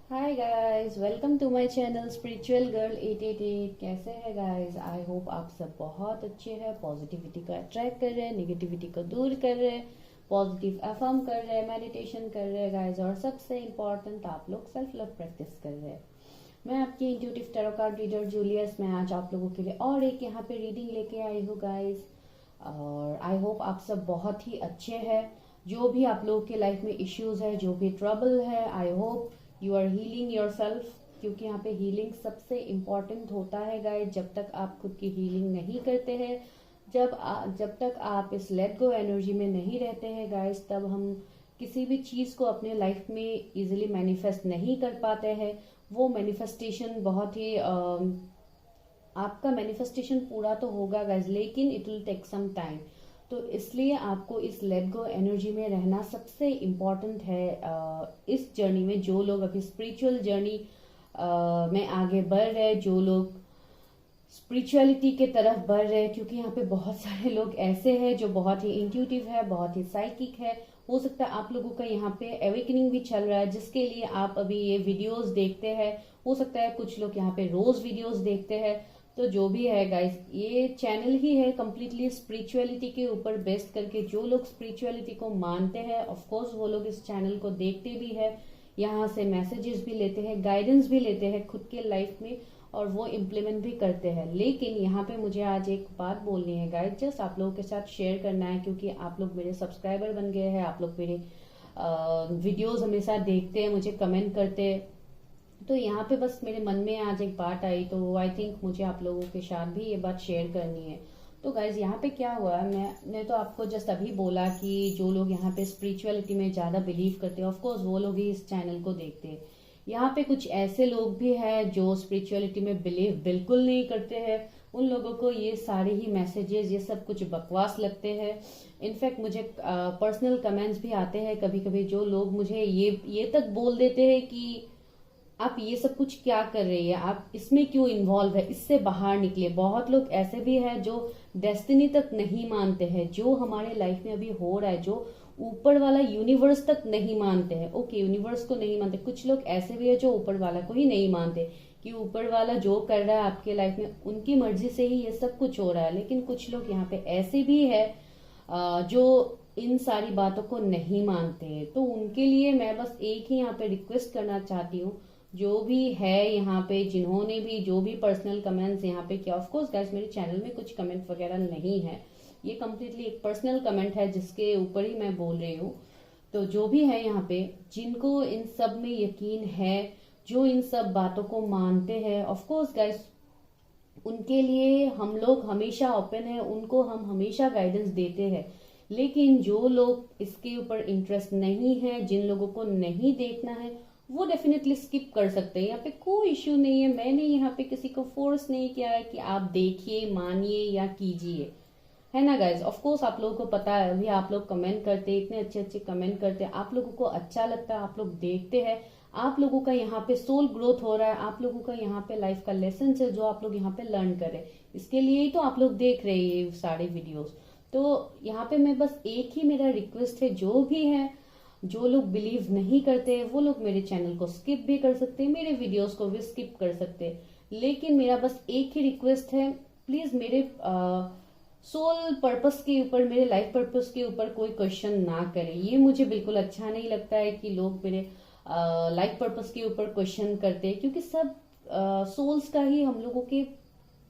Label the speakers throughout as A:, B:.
A: Hi guys, welcome to my channel spiritual girl 888। कैसे हैं guys? I hope आप सब बहुत अच्छे हैं। पॉजिटिविटी को अट्रैक्ट कर रहे हैं, नेगेटिविटी को दूर कर रहे हैं, पॉजिटिव अफर्म कर रहे हैं, मेडिटेशन कर रहे हैं गाइस, और सबसे इम्पोर्टेंट आप लोग सेल्फ लव प्रैक्टिस कर रहे हैं। मैं आपकी intuitive tarot card reader Julius. मैं आज आप लोगों के लिए और एक यहाँ पे रीडिंग लेके आई हूँ गाइस, और आई होप आप सब बहुत ही अच्छे हैं। जो भी आप लोगों के लाइफ में इश्यूज है, जो भी ट्रबल है, I hope you are healing yourself, क्योंकि यहाँ पे हीलिंग सबसे इम्पॉर्टेंट होता है गाइस। जब तक आप खुद की हीलिंग नहीं करते हैं, जब तक आप इस लेट गो एनर्जी में नहीं रहते हैं गाइस, तब हम किसी भी चीज़ को अपने लाइफ में इजीली मैनिफेस्ट नहीं कर पाते हैं। वो मैनिफेस्टेशन बहुत ही आपका मैनिफेस्टेशन पूरा तो होगा गाइस, लेकिन it will take some time. तो इसलिए आपको इस लेट गो एनर्जी में रहना सबसे इम्पॉर्टेंट है। इस जर्नी में जो लोग अभी स्पिरिचुअल जर्नी में आगे बढ़ रहे, जो लोग स्पिरिचुअलिटी के तरफ बढ़ रहे हैं, क्योंकि यहाँ पे बहुत सारे लोग ऐसे हैं जो बहुत ही इंट्यूटिव है, बहुत ही साइकिक है। हो सकता है आप लोगों का यहाँ पे अवेकनिंग भी चल रहा है, जिसके लिए आप अभी ये वीडियोस देखते हैं। हो सकता है कुछ लोग यहाँ पे रोज वीडियोस देखते हैं। तो जो भी है गाइस, ये चैनल ही है कंप्लीटली स्पिरिचुअलिटी के ऊपर बेस्ड करके। जो लोग स्पिरिचुअलिटी को मानते हैं, ऑफ कोर्स वो लोग इस चैनल को देखते भी है, यहाँ से मैसेजेस भी लेते हैं, गाइडेंस भी लेते हैं खुद के लाइफ में, और वो इम्प्लीमेंट भी करते हैं। लेकिन यहाँ पे मुझे आज एक बात बोलनी है गाइस, जस्ट आप लोगों के साथ शेयर करना है, क्योंकि आप लोग मेरे सब्सक्राइबर बन गए हैं, आप लोग मेरे वीडियोस हमेशा देखते हैं, मुझे कमेंट करते हैं। तो यहाँ पे बस मेरे मन में आज एक बात आई, तो आई थिंक मुझे आप लोगों के साथ भी ये बात शेयर करनी है। तो गाइज यहाँ पे क्या हुआ है, मैंने तो आपको जस्ट अभी बोला कि जो लोग यहाँ पे स्पिरिचुअलिटी में ज़्यादा बिलीव करते हैं, ऑफकोर्स वो लोग ही इस चैनल को देखते हैं। यहाँ पे कुछ ऐसे लोग भी हैं जो स्पिरिचुअलिटी में बिलीव बिल्कुल नहीं करते हैं। उन लोगों को ये सारे ही मैसेजेस, ये सब कुछ बकवास लगते हैं। इनफैक्ट मुझे पर्सनल कमेंट्स भी आते हैं कभी कभी, जो लोग मुझे ये तक बोल देते हैं कि आप ये सब कुछ क्या कर रही है, आप इसमें क्यों इन्वॉल्व है, इससे बाहर निकले। बहुत लोग ऐसे भी हैं जो डेस्टिनी तक नहीं मानते हैं, जो हमारे लाइफ में अभी हो रहा है, जो ऊपर वाला यूनिवर्स तक नहीं मानते हैं। ओके, यूनिवर्स को नहीं मानते। कुछ लोग ऐसे भी है जो ऊपर वाला को ही नहीं मानते, कि ऊपर वाला जो कर रहा है आपके लाइफ में, उनकी मर्जी से ही ये सब कुछ हो रहा है। लेकिन कुछ लोग यहाँ पे ऐसे भी है जो इन सारी बातों को नहीं मानते। तो उनके लिए मैं बस एक ही यहाँ पे रिक्वेस्ट करना चाहती हूँ, जो भी है यहाँ पे, जिन्होंने भी जो भी पर्सनल कमेंट्स यहाँ पे किया, ऑफ कोर्स गाइस मेरे चैनल में कुछ कमेंट वगैरह नहीं है, ये कम्प्लीटली एक पर्सनल कमेंट है जिसके ऊपर ही मैं बोल रही हूँ। तो जो भी है यहाँ पे, जिनको इन सब में यकीन है, जो इन सब बातों को मानते हैं, ऑफ कोर्स गाइस उनके लिए हम लोग हमेशा ओपन है, उनको हम हमेशा गाइडेंस देते हैं। लेकिन जो लोग इसके ऊपर इंटरेस्ट नहीं है, जिन लोगों को नहीं देखना है, वो डेफिनेटली स्किप कर सकते हैं। यहाँ पे कोई इश्यू नहीं है, मैंने यहाँ पे किसी को फोर्स नहीं किया है कि आप देखिए, मानिए या कीजिए, है ना गाइज। ऑफ कोर्स आप लोगों को पता है, अभी आप लोग कमेंट करते हैं, इतने अच्छे अच्छे कमेंट करते हैं, आप लोगों को अच्छा लगता है, आप लोग देखते हैं, आप लोगों का यहाँ पे सोल ग्रोथ हो रहा है, आप लोगों का यहाँ पे लाइफ का लेसन है जो आप लोग यहाँ पे लर्न कर रहे हैं। इसके लिए ही तो आप लोग देख रहे हैं ये सारे वीडियोस। तो यहाँ पे मैं बस एक ही मेरा रिक्वेस्ट है, जो भी है, जो लोग बिलीव नहीं करते वो लोग मेरे चैनल को स्किप भी कर सकते हैं, मेरे वीडियोस को भी स्किप कर सकते हैं। लेकिन मेरा बस एक ही रिक्वेस्ट है, प्लीज मेरे सोल पर्पस के ऊपर, मेरे लाइफ पर्पस के ऊपर कोई क्वेश्चन ना करें। ये मुझे बिल्कुल अच्छा नहीं लगता है कि लोग मेरे लाइफ पर्पस के ऊपर क्वेश्चन करते हैं, क्योंकि सब सोल्स का ही, हम लोगों के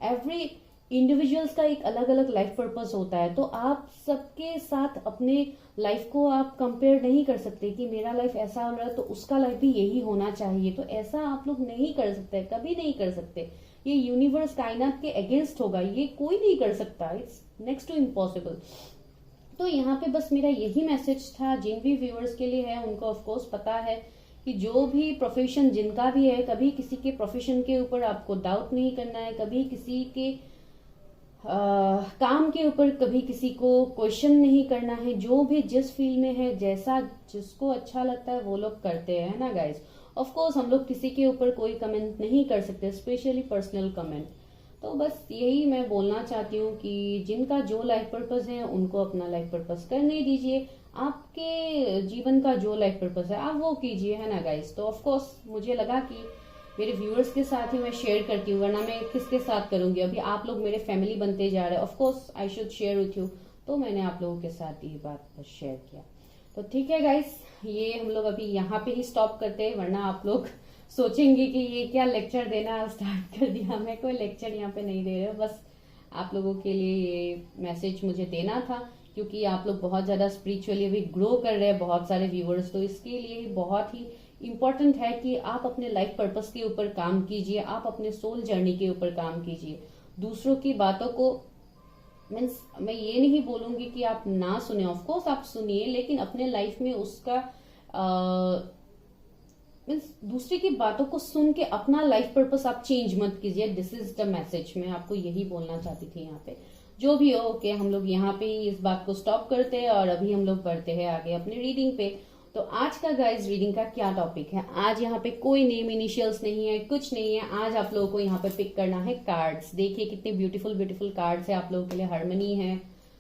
A: एवरी इंडिविजुअल्स का एक अलग अलग लाइफ पर्पस होता है। तो आप सबके साथ अपने लाइफ को आप कंपेयर नहीं कर सकते कि मेरा लाइफ ऐसा हो रहा है तो उसका लाइफ भी यही होना चाहिए। तो ऐसा आप लोग नहीं कर सकते, कभी नहीं कर सकते। ये यूनिवर्स कायनात के अगेंस्ट होगा, ये कोई नहीं कर सकता, इट्स नेक्स्ट टू इम्पॉसिबल। तो यहाँ पे बस मेरा यही मैसेज था। जिन भी व्यूअर्स के लिए है, उनको ऑफकोर्स पता है कि जो भी प्रोफेशन जिनका भी है, कभी किसी के प्रोफेशन के ऊपर आपको डाउट नहीं करना है, कभी किसी के काम के ऊपर कभी किसी को क्वेश्चन नहीं करना है। जो भी जिस फील्ड में है, जैसा जिसको अच्छा लगता है वो लोग करते हैं, ना गाइज। ऑफ कोर्स हम लोग किसी के ऊपर कोई कमेंट नहीं कर सकते, स्पेशली पर्सनल कमेंट। तो बस यही मैं बोलना चाहती हूँ कि जिनका जो लाइफ पर्पस है उनको अपना लाइफ पर्पस करने दीजिए। आपके जीवन का जो लाइफ पर्पस है आप वो कीजिए, है ना गाइस। तो ऑफ कोर्स मुझे लगा कि मेरे व्यूअर्स के साथ ही मैं शेयर करती हूँ, वरना मैं किसके साथ करूंगी। अभी आप लोग मेरे फैमिली बनते जा रहे हैं, of course I should share with you. तो मैंने आप लोगों के साथ ये बात शेयर किया। तो ठीक है गाइस, ये हम लोग अभी यहाँ पे ही स्टॉप करते हैं, वरना आप लोग सोचेंगे कि ये क्या लेक्चर देना स्टार्ट कर दिया। मैं कोई लेक्चर यहाँ पे नहीं दे रही हूँ, बस आप लोगों के लिए ये मैसेज मुझे देना था, क्योंकि आप लोग बहुत ज्यादा स्पिरिचुअली अभी ग्रो कर रहे हैं, बहुत सारे व्यूवर्स। तो इसके लिए बहुत ही इम्पोर्टेंट है कि आप अपने लाइफ पर्पस के ऊपर काम कीजिए, आप अपने सोल जर्नी के ऊपर काम कीजिए। दूसरों की बातों को मीन्स मैं ये नहीं बोलूंगी कि आप ना सुने, ऑफ कोर्स आप सुनिए, लेकिन अपने लाइफ में उसका मीन्स दूसरे की बातों को सुन के अपना लाइफ पर्पस आप चेंज मत कीजिए। दिस इज द मैसेज, मैं आपको यही बोलना चाहती थी यहाँ पे। जो भी हो ओके, हम लोग यहाँ पे ही इस बात को स्टॉप करते हैं और अभी हम लोग बढ़ते हैं आगे अपनी रीडिंग पे। तो आज का गाइस रीडिंग का क्या टॉपिक है, आज यहाँ पे कोई नेम इनिशियल्स नहीं है, कुछ नहीं है। आज आप लोगों को यहाँ पे पिक करना है कार्ड्स। देखिए कितने ब्यूटीफुल ब्यूटीफुल कार्ड्स है आप लोगों के लिए। हार्मनी है,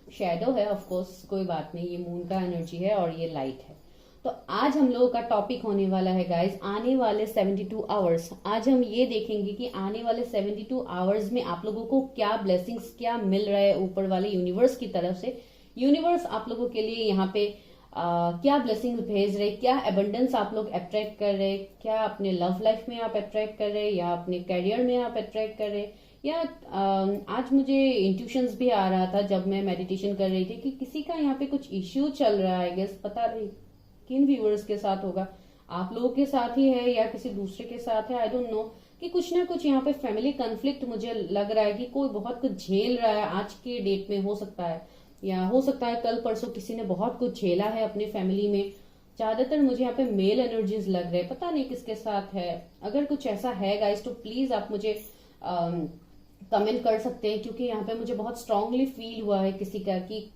A: शेडो है, ऑफ कोर्स कोई बात नहीं, ये मून का एनर्जी है और ये लाइट है। तो आज हम लोगों का टॉपिक होने वाला है गाइस आने वाले 72 आवर्स। आज हम ये देखेंगे कि आने वाले 72 आवर्स में आप लोगों को क्या ब्लेसिंग्स, क्या मिल रहा है ऊपर वाले यूनिवर्स की तरफ से। यूनिवर्स आप लोगों के लिए यहाँ पे क्या ब्लेसिंग भेज रहे, क्या एबंडेंस आप लोग अट्रैक्ट कर रहे, क्या अपने लव लाइफ में आप अट्रैक्ट कर रहे, या अपने करियर में आप अट्रैक्ट कर रहे, या आज मुझे इंट्यूशंस भी आ रहा था जब मैं मेडिटेशन कर रही थी कि किसी का यहाँ पे कुछ इश्यू चल रहा है। गेस पता नहीं किन व्यूअर्स के साथ होगा, आप लोगों के साथ ही है या किसी दूसरे के साथ है, आई डोंट नो। कि कुछ ना कुछ यहाँ पे फैमिली कन्फ्लिक्ट मुझे लग रहा है कि कोई बहुत कुछ झेल रहा है आज के डेट में, हो सकता है, या हो सकता है कल परसों किसी ने बहुत कुछ झेला है अपने फैमिली में। ज्यादातर मुझे यहाँ पे मेल एनर्जीज लग रहे हैं, पता नहीं किसके साथ है। अगर कुछ ऐसा है गाइस तो प्लीज आप मुझे कमेंट कर सकते हैं, क्योंकि यहाँ पे मुझे बहुत स्ट्रांगली फील हुआ है किसी का कि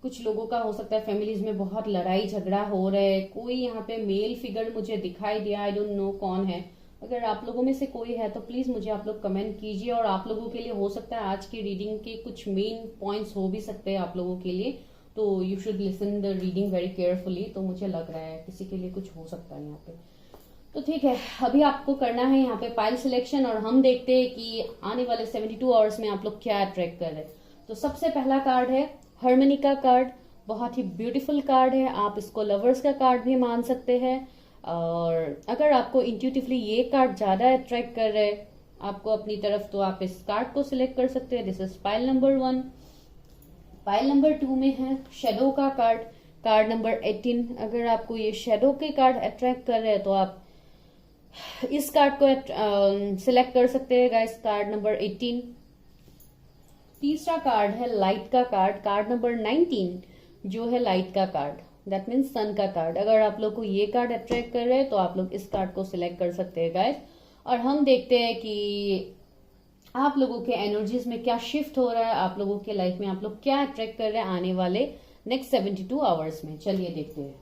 A: कुछ लोगों का हो सकता है फैमिलीज में बहुत लड़ाई झगड़ा हो रहा है। कोई यहाँ पे मेल फिगर मुझे दिखाई दिया, आई डोंट नो कौन है। अगर आप लोगों में से कोई है तो प्लीज मुझे आप लोग कमेंट कीजिए। और आप लोगों के लिए हो सकता है आज की रीडिंग के कुछ मेन पॉइंट्स हो भी सकते हैं आप लोगों के लिए, तो you should listen the reading very carefully. तो मुझे लग रहा है किसी के लिए कुछ हो सकता है यहाँ पे। तो ठीक है, अभी आपको करना है यहाँ पे पाइल सिलेक्शन, और हम देखते हैं कि आने वाले 72 आवर्स में आप लोग क्या अट्रैक्ट कर रहे हैं। तो सबसे पहला कार्ड है हार्मनी का कार्ड। बहुत ही ब्यूटीफुल कार्ड है, आप इसको लवर्स का कार्ड भी मान सकते हैं। और अगर आपको इंट्यूटिवली ये कार्ड ज्यादा अट्रैक्ट कर रहे हैं आपको अपनी तरफ, तो आप इस कार्ड को सिलेक्ट कर सकते हैं। This is pile number 1। Pile number 2 में है शेडो का कार्ड, कार्ड नंबर 18। अगर आपको ये शेडो के कार्ड अट्रैक्ट कर रहे हैं तो आप इस कार्ड को सिलेक्ट कर सकते हैं गाइस, कार्ड नंबर 18। तीसरा कार्ड है लाइट का कार्ड, कार्ड नंबर 19 जो है लाइट का कार्ड, दैट मीन्स सन का कार्ड। अगर आप लोग को ये कार्ड अट्रैक्ट कर रहे हैं तो आप लोग इस कार्ड को सिलेक्ट कर सकते हैं गाइस। और हम देखते हैं कि आप लोगों के एनर्जीज में क्या शिफ्ट हो रहा है, आप लोगों के लाइफ में आप लोग क्या अट्रैक्ट कर रहे हैं आने वाले नेक्स्ट 72 आवर्स में। चलिए देखते हैं।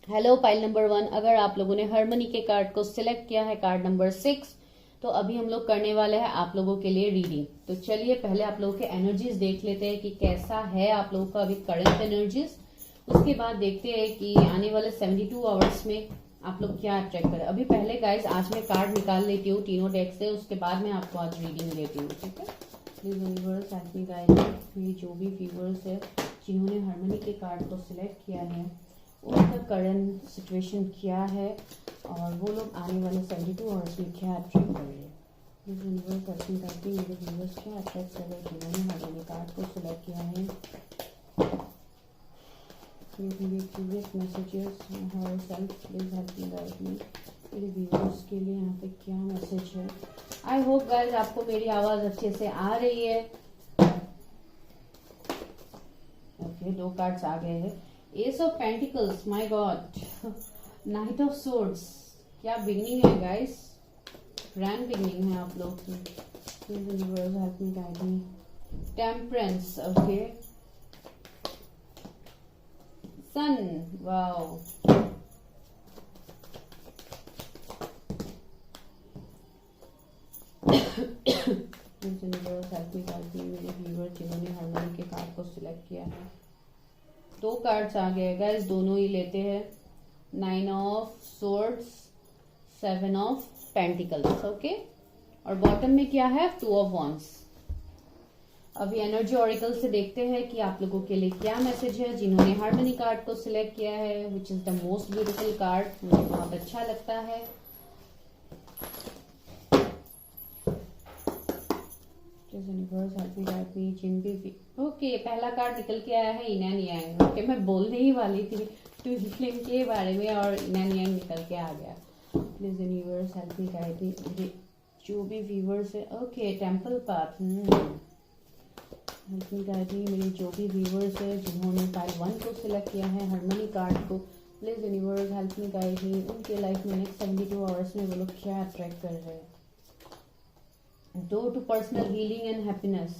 A: हेलो पाइल नंबर 1, अगर आप लोगों ने हार्मनी के कार्ड को सिलेक्ट किया है, कार्ड नंबर 6, तो अभी हम लोग करने वाले हैं आप लोगों के लिए रीडिंग। तो चलिए पहले आप लोगों के एनर्जीज देख लेते हैं कि कैसा है आप लोगों का अभी करंट एनर्जीज। उसके बाद देखते हैं कि आने वाले 72 आवर्स में आप लोग क्या अट्रैक्ट करें। अभी पहले गाइस आज मैं कार्ड निकाल लेती हूँ तीनों डेक से, उसके बाद मैं आपको आज रीडिंग देती हूँ, ठीक है। Please universe help me guys, ये जो भी व्यूअर्स है जिन्होंने हार्मनी के कार्ड को सिलेक्ट किया है उनका करंट सिचुएशन क्या है और वो लोग आने वाले 72 आवर्स में क्या अट्रैक्ट कर रहे हैं। Please universe help me guys, मेरे व्यूअर्स क्या अट्रैक्ट कर रहे हैं जिन्होंने हार्मनी कार्ड को सिलेक्ट किया है। Previous messages herself, please help me guys me, मेरे व्यूअर्स के लिए यहाँ पे क्या मैसेज है। आई होप गाइस आपको मेरी आवाज अच्छे से आ रही है। ओके, 2 कार्ड्स आ गए हैं। Ace of pentacles, my God, knight of swords, क्या बिगनिंग है गाइस, ग्रैंड बिगनिंग है आप लोग की। Please universe help me guide me. Temperance, okay, sun, wow, cards आ गए गाइस, दोनों ही लेते हैं। 9 of swords, 7 of pentacles, okay. और बॉटम में क्या है? 2 ऑफ वॉन्ड्स। अभी एनर्जी ऑरिकल से देखते हैं कि आप लोगों के लिए क्या मैसेज है। जिन्होंने हार्मनी कार्ड को सिलेक्ट किया है, which is the most beautiful card, मुझे बहुत अच्छा लगता है। ओके, पहला कार्ड निकल के आया है इनैन यांग। ओके, मैं बोलने ही वाली थी ट्विन फ्लेम के बारे में और इनैन यांग निकल के आ गया। Please universe help me guide मी, जो भी व्यूवर्स है। Okay, temple path, help me guide me, मेरे जो भी व्यूवर्स है जिन्होंने पाइल 1 को सिलेक्ट किया है, हार्मनी कार्ड को, please universe help me guide मी। उनके लाइफ में नेक्स्ट 72 आवर्स में वो लोग क्या अट्रैक्ट कर रहे हैं। Door to personal healing and happiness,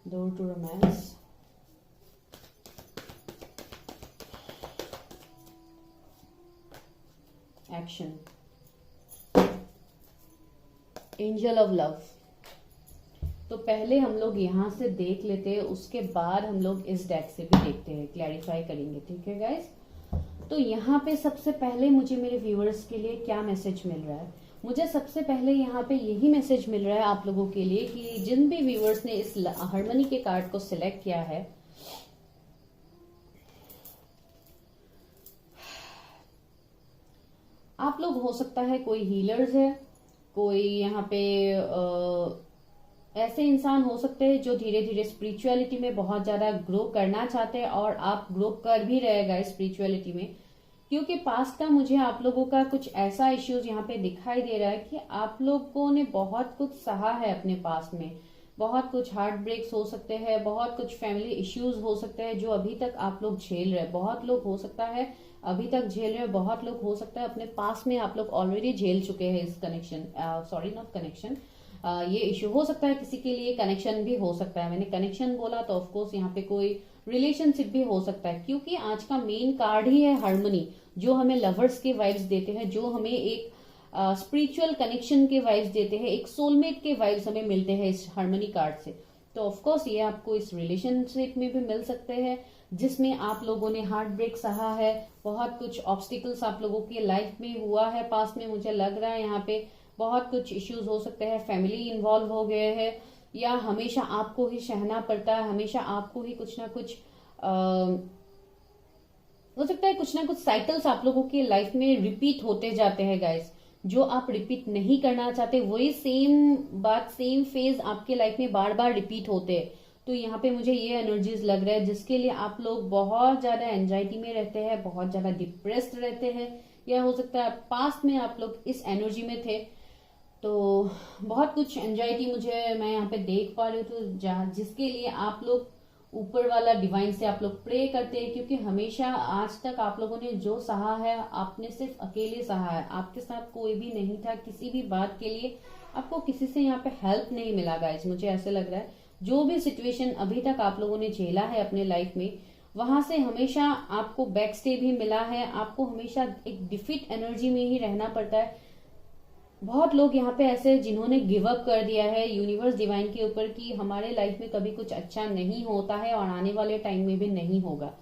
A: door to romance, action, angel of love. तो पहले हम लोग यहां से देख लेते हैं, उसके बाद हम लोग इस डेक से भी देखते हैं, क्लैरिफाई करेंगे, ठीक है गाइस। तो यहाँ पे सबसे पहले मुझे मेरे व्यूअर्स के लिए क्या मैसेज मिल रहा है? मुझे सबसे पहले यहाँ पे यही मैसेज मिल रहा है आप लोगों के लिए कि जिन भी व्यूअर्स ने इस हार्मनी के कार्ड को सिलेक्ट किया है, आप लोग हो सकता है कोई हीलर्स है, कोई यहाँ पे ऐसे इंसान हो सकते हैं जो धीरे धीरे स्पिरिचुअलिटी में बहुत ज्यादा ग्रो करना चाहते हैं, और आप ग्रो कर भी रहेगा स्पिरिचुअलिटी में, क्योंकि पास्ट का मुझे आप लोगों का कुछ ऐसा इश्यूज यहाँ पे दिखाई दे रहा है कि आप लोगों ने बहुत कुछ सहा है अपने पास्ट में। बहुत कुछ हार्ट ब्रेक्स हो सकते हैं, बहुत कुछ फैमिली इश्यूज हो सकते हैं जो अभी तक आप लोग झेल रहे हैं। बहुत लोग हो सकता है अभी तक झेल रहे हैं, बहुत लोग हो सकता है अपने पास में आप लोग ऑलरेडी झेल चुके हैं इस कनेक्शन, सॉरी नॉट कनेक्शन, ये इश्यू हो सकता है। किसी के लिए कनेक्शन भी हो सकता है। मैंने कनेक्शन बोला तो ऑफकोर्स यहाँ पे कोई रिलेशनशिप भी हो सकता है, क्योंकि आज का मेन कार्ड ही है हार्मनी, जो हमें लवर्स के वाइब्स देते हैं, जो हमें एक स्पिरिचुअल कनेक्शन के वाइब्स देते हैं, एक सोलमेट के वाइब्स हमें मिलते हैं इस हार्मनी कार्ड से। तो ऑफकोर्स ये आपको इस रिलेशनशिप में भी मिल सकते हैं जिसमें आप लोगों ने हार्ट ब्रेक सहा है, बहुत कुछ ऑब्स्टिकल्स आप लोगों की लाइफ में हुआ है पास्ट में। मुझे लग रहा है यहाँ पे बहुत कुछ इश्यूज हो सकते हैं, फैमिली इन्वॉल्व हो गए हैं, या हमेशा आपको ही सहना पड़ता है, हमेशा आपको ही कुछ ना कुछ हो सकता है, कुछ ना कुछ साइकिल्स आप लोगों की लाइफ में रिपीट होते जाते हैं गाइस, जो आप रिपीट नहीं करना चाहते। वही सेम बात, सेम फेज आपके लाइफ में बार बार रिपीट होते हैं। तो यहाँ पे मुझे ये एनर्जीज लग रहा है जिसके लिए आप लोग बहुत ज्यादा एंजाइटी में रहते हैं, बहुत ज्यादा डिप्रेस्ड रहते हैं, या हो सकता है पास्ट में आप लोग इस एनर्जी में थे। तो बहुत कुछ एंजाइटी मैं यहाँ पे देख पा रही हूँ, तो जिसके लिए आप लोग ऊपर वाला डिवाइन से आप लोग प्रे करते हैं, क्योंकि हमेशा आज तक आप लोगों ने जो सहा है आपने सिर्फ अकेले सहा है, आपके साथ कोई भी नहीं था। किसी भी बात के लिए आपको किसी से यहाँ पे हेल्प नहीं मिला गाइस, मुझे ऐसे लग रहा है। जो भी सिचुएशन अभी तक आप लोगों ने झेला है अपने लाइफ में, वहां से हमेशा आपको बैक स्टे भी मिला है, आपको हमेशा एक डिफीट एनर्जी में ही रहना पड़ता है। बहुत लोग यहाँ पे ऐसे जिन्होंने गिव अप कर दिया है यूनिवर्स डिवाइन के ऊपर कि हमारे लाइफ में कभी कुछ अच्छा नहीं होता है और आने वाले टाइम में भी नहीं होगा।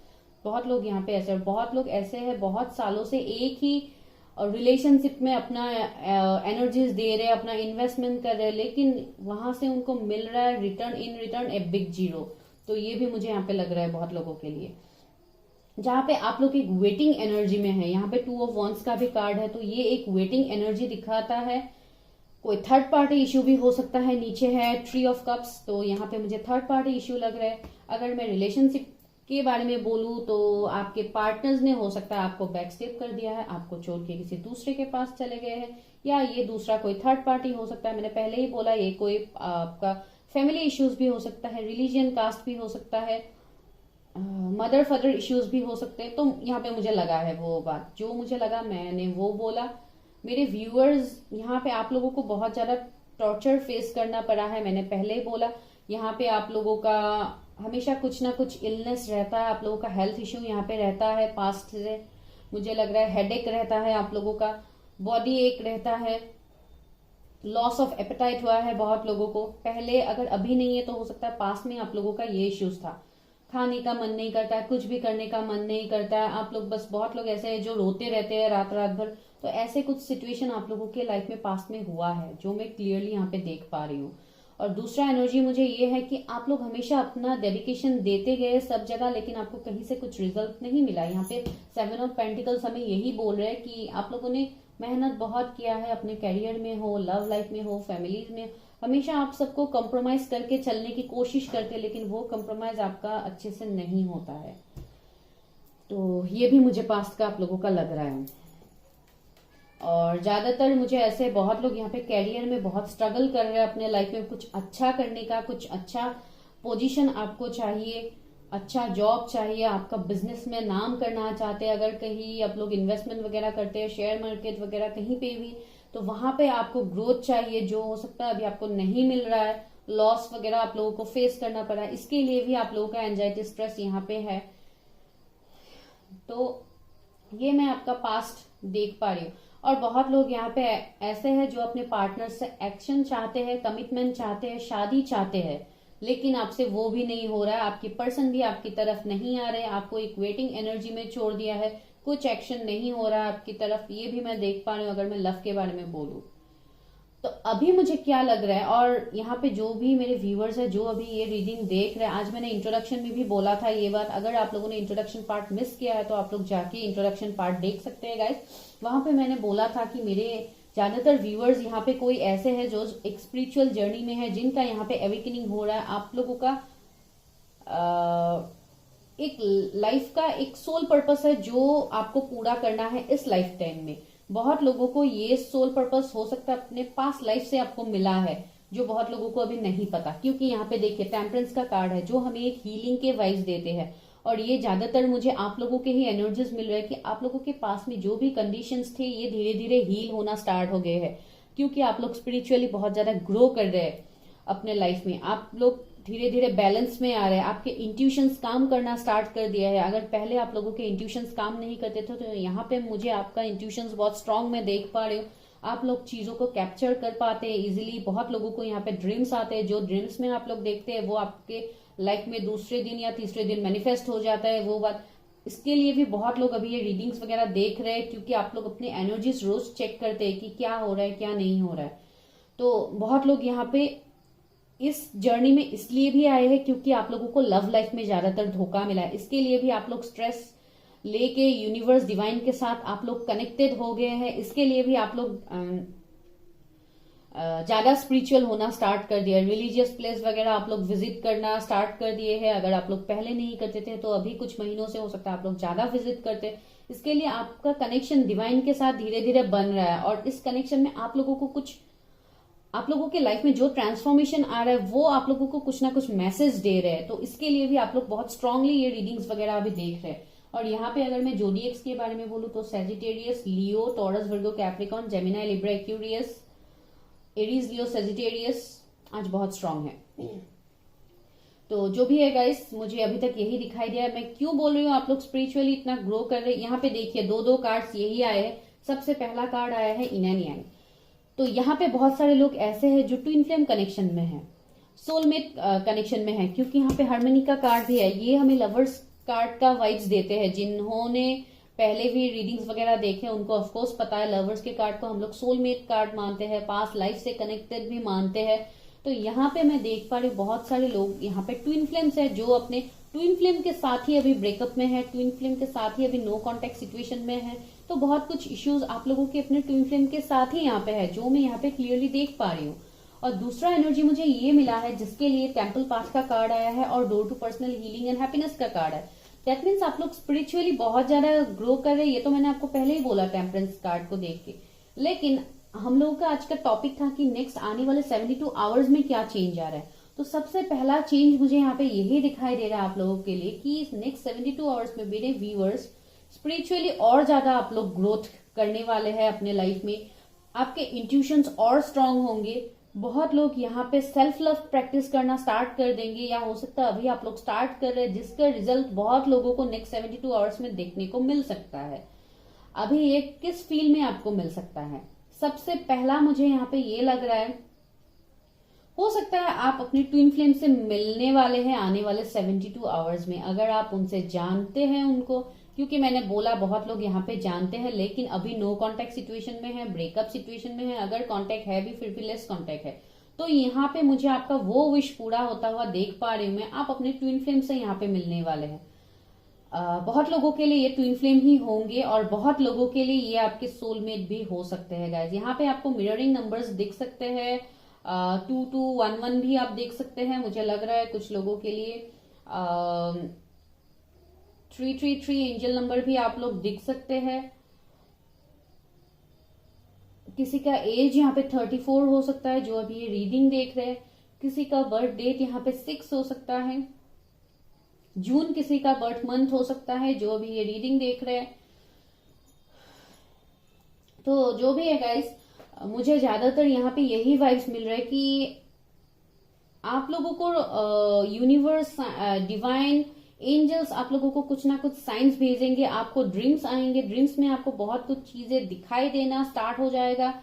A: बहुत लोग यहाँ पे ऐसे, बहुत लोग ऐसे हैं बहुत सालों से एक ही रिलेशनशिप में अपना एनर्जीज दे रहे, अपना इन्वेस्टमेंट कर रहे, लेकिन वहां से उनको मिल रहा है रिटर्न ए बिग जीरो। तो ये भी मुझे यहाँ पे लग रहा है बहुत लोगों के लिए, जहां पे आप लोग एक वेटिंग एनर्जी में है। यहाँ पे 2 ऑफ वॉन्ड्स का भी कार्ड है, तो ये एक वेटिंग एनर्जी दिखाता है। कोई थर्ड पार्टी इश्यू भी हो सकता है। नीचे है 3 ऑफ कप्स, तो यहाँ पे मुझे थर्ड पार्टी इश्यू लग रहा है। अगर मैं रिलेशनशिप के बारे में बोलूं तो आपके पार्टनर्स ने हो सकता है आपको बैक स्टेप कर दिया है, आपको छोड़ के किसी दूसरे के पास चले गए हैं, या ये दूसरा कोई थर्ड पार्टी हो सकता है। मैंने पहले ही बोला ये कोई आपका फैमिली इश्यूज भी हो सकता है, रिलीजियन कास्ट भी हो सकता है, मदर फादर इश्यूज भी हो सकते हैं। तो यहाँ पे मुझे लगा है वो बात, जो मुझे लगा मैंने वो बोला। मेरे व्यूअर्स, यहाँ पे आप लोगों को बहुत ज्यादा टॉर्चर फेस करना पड़ा है, मैंने पहले ही बोला। यहाँ पे आप लोगों का हमेशा कुछ ना कुछ इलनेस रहता है, आप लोगों का हेल्थ इश्यू यहाँ पे रहता है पास्ट से। मुझे लग रहा है हेडेक रहता है आप लोगों का, बॉडी एक रहता है, लॉस ऑफ एपेटाइट हुआ है बहुत लोगों को, पहले अगर अभी नहीं है तो हो सकता है पास में आप लोगों का ये इश्यूज था, खाने का मन नहीं करता है, कुछ भी करने का मन नहीं करता है, आप लोग बस बहुत लोग ऐसे हैं जो रोते रहते हैं रात रात भर। तो ऐसे कुछ सिचुएशन आप लोगों के लाइफ में पास्ट में हुआ है जो मैं क्लियरली यहाँ पे देख पा रही हूँ। और दूसरा एनर्जी मुझे ये है कि आप लोग हमेशा अपना डेडिकेशन देते गए सब जगह, लेकिन आपको कहीं से कुछ रिजल्ट नहीं मिला। यहाँ पे 7 ऑफ पेंटिकल्स हमें यही बोल रहे हैं कि आप लोगों ने मेहनत बहुत किया है, अपने करियर में हो, लव लाइफ में हो, फैमिलीज में, हमेशा आप सबको कॉम्प्रोमाइज करके चलने की कोशिश करते हैं, लेकिन वो कॉम्प्रोमाइज आपका अच्छे से नहीं होता है। तो ये भी मुझे पास्ट का आप लोगों का लग रहा है। और ज्यादातर मुझे ऐसे बहुत लोग यहाँ पे कैरियर में बहुत स्ट्रगल कर रहे हैं अपने लाइफ में, कुछ अच्छा करने का, कुछ अच्छा पोजीशन आपको चाहिए, अच्छा जॉब चाहिए, आपका बिजनेस में नाम करना चाहते हैं, अगर कहीं आप लोग इन्वेस्टमेंट वगैरह करते हैं, शेयर मार्केट वगैरह कहीं पे भी, तो वहां पे आपको ग्रोथ चाहिए जो हो सकता है अभी आपको नहीं मिल रहा है, लॉस वगैरह आप लोगों को फेस करना पड़ा है, इसके लिए भी आप लोगों का एंजाइटी स्ट्रेस यहाँ पे है। तो ये मैं आपका पास्ट देख पा रही हूँ। और बहुत लोग यहाँ पे ऐसे हैं जो अपने पार्टनर से एक्शन चाहते हैं, कमिटमेंट चाहते हैं, शादी चाहते हैं, लेकिन आपसे वो भी नहीं हो रहा है, आपकी पर्सन भी आपकी तरफ नहीं आ रहे, आपको एक वेटिंग एनर्जी में छोड़ दिया है, कुछ एक्शन नहीं हो रहा है आपकी तरफ, ये भी मैं देख पा रही हूँ अगर मैं लव के बारे में बोलूं। तो अभी मुझे क्या लग रहा है, और यहाँ पे जो भी मेरे व्यूअर्स है जो अभी ये रीडिंग देख रहे हैं, आज मैंने इंट्रोडक्शन में भी बोला था ये बात, अगर आप लोगों ने इंट्रोडक्शन पार्ट मिस किया है तो आप लोग जाके इंट्रोडक्शन पार्ट देख सकते हैं गाइस। वहां पे मैंने बोला था कि मेरे ज्यादातर व्यूअर्स यहाँ पे कोई ऐसे हैं जो एक स्पिरिचुअल जर्नी में है, जिनका यहाँ पे अवेकनिंग हो रहा है, आप लोगों का एक लाइफ का एक सोल पर्पस है जो आपको पूरा करना है इस लाइफ टाइम में। बहुत लोगों को ये सोल पर्पस हो सकता है अपने पास्ट लाइफ से आपको मिला है, जो बहुत लोगों को अभी नहीं पता, क्योंकि यहाँ पे देखिए टेम्परेंस का कार्ड है जो हमें एक हीलिंग के वाइज देते हैं। और ये ज्यादातर मुझे आप लोगों के ही एनर्जीज मिल रहे हैं कि आप लोगों के पास में जो भी कंडीशंस थे ये धीरे धीरे हील होना स्टार्ट हो गए हैं, क्योंकि आप लोग स्पिरिचुअली बहुत ज्यादा ग्रो कर रहे हैं अपने लाइफ में, आप लोग धीरे धीरे बैलेंस में आ रहे हैं, आपके इंट्यूशंस काम करना स्टार्ट कर दिया है। अगर पहले आप लोगों के इंट्यूशंस काम नहीं करते थे तो यहाँ पे मुझे आपका इंट्यूशंस बहुत स्ट्रांग में देख पा रही हूँ, आप लोग चीजों को कैप्चर कर पाते हैं इजिली। बहुत लोगों को यहाँ पे ड्रीम्स आते हैं, जो ड्रीम्स में आप लोग देखते हैं वो आपके लाइफ में दूसरे दिन या तीसरे दिन मैनिफेस्ट हो जाता है वो बात। इसके लिए भी बहुत लोग अभी ये रीडिंग्स वगैरह देख रहे हैं, क्योंकि आप लोग अपने एनर्जीज रोज चेक करते हैं कि क्या हो रहा है क्या नहीं हो रहा है। तो बहुत लोग यहाँ पे इस जर्नी में इसलिए भी आए हैं क्योंकि आप लोगों को लव लाइफ में ज्यादातर धोखा मिला है, इसके लिए भी आप लोग स्ट्रेस लेके यूनिवर्स डिवाइन के साथ आप लोग कनेक्टेड हो गए हैं, इसके लिए भी आप लोग ज्यादा स्पिरिचुअल होना स्टार्ट कर दिया, रिलीजियस प्लेस वगैरह आप लोग विजिट करना स्टार्ट कर दिए हैं। अगर आप लोग पहले नहीं करते थे तो अभी कुछ महीनों से हो सकता है आप लोग ज्यादा विजिट करते, इसके लिए आपका कनेक्शन डिवाइन के साथ धीरे धीरे बन रहा है। और इस कनेक्शन में आप लोगों को कुछ, आप लोगों के लाइफ में जो ट्रांसफॉर्मेशन आ रहा है वो आप लोगों को कुछ ना कुछ मैसेज दे रहे हैं, तो इसके लिए भी आप लोग बहुत स्ट्रांगली ये रीडिंग्स वगैरह अभी देख रहे हैं। और यहाँ पे अगर मैं जोडिएक्स के बारे में बोलूं तो Sagittarius, Leo, Taurus, Virgo, Capricorn, Gemini, Libra, Aquarius, Aries, Leo, Sagittarius आज बहुत स्ट्रांग है। तो जो भी है गाइस, मुझे अभी तक यही दिखाई दिया है। मैं क्यों बोल रही हूँ आप लोग स्पिरिचुअली इतना ग्रो कर रहे हैं, यहाँ पे देखिए दो कार्ड्स यही आए हैं। सबसे पहला कार्ड आया है इन एंड यांग, तो यहाँ पे बहुत सारे लोग ऐसे हैं जो ट्विन फ्लेम कनेक्शन में है, सोलमेट कनेक्शन में है, क्योंकि यहाँ पे हार्मनी का कार्ड भी है। ये हमें लवर्स कार्ड का वाइब्स देते हैं। जिन्होंने पहले भी रीडिंग्स वगैरह देखे उनको ऑफकोर्स पता है, लवर्स के कार्ड को हम लोग सोलमेट कार्ड मानते हैं, पास्ट लाइफ से कनेक्टेड भी मानते हैं। तो यहाँ पे मैं देख पा रही हूँ बहुत सारे लोग यहाँ पे ट्विन फ्लेम्स है जो अपने ट्विन फ्लेम के साथ ही अभी ब्रेकअप में है, ट्विन फ्लेम के साथ ही अभी नो कॉन्टेक्ट सिचुएशन में है। तो बहुत कुछ इश्यूज आप लोगों के अपने ट्विन फ्लेम के साथ ही यहाँ पे है, जो मैं यहाँ पे क्लियरली देख पा रही हूँ। और दूसरा एनर्जी मुझे ये मिला है जिसके लिए टेम्पल पाथ का कार्ड आया है और door to personal healing and happiness का कार्ड है। दैट मीन्स आप लोग स्पिरिचुअली बहुत ज्यादा ग्रो कर रहे हैं, ये तो मैंने आपको पहले ही बोला टेम्परेंस कार्ड को देख के। लेकिन हम लोगों का आज का टॉपिक था कि नेक्स्ट आने वाले 72 आवर्स में क्या चेंज आ रहा है। तो सबसे पहला चेंज मुझे यहाँ पे यही दिखाई दे रहा है आप लोगों के लिए कि नेक्स्ट 72 आवर्स में मेरे व्यूअर्स स्पिरिचुअली और ज्यादा आप लोग ग्रोथ करने वाले हैं अपने लाइफ में। आपके इंट्यूशंस और स्ट्रांग होंगे। बहुत लोग यहाँ पे सेल्फ लव प्रैक्टिस करना स्टार्ट कर देंगे, या हो सकता है अभी आप लोग स्टार्ट कर रहे हैं, जिसका रिजल्ट बहुत लोगों को नेक्स्ट 72 आवर्स में देखने को मिल सकता है। अभी ये किस फील्ड में आपको मिल सकता है, सबसे पहला मुझे यहाँ पे ये लग रहा है, हो सकता है आप अपनी ट्विन फ्लेम से मिलने वाले हैं आने वाले 72 आवर्स में। अगर आप उनसे जानते हैं उनको, क्योंकि मैंने बोला बहुत लोग यहाँ पे जानते हैं लेकिन अभी नो कांटेक्ट सिचुएशन में है, ब्रेकअप सिचुएशन में है, अगर कांटेक्ट है भी फिर भी लेस कांटेक्ट है, तो यहाँ पे मुझे आपका वो विश पूरा होता हुआ देख पा रही हूँ मैं। आप अपने ट्विन फ्लेम से यहाँ पे मिलने वाले हैं। बहुत लोगों के लिए ये ट्विन फ्लेम ही होंगे और बहुत लोगों के लिए ये आपके सोलमेट भी हो सकते हैं गाइज। यहाँ पे आपको मिररिंग नंबर्स दिख सकते हैं, 2211 भी आप देख सकते हैं, मुझे लग रहा है कुछ लोगों के लिए 333 एंजल नंबर भी आप लोग दिख सकते हैं। किसी का एज यहाँ पे 34 हो सकता है जो अभी ये रीडिंग देख रहे हैं। किसी का बर्थ डेट यहाँ पे 6 हो सकता है, जून किसी का बर्थ मंथ हो सकता है जो अभी ये रीडिंग देख रहे हैं। तो जो भी है गाइस, मुझे ज्यादातर यहाँ पे यही वाइब्स मिल रहा है कि आप लोगों को यूनिवर्स, डिवाइन एंजल्स आप लोगों को कुछ ना कुछ साइंस भेजेंगे, आपको ड्रीम्स आएंगे, ड्रीम्स में आपको बहुत कुछ चीजें दिखाई देना स्टार्ट हो जाएगा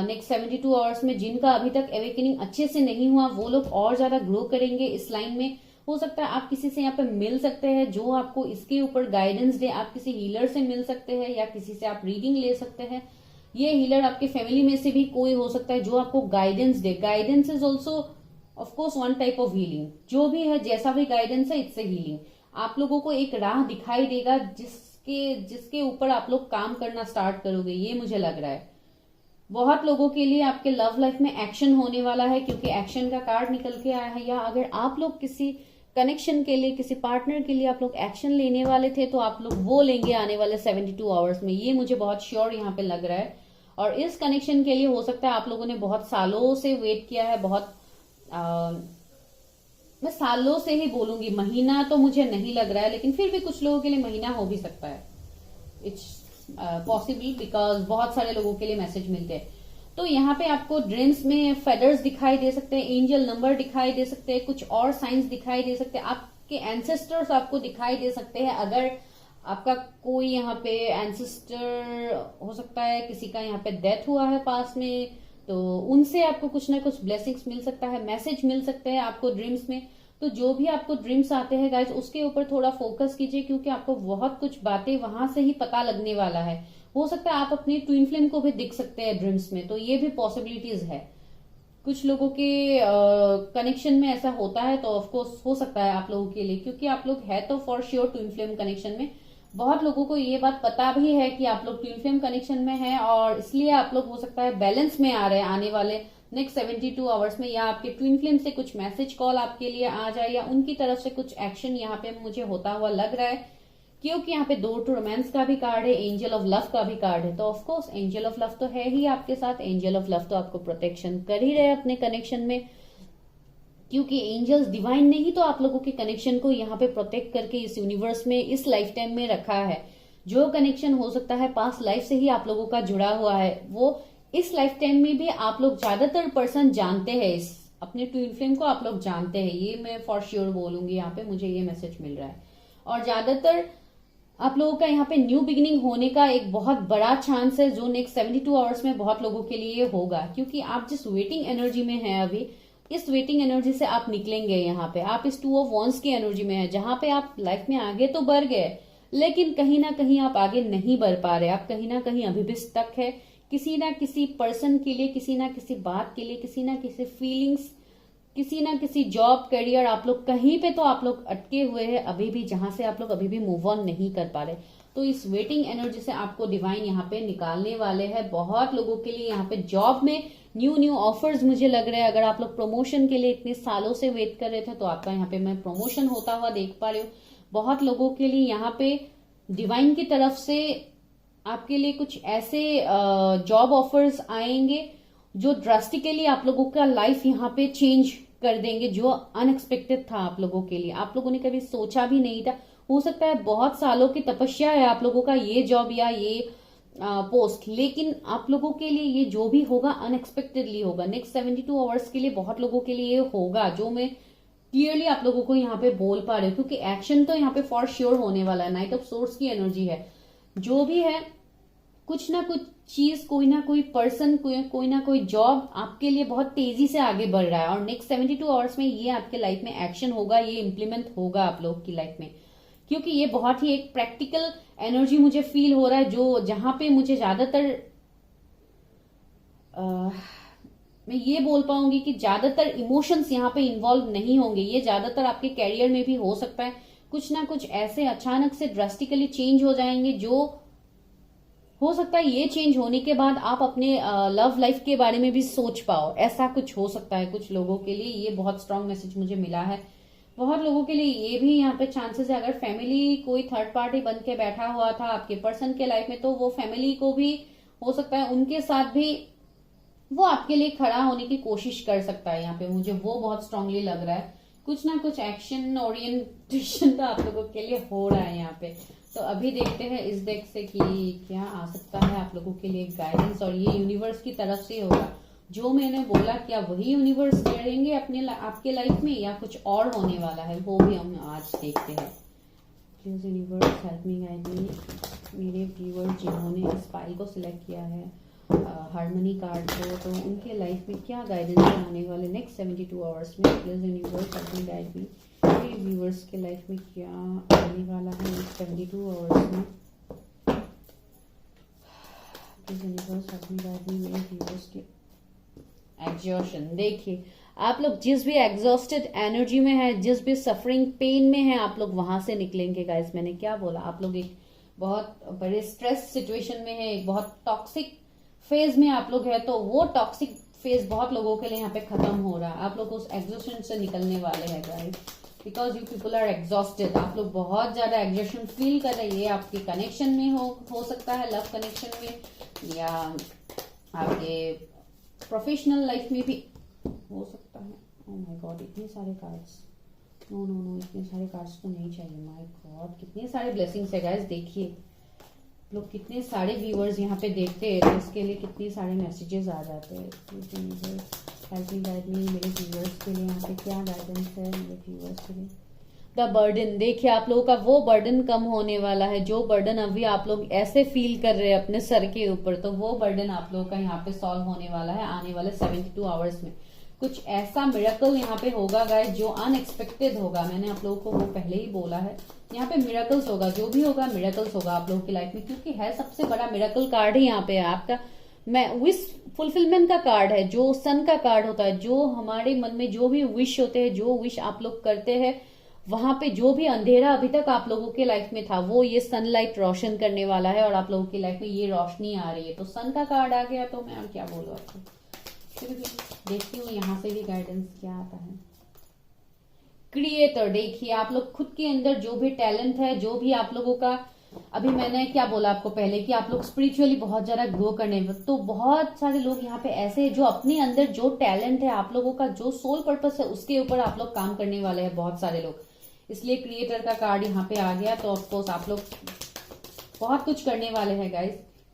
A: नेक्स्ट 72 आवर्स में। जिनका अभी तक एवेकनिंग अच्छे से नहीं हुआ वो लोग और ज्यादा ग्रो करेंगे इस लाइन में। हो सकता है आप किसी से यहाँ पे मिल सकते हैं जो आपको इसके ऊपर गाइडेंस दे, आप किसी हीलर से मिल सकते हैं या किसी से आप रीडिंग ले सकते हैं। ये हीलर आपके फैमिली में से भी कोई हो सकता है जो आपको guidance they. Guidance is also of course one type of healing, जो भी है जैसा भी गाइडेंस है इट्स ए हीलिंग। आप लोगों को एक राह दिखाई देगा जिसके ऊपर आप लोग काम करना स्टार्ट करोगे, ये मुझे लग रहा है। बहुत लोगों के लिए आपके लव लाइफ में एक्शन होने वाला है क्योंकि एक्शन का कार्ड निकल के आया है। या अगर आप लोग किसी कनेक्शन के लिए, किसी पार्टनर के लिए आप लोग एक्शन लेने वाले थे तो आप लोग वो लेंगे आने वाले 72 आवर्स में, ये मुझे बहुत श्योर यहाँ पे लग रहा है। और इस कनेक्शन के लिए हो सकता है आप लोगों ने बहुत सालों से वेट किया है, बहुत मैं सालों से ही बोलूंगी, महीना तो मुझे नहीं लग रहा है लेकिन फिर भी कुछ लोगों के लिए महीना हो भी सकता है। इट्स पॉसिबल बिकॉज बहुत सारे लोगों के लिए मैसेज मिलते हैं। तो यहाँ पे आपको ड्रीम्स में फेदर्स दिखाई दे सकते हैं, एंजल नंबर दिखाई दे सकते हैं, कुछ और साइंस दिखाई दे सकते हैं, आपके एंसेस्टर्स आपको दिखाई दे सकते हैं। अगर आपका कोई यहाँ पे एंसेस्टर हो सकता है, किसी का यहाँ पे डेथ हुआ है पास में, तो उनसे आपको कुछ ना कुछ ब्लेसिंग्स मिल सकता है, मैसेज मिल सकते हैं आपको ड्रीम्स में। तो जो भी आपको ड्रीम्स आते हैं गाइज उसके ऊपर थोड़ा फोकस कीजिए क्योंकि आपको बहुत कुछ बातें वहां से ही पता लगने वाला है। हो सकता है आप अपनी ट्विन फ्लेम को भी दिख सकते हैं ड्रीम्स में, तो ये भी पॉसिबिलिटीज है। कुछ लोगों के कनेक्शन में ऐसा होता है तो ऑफकोर्स हो सकता है आप लोगों के लिए, क्योंकि आप लोग है तो for sure twin flame connection में। बहुत लोगों को ये बात पता भी है कि आप लोग ट्विन फ्लेम कनेक्शन में हैं और इसलिए आप लोग हो सकता है बैलेंस में आ रहे हैं आने वाले नेक्स्ट 72 आवर्स में, या आपके ट्विन फ्लेम से कुछ मैसेज कॉल आपके लिए आ जाए या उनकी तरफ से कुछ एक्शन यहाँ पे मुझे होता हुआ लग रहा है। क्योंकि यहाँ पे 2 रोमांस का भी कार्ड है, एंजल ऑफ लव का भी कार्ड है, तो ऑफकोर्स एंजल ऑफ लव तो है ही आपके साथ। एंजल ऑफ लव तो आपको प्रोटेक्शन कर ही रहे अपने कनेक्शन में, क्योंकि एंजल्स डिवाइन ने ही तो आप लोगों के कनेक्शन को यहाँ पे प्रोटेक्ट करके इस यूनिवर्स में, इस लाइफ टाइम में रखा है। जो कनेक्शन हो सकता है पास्ट लाइफ से ही आप लोगों का जुड़ा हुआ है, वो इस लाइफ टाइम में भी आप लोग ज्यादातर पर्सन जानते हैं, इस अपने ट्विन फ्लेम को आप लोग जानते हैं, ये मैं फॉर श्योर बोलूंगी। यहाँ पे मुझे ये मैसेज मिल रहा है। और ज्यादातर आप लोगों का यहाँ पे न्यू बिगिनिंग होने का एक बहुत बड़ा चांस है जो नेक्स्ट 72 आवर्स में बहुत लोगों के लिए होगा, क्योंकि आप जिस वेटिंग एनर्जी में हैं अभी, इस वेटिंग एनर्जी से आप निकलेंगे। यहाँ पे आप इस 2 ऑफ वॉन्ड्स की एनर्जी में हैं, जहां पे आप लाइफ में आगे तो बढ़ गए लेकिन कहीं ना कहीं आप आगे नहीं बढ़ पा रहे, आप कहीं ना कहीं अभी भी स्टक है किसी ना किसी पर्सन के लिए, किसी ना किसी बात के लिए, किसी ना किसी फीलिंग्स, किसी ना किसी जॉब, करियर, आप लोग कहीं पे तो आप लोग अटके हुए हैं अभी भी, जहां से आप लोग अभी भी मूव ऑन नहीं कर पा रहे। तो इस वेटिंग एनर्जी से आपको डिवाइन यहाँ पे निकालने वाले हैं। बहुत लोगों के लिए यहाँ पे जॉब में न्यू ऑफर्स मुझे लग रहे हैं। अगर आप लोग प्रमोशन के लिए इतने सालों से वेट कर रहे थे तो आपका यहाँ पे मैं प्रमोशन होता हुआ देख पा रही हूँ। बहुत लोगों के लिए यहाँ पे डिवाइन की तरफ से आपके लिए कुछ ऐसे जॉब ऑफर्स आएंगे जो ड्रास्टिकली आप लोगों का लाइफ यहाँ पे चेंज कर देंगे, जो अनएक्सपेक्टेड था आप लोगों के लिए, आप लोगों ने कभी सोचा भी नहीं था। हो सकता है बहुत सालों की तपस्या है आप लोगों का ये जॉब या ये पोस्ट, लेकिन आप लोगों के लिए ये जो भी होगा अनएक्सपेक्टेडली होगा। नेक्स्ट 72 आवर्स के लिए बहुत लोगों के लिए ये होगा, जो मैं क्लियरली आप लोगों को यहाँ पे बोल पा रही हूँ, क्योंकि एक्शन तो यहाँ पे फॉर श्योर होने वाला है। नाइट ऑफ सोर्स की एनर्जी है, जो भी है कुछ ना कुछ चीज, कोई ना कोई पर्सन, कोई ना कोई जॉब आपके लिए बहुत तेजी से आगे बढ़ रहा है और नेक्स्ट 72 आवर्स में ये आपके लाइफ में एक्शन होगा, ये इम्प्लीमेंट होगा आप लोग की लाइफ में। क्योंकि ये बहुत ही एक प्रैक्टिकल एनर्जी मुझे फील हो रहा है, जो जहां पे मुझे ज्यादातर मैं ये बोल पाऊंगी कि ज्यादातर इमोशंस यहाँ पे इन्वॉल्व नहीं होंगे। ये ज्यादातर आपके कैरियर में भी हो सकता है, कुछ ना कुछ ऐसे अचानक से ड्रास्टिकली चेंज हो जाएंगे, जो हो सकता है ये चेंज होने के बाद आप अपने लव लाइफ के बारे में भी सोच पाओ। ऐसा कुछ हो सकता है कुछ लोगों के लिए, ये बहुत स्ट्रांग मैसेज मुझे मिला है। बहुत लोगों के लिए ये भी यहाँ पे चांसेस है, अगर फैमिली कोई थर्ड पार्टी बन के बैठा हुआ था आपके पर्सन के लाइफ में, तो वो फैमिली को भी हो सकता है उनके साथ भी वो आपके लिए खड़ा होने की कोशिश कर सकता है। यहाँ पे मुझे वो बहुत स्ट्रांगली लग रहा है, कुछ ना कुछ एक्शन ओरिएंटेशन तो आप लोगों के लिए हो रहा है यहाँ पे। तो अभी देखते हैं इस डेक से कि क्या आ सकता है आप लोगों के लिए गाइडेंस, और ये यूनिवर्स की तरफ से होगा जो मैंने बोला, क्या वही यूनिवर्स करेंगे अपने आपके लाइफ में या कुछ और होने वाला है, वो भी हम आज देखते हैं। Please universe help me guide me. मेरे व्यूअर्स जिन्होंने इस फाइल को सिलेक्ट किया है, हार्मनी कार्ड को, तो उनके लाइफ में क्या गाइडेंस आने वाले नेक्स्ट 72 आवर्स में। Please universe help me guide me. मेरे व्यूअर्स के लाइफ में क्या आने वाला है नेक्स्ट 72 आवर्स में। Please universe help me guide me. मेरे व्यूअर्स के एग्जॉशन, देखिए आप लोग जिस भी एग्जॉस्टेड एनर्जी में है, जिस भी सफरिंग पेन में है, आप लोग वहां से निकलेंगे गाइस। मैंने क्या बोला, आप लोग एक बहुत बड़े स्ट्रेस सिचुएशन में है, एक बहुत टॉक्सिक फेज में आप लोग है, तो वो टॉक्सिक फेज बहुत लोगों के लिए यहाँ पे खत्म हो रहा है। आप लोग उस एग्जॉस्शन से निकलने वाले हैं guys, because you people are exhausted. आप लोग बहुत ज्यादा एग्जॉस्शन फील कर रहे हैं। ये आपके कनेक्शन में हो सकता है, लव कनेक्शन में, या आपके प्रोफेशनल लाइफ में भी हो सकता है। ओह माय गॉड, इतने सारे कार्ड्स, नो नो नो, इतने सारे कार्ड्स तो नहीं चाहिए। माय गॉड, कितने सारे ब्लेसिंग्स है गाइस। देखिए लोग कितने सारे व्यूअर्स यहाँ पे देखते हैं, तो इसके लिए कितने सारे मैसेजेस आ जाते हैं। Help me guide me. मेरे व्यूअर्स के लिए यहाँ पे क्या गाइडेंस है मेरे व्यूअर्स के लिए। द बर्डन, देखिए आप लोगों का वो बर्डन कम होने वाला है, जो बर्डन अभी आप लोग ऐसे फील कर रहे हैं अपने सर के ऊपर, तो वो बर्डन आप लोगों का यहाँ पे सॉल्व होने वाला है आने वाले 72 आवर्स में। कुछ ऐसा मिरेकल यहाँ पे होगा गाइस जो अनएक्सपेक्टेड होगा। मैंने आप लोगों को वो पहले ही बोला है, यहाँ पे मिरेकल्स होगा, जो भी होगा मिरेकल्स होगा आप लोगों की लाइफ में, क्योंकि है सबसे बड़ा मिरेकल कार्ड ही यहाँ पे है आपका। मैं विश फुलफिलमेंट का कार्ड है, जो सन का कार्ड होता है, जो हमारे मन में जो भी विश होते हैं, जो विश आप लोग करते हैं, वहां पे जो भी अंधेरा अभी तक आप लोगों के लाइफ में था, वो ये सनलाइट रोशन करने वाला है और आप लोगों की लाइफ में ये रोशनी आ रही है। तो सन का कार्ड आ गया, तो मैं क्या बोलूं आपको। देखती हूँ यहाँ से भी गाइडेंस क्या आता है। क्रिएटर, देखिए आप लोग खुद के अंदर जो भी टैलेंट है, जो भी आप लोगों का, अभी मैंने क्या बोला आपको पहले कि आप लोग स्पिरिचुअली बहुत ज्यादा ग्रो करने में, तो बहुत सारे लोग यहाँ पे ऐसे हैं जो अपने अंदर जो टैलेंट है, आप लोगों का जो सोल पर्पस है, उसके ऊपर आप लोग काम करने वाले हैं बहुत सारे लोग। इसलिए क्रिएटर का कार्ड यहाँ पे आ गया, तो ऑफकोर्स आप लोग बहुत कुछ करने वाले हैं गाइस।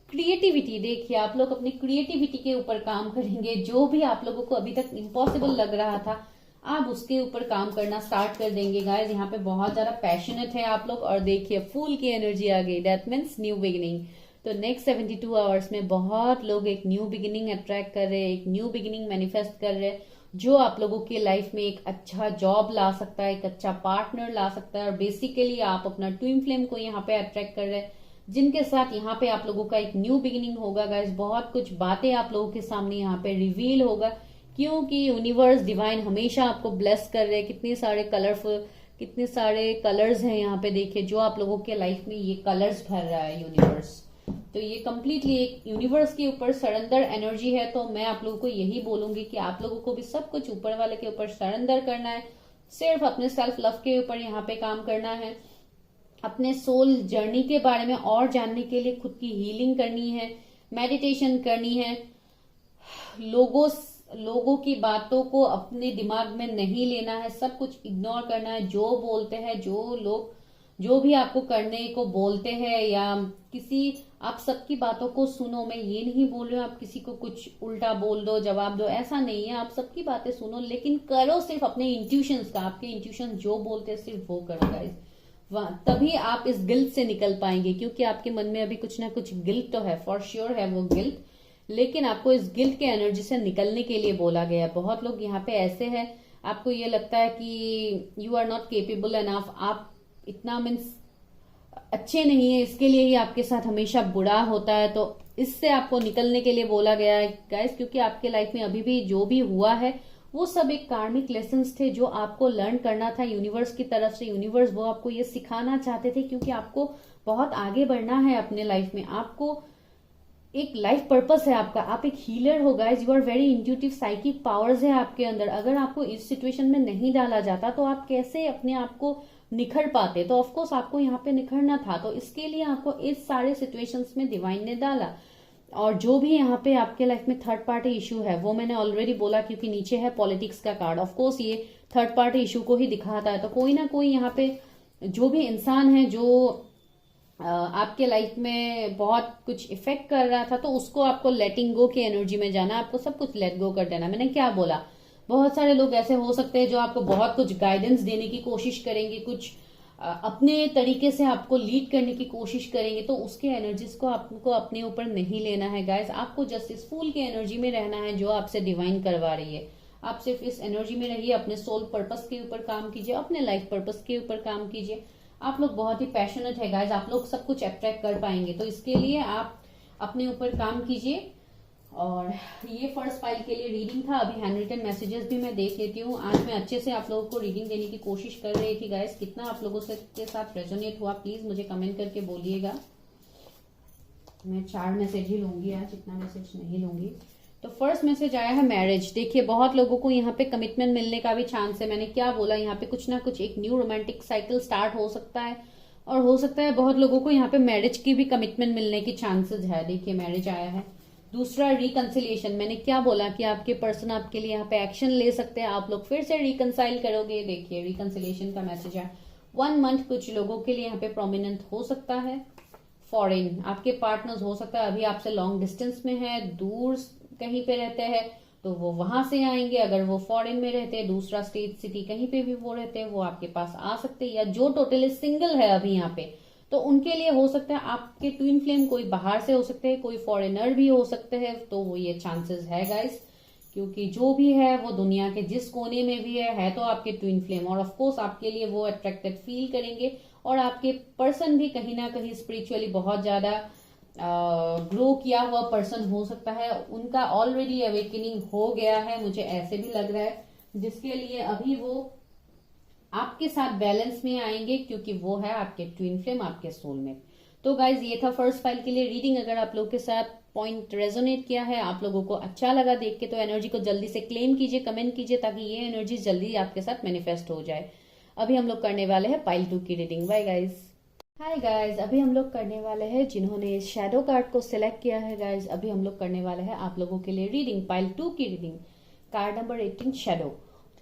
A: क्रिएटिविटी, देखिए आप लोग अपनी क्रिएटिविटी के ऊपर काम करेंगे। जो भी आप लोगों को अभी तक इम्पॉसिबल लग रहा था, आप उसके ऊपर काम करना स्टार्ट कर देंगे गाइस। यहाँ पे बहुत ज्यादा पैशनेट है आप लोग, और देखिए फूल की एनर्जी आ गई, दैट मीन्स न्यू बिगिनिंग। तो नेक्स्ट 72 आवर्स में बहुत लोग एक न्यू बिगिनिंग अट्रैक्ट कर रहे हैं, एक न्यू बिगिनिंग मैनिफेस्ट कर रहे हैं, जो आप लोगों के लाइफ में एक अच्छा जॉब ला सकता है, एक अच्छा पार्टनर ला सकता है। और बेसिकली आप अपना ट्विन फ्लेम को यहाँ पे अट्रैक्ट कर रहे हैं, जिनके साथ यहाँ पे आप लोगों का एक न्यू बिगिनिंग होगा गाइस। बहुत कुछ बातें आप लोगों के सामने यहाँ पे रिवील होगा, क्योंकि यूनिवर्स डिवाइन हमेशा आपको ब्लेस कर रहे हैं। कितने सारे कलरफुल, कितने सारे कलर्स हैं यहाँ पे, देखिए जो आप लोगों के लाइफ में ये कलर्स भर रहा है यूनिवर्स। तो ये कंप्लीटली एक यूनिवर्स के ऊपर सरेंडर एनर्जी है। तो मैं आप लोगों को यही बोलूंगी कि आप लोगों को भी सब कुछ ऊपर वाले के ऊपर सरेंडर करना है, सिर्फ अपने सेल्फ लव के ऊपर यहाँ पे काम करना है, अपने सोल जर्नी के बारे में और जानने के लिए खुद की हीलिंग करनी है, मेडिटेशन करनी है, लोगों की बातों को अपने दिमाग में नहीं लेना है, सब कुछ इग्नोर करना है। जो बोलते हैं, जो लोग जो भी आपको करने को बोलते हैं, या किसी, आप सबकी बातों को सुनो। मैं ये नहीं बोल रही हूँ आप किसी को कुछ उल्टा बोल दो, जवाब दो, ऐसा नहीं है। आप सबकी बातें सुनो, लेकिन करो सिर्फ अपने इंट्यूशंस का। आपके इंट्यूशन जो बोलते हैं सिर्फ वो करो गाइस। तभी आप इस गिल्ट से निकल पाएंगे, क्योंकि आपके मन में अभी कुछ ना कुछ गिल्ट तो है, फॉर श्योर है वो गिल्ट, लेकिन आपको इस गिल्ट के एनर्जी से निकलने के लिए बोला गया है। बहुत लोग यहाँ पे ऐसे हैं, आपको ये लगता है कि you are not capable enough, आप इतना मीन्स अच्छे नहीं है, इसके लिए ही आपके साथ हमेशा बुरा होता है। तो इससे आपको निकलने के लिए बोला गया है गाइस, क्योंकि आपके लाइफ में अभी भी जो भी हुआ है वो सब एक कार्मिक लेसन्स थे जो आपको लर्न करना था यूनिवर्स की तरफ से। यूनिवर्स वो आपको ये सिखाना चाहते थे, क्योंकि आपको बहुत आगे बढ़ना है अपने लाइफ में। आपको एक लाइफ पर्पस है आपका, आप एक हीलर हो guys, you are very intuitive, psychic powers है आपके अंदर। अगर आपको इस सिचुएशन में नहीं डाला जाता तो आप कैसे अपने आप को निखर पाते? तो ऑफकोर्स आपको यहाँ पे निखरना था, तो इसके लिए आपको इस सारे सिचुएशंस में डिवाइन ने डाला। और जो भी यहाँ पे आपके लाइफ में थर्ड पार्टी इशू है वो मैंने ऑलरेडी बोला, क्योंकि नीचे है पॉलिटिक्स का कार्ड, ऑफकोर्स ये थर्ड पार्टी इशू को ही दिखाता है। तो कोई ना कोई यहाँ पे जो भी इंसान है जो आपके लाइफ में बहुत कुछ इफेक्ट कर रहा था, तो उसको आपको लेटिंग गो की एनर्जी में जाना, आपको सब कुछ लेट गो कर देना। मैंने क्या बोला, बहुत सारे लोग ऐसे हो सकते हैं जो आपको बहुत कुछ गाइडेंस देने की कोशिश करेंगे, कुछ अपने तरीके से आपको लीड करने की कोशिश करेंगे, तो उसके एनर्जीज को आपको अपने ऊपर नहीं लेना है गाइस। आपको जस्ट इस फूल की एनर्जी में रहना है जो आपसे डिवाइन करवा रही है। आप सिर्फ इस एनर्जी में रहिए, अपने सोल पर्पस के ऊपर काम कीजिए, अपने लाइफ पर्पस के ऊपर काम कीजिए। आप लोग बहुत ही पैशनेट है गाइस, आप लोग सब कुछ अट्रैक्ट कर पाएंगे, तो इसके लिए आप अपने ऊपर काम कीजिए। और ये फर्स्ट फाइल के लिए रीडिंग था। अभी हैंड रिटन मैसेजेस भी मैं देख लेती हूँ। आज मैं अच्छे से आप लोगों को रीडिंग देने की कोशिश कर रही थी गाइस, कितना आप लोगों से के साथ रेजोनेट हुआ प्लीज मुझे कमेंट करके बोलिएगा। मैं 4 मैसेज ही लूंगी आज, इतना मैसेज नहीं लूंगी। तो फर्स्ट मैसेज आया है मैरिज। देखिए बहुत लोगों को यहाँ पे कमिटमेंट मिलने का भी चांस है। मैंने क्या बोला, यहाँ पे कुछ ना कुछ एक न्यू रोमांटिक साइकिल स्टार्ट हो सकता है, और हो सकता है बहुत लोगों को यहाँ पे मैरिज की भी कमिटमेंट मिलने की चांसेस है। देखिए मैरिज आया है। दूसरा रिकंसिलिएशन। मैंने क्या बोला कि आपके पर्सन आपके लिए यहाँ पे एक्शन ले सकते हैं, आप लोग फिर से रिकंसाइल करोगे। देखिए रिकंसिलिएशन का मैसेज है। 1 मंथ कुछ लोगों के लिए यहाँ पे प्रोमिनेंट हो सकता है। फॉरेन आपके पार्टनर्स हो सकता है अभी आपसे लॉन्ग डिस्टेंस में है, दूर कहीं पे रहते हैं तो वो वहां से आएंगे। अगर वो फॉरेन में रहते हैं, दूसरा स्टेट सिटी कहीं पे भी वो रहते हैं, वो आपके पास आ सकते हैं। या जो टोटली सिंगल है अभी यहाँ पे, तो उनके लिए हो सकता है आपके ट्विन फ्लेम कोई बाहर से हो सकते हैं, कोई फॉरेनर भी हो सकते हैं। तो वो ये चांसेस है गाइस, क्योंकि जो भी है वो दुनिया के जिस कोने में भी है तो आपके ट्विन फ्लेम। और ऑफकोर्स आपके लिए वो अट्रैक्टेड फील करेंगे, और आपके पर्सन भी कहीं ना कहीं स्पिरिचुअली बहुत ज्यादा ग्रो किया हुआ पर्सन हो सकता है। उनका ऑलरेडी अवेकनिंग हो गया है, मुझे ऐसे भी लग रहा है, जिसके लिए अभी वो आपके साथ बैलेंस में आएंगे, क्योंकि वो है आपके ट्विन फ्लेम, आपके सोलमेट। तो गाइज ये था फर्स्ट फाइल के लिए रीडिंग। अगर आप लोगों के साथ पॉइंट रेजोनेट किया है, आप लोगों को अच्छा लगा देख के, तो एनर्जी को जल्दी से क्लेम कीजिए, कमेंट कीजिए, ताकि ये एनर्जी जल्दी आपके साथ मैनिफेस्ट हो जाए। अभी हम लोग करने वाले हैं पाइल 2 की reading. Bye guys. Hi guys, अभी हम लोग करने वाले हैं जिन्होंने शैडो कार्ड को सिलेक्ट किया है गाइज, अभी हम लोग करने वाले हैं आप लोगों के लिए रीडिंग, पाइल 2 की रीडिंग, कार्ड नंबर 18 शैडो।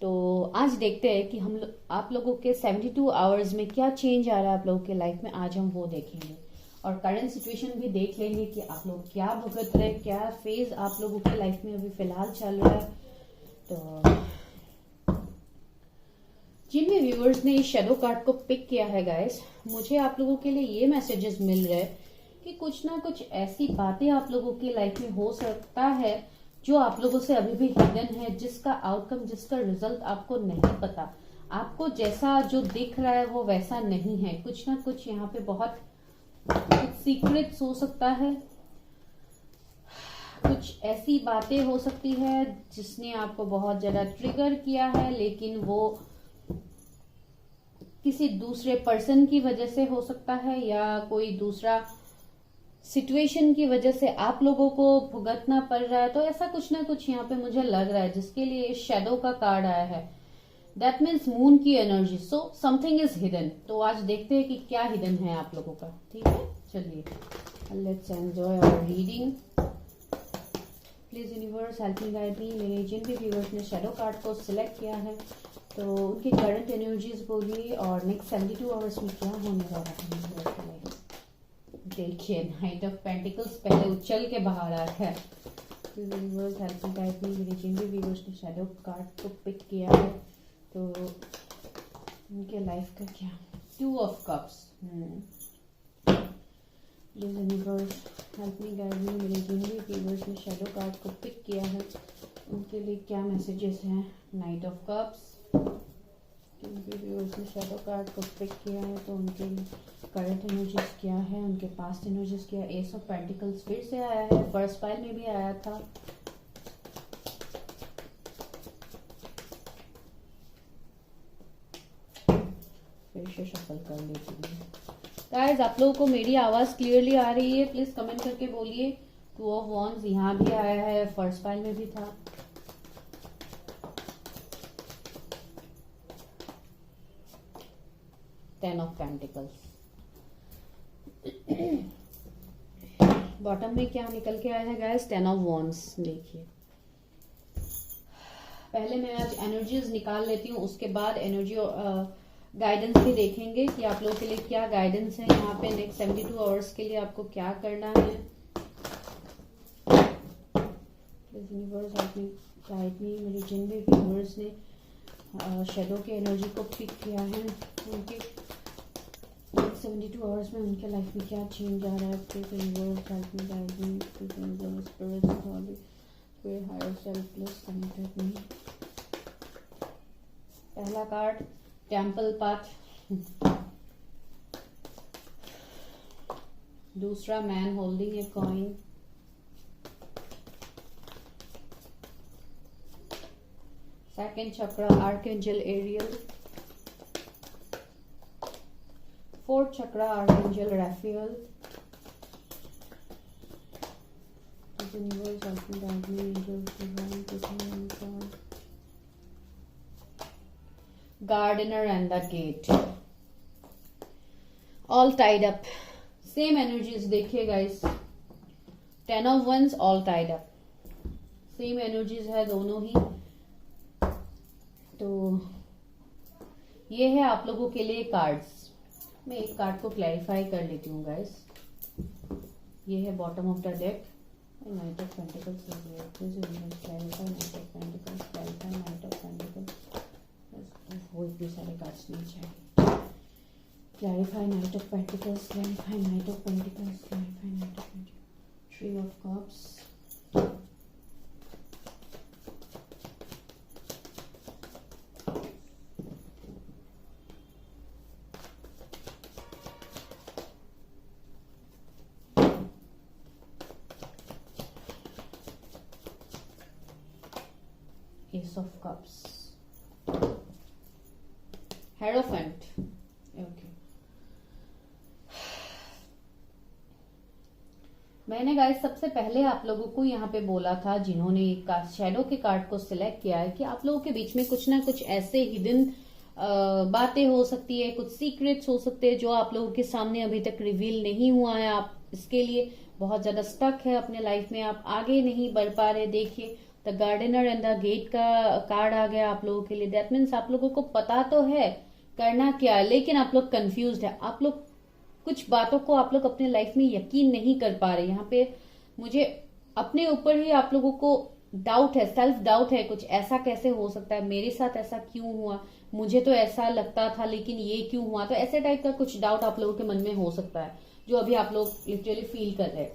A: तो आज देखते हैं कि आप लोगों के 72 आवर्स में क्या चेंज आ रहा है आप लोगों के लाइफ में, आज हम वो देखेंगे। और करंट सिचुएशन भी देख लेंगे कि आप लोग क्या भुगत रहे, क्या फेज आप लोगों के लाइफ में अभी फिलहाल चल रहा है। तो जिन भी व्यूअर्स ने इस शैडो कार्ड को पिक किया है गाइस, मुझे आप लोगों के लिए ये मैसेजेस मिल रहे हैं कि कुछ ना कुछ ऐसी बातें आप लोगों की लाइफ में हो सकता है जो आप लोगों से अभी भी हिडन है, जिसका आउटकम, जिसका रिजल्ट आपको नहीं पता। आपको जैसा जो दिख रहा है वो वैसा नहीं है, कुछ ना कुछ यहाँ पे बहुत कुछ सीक्रेट्स हो सकता है, कुछ ऐसी बातें हो सकती है जिसने आपको बहुत ज्यादा ट्रिगर किया है, लेकिन वो किसी दूसरे पर्सन की वजह से हो सकता है, या कोई दूसरा सिचुएशन की वजह से आप लोगों को भुगतना पड़ रहा है। तो ऐसा कुछ ना कुछ यहाँ पे मुझे लग रहा है, जिसके लिए शैडो का कार्ड आया है। दैट मीन्स मून की energy, so something is hidden. तो आज देखते हैं कि क्या हिडन है आप लोगों का, ठीक है। चलिए let's enjoy our reading. Please universe help me guide me. मेरे जिन भी व्यूअर्स ने शैडो कार्ड को सिलेक्ट किया है, तो उनकी करंट एनर्जीज बोलिए, और नेक्स्ट 72 आवर्स में क्या होने वाला है। देखिए नाइट ऑफ पेंटिकल्स पहले उछल के बाहर आ है। Viewers help me guide me. मेरे जिन भी व्यूअर्स ने शैडो कार्ड को पिक किया है, तो उनके लाइफ का क्या 2 of cups. Please universe help me guide me. मेरे जिन भी व्यूअर्स ने शैडो कार्ड को पिक किया है उनके लिए क्या मैसेजेस हैं। Night of cups. जिन भी व्यूअर्स ने शैडो कार्ड को पिक किया है तो उनके करंट एनर्जीज क्या है, उनके पास्ट एनर्जीज क्या। एस ऑफ पेंटिकल्स फिर से आया है, फर्स्ट पाइल में भी आया था। फिर से शफल कर लेती हूँ। गाइस आप लोगों को मेरी आवाज क्लियरली आ रही है? प्लीज कमेंट करके बोलिए। 2 ऑफ वॉन्ड्स यहाँ भी आया है, फर्स्ट पाइल में भी था। Ten of pentacles. बॉटम में क्या निकल के आया है गाइस? 10 of wands. देखिए पहले मैं आज एनर्जीज निकाल लेती हूँ, उसके बाद एनर्जी गाइडेंस भी देखेंगे कि आप लोगों के लिए क्या गाइडेंस है यहाँ पे नेक्स्ट 72 आवर्स के लिए आपको क्या करना है। यूनिवर्स आपने गाइड मी। मेरे जिन भी व्यूअर्स ने शैडो के एनर्जी को पिक किया है उनके 72 आवर्स में उनके लाइफ में क्या चेंज आ रहा है। Please universe help me guide me. Please spirit body फिर higher self plus connected me. पहला कार्ड टेम्पल पाथ। दूसरा man holding a coin. Second chakra archangel Ariel. Fourth chakra archangel Raphael. Gardener and the gate. All tied up. Same energies देखिए guys. 10 of wands all tied up. Same energies है दोनों ही। तो ये है आप लोगों के लिए कार्ड्स। मैं एक कार्ड को क्लैरिफाई कर लेती हूँ गाइस। ये है bottom of the deck. Night of pentacles. Clarify night of pentacles. Clarify night of pentacles. वो इतने सारे कार्ड्स नहीं चाहिए। Clarify night of pentacles. Clarify night of pentacles. Clarify night of pentacles. Three of cups. Ace of Cups. Hierophant. Okay. मैंने guys सबसे पहले आप लोगों को यहाँ पे बोला था जिन्होंने शैडो के कार्ड को सिलेक्ट किया है कि आप लोगों के बीच में कुछ ना कुछ ऐसे हिडन बातें हो सकती है, कुछ सीक्रेट्स हो सकते हैं जो आप लोगों के सामने अभी तक रिवील नहीं हुआ है। आप इसके लिए बहुत ज्यादा स्टक है अपने लाइफ में, आप आगे नहीं बढ़ पा रहे। देखिए the gardener and the gate का कार्ड आ गया आप लोगों के लिए। दैट मीन्स आप लोगों को पता तो है करना क्या है, लेकिन आप लोग कंफ्यूज्ड है। आप लोग कुछ बातों को आप लोग अपने लाइफ में यकीन नहीं कर पा रहे। यहाँ पे मुझे अपने ऊपर ही आप लोगों को डाउट है, सेल्फ डाउट है। कुछ ऐसा कैसे हो सकता है, मेरे साथ ऐसा क्यों हुआ, मुझे तो ऐसा लगता था लेकिन ये क्यों हुआ। तो ऐसे टाइप का कुछ डाउट आप लोगों के मन में हो सकता है जो अभी आप लोग लिटरली फील कर रहे हैं।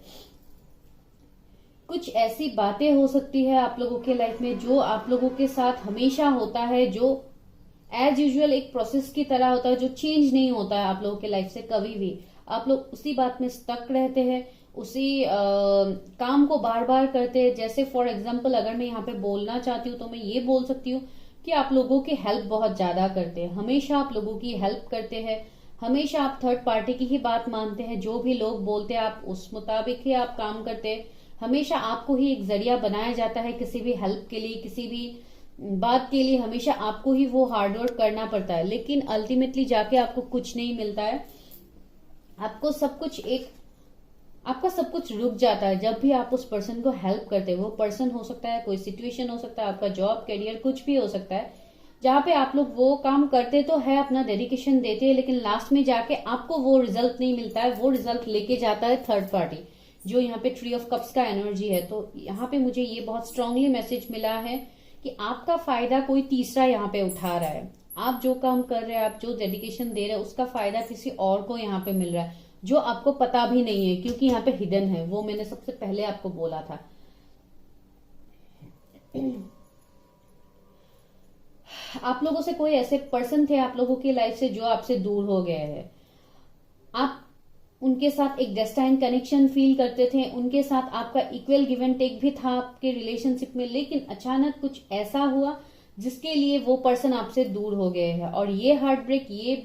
A: कुछ ऐसी बातें हो सकती है आप लोगों के लाइफ में जो आप लोगों के साथ हमेशा होता है, जो एज यूजुअल एक प्रोसेस की तरह होता है, जो चेंज नहीं होता है आप लोगों के लाइफ से कभी भी। आप लोग उसी बात में स्टक रहते हैं, उसी काम को बार बार करते हैं। जैसे फॉर एग्जाम्पल अगर मैं यहाँ पे बोलना चाहती हूँ तो मैं ये बोल सकती हूँ कि आप लोगों की हेल्प बहुत ज्यादा करते हैं, हमेशा आप लोगों की हेल्प करते हैं, हमेशा आप थर्ड पार्टी की ही बात मानते हैं। जो भी लोग बोलते हैं आप उस मुताबिक ही आप काम करते हैं। हमेशा आपको ही एक जरिया बनाया जाता है किसी भी हेल्प के लिए, किसी भी बात के लिए। हमेशा आपको ही वो हार्डवर्क करना पड़ता है, लेकिन अल्टीमेटली जाके आपको कुछ नहीं मिलता है। आपको सब कुछ आपका सब कुछ रुक जाता है जब भी आप उस पर्सन को हेल्प करते हैं। वो पर्सन हो सकता है, कोई सिचुएशन हो सकता है, आपका जॉब करियर कुछ भी हो सकता है, जहां पे आप लोग वो काम करते तो है, अपना डेडिकेशन देते हैं, लेकिन लास्ट में जाके आपको वो रिजल्ट नहीं मिलता है। वो रिजल्ट लेके जाता है थर्ड पार्टी, जो यहाँ पे ट्री ऑफ कप्स का एनर्जी है। तो यहाँ पे मुझे ये बहुत स्ट्रांगली मैसेज मिला है कि आपका फायदा कोई तीसरा यहाँ पे उठा रहा है। आप जो काम कर रहे हैं, आप जो डेडिकेशन दे रहे हैं, उसका फायदा किसी और को यहाँ पे मिल रहा है जो आपको पता भी नहीं है, क्योंकि यहाँ पे हिडन है। वो मैंने सबसे पहले आपको बोला था। आप लोगों से कोई ऐसे पर्सन थे आप लोगों की लाइफ से जो आपसे दूर हो गए हैं। आप उनके साथ एक डेस्टाइन कनेक्शन फील करते थे, उनके साथ आपका इक्वल गिव एंड टेक भी था आपके रिलेशनशिप में, लेकिन अचानक कुछ ऐसा हुआ जिसके लिए वो पर्सन आपसे दूर हो गए हैं। और ये हार्ट ब्रेक, ये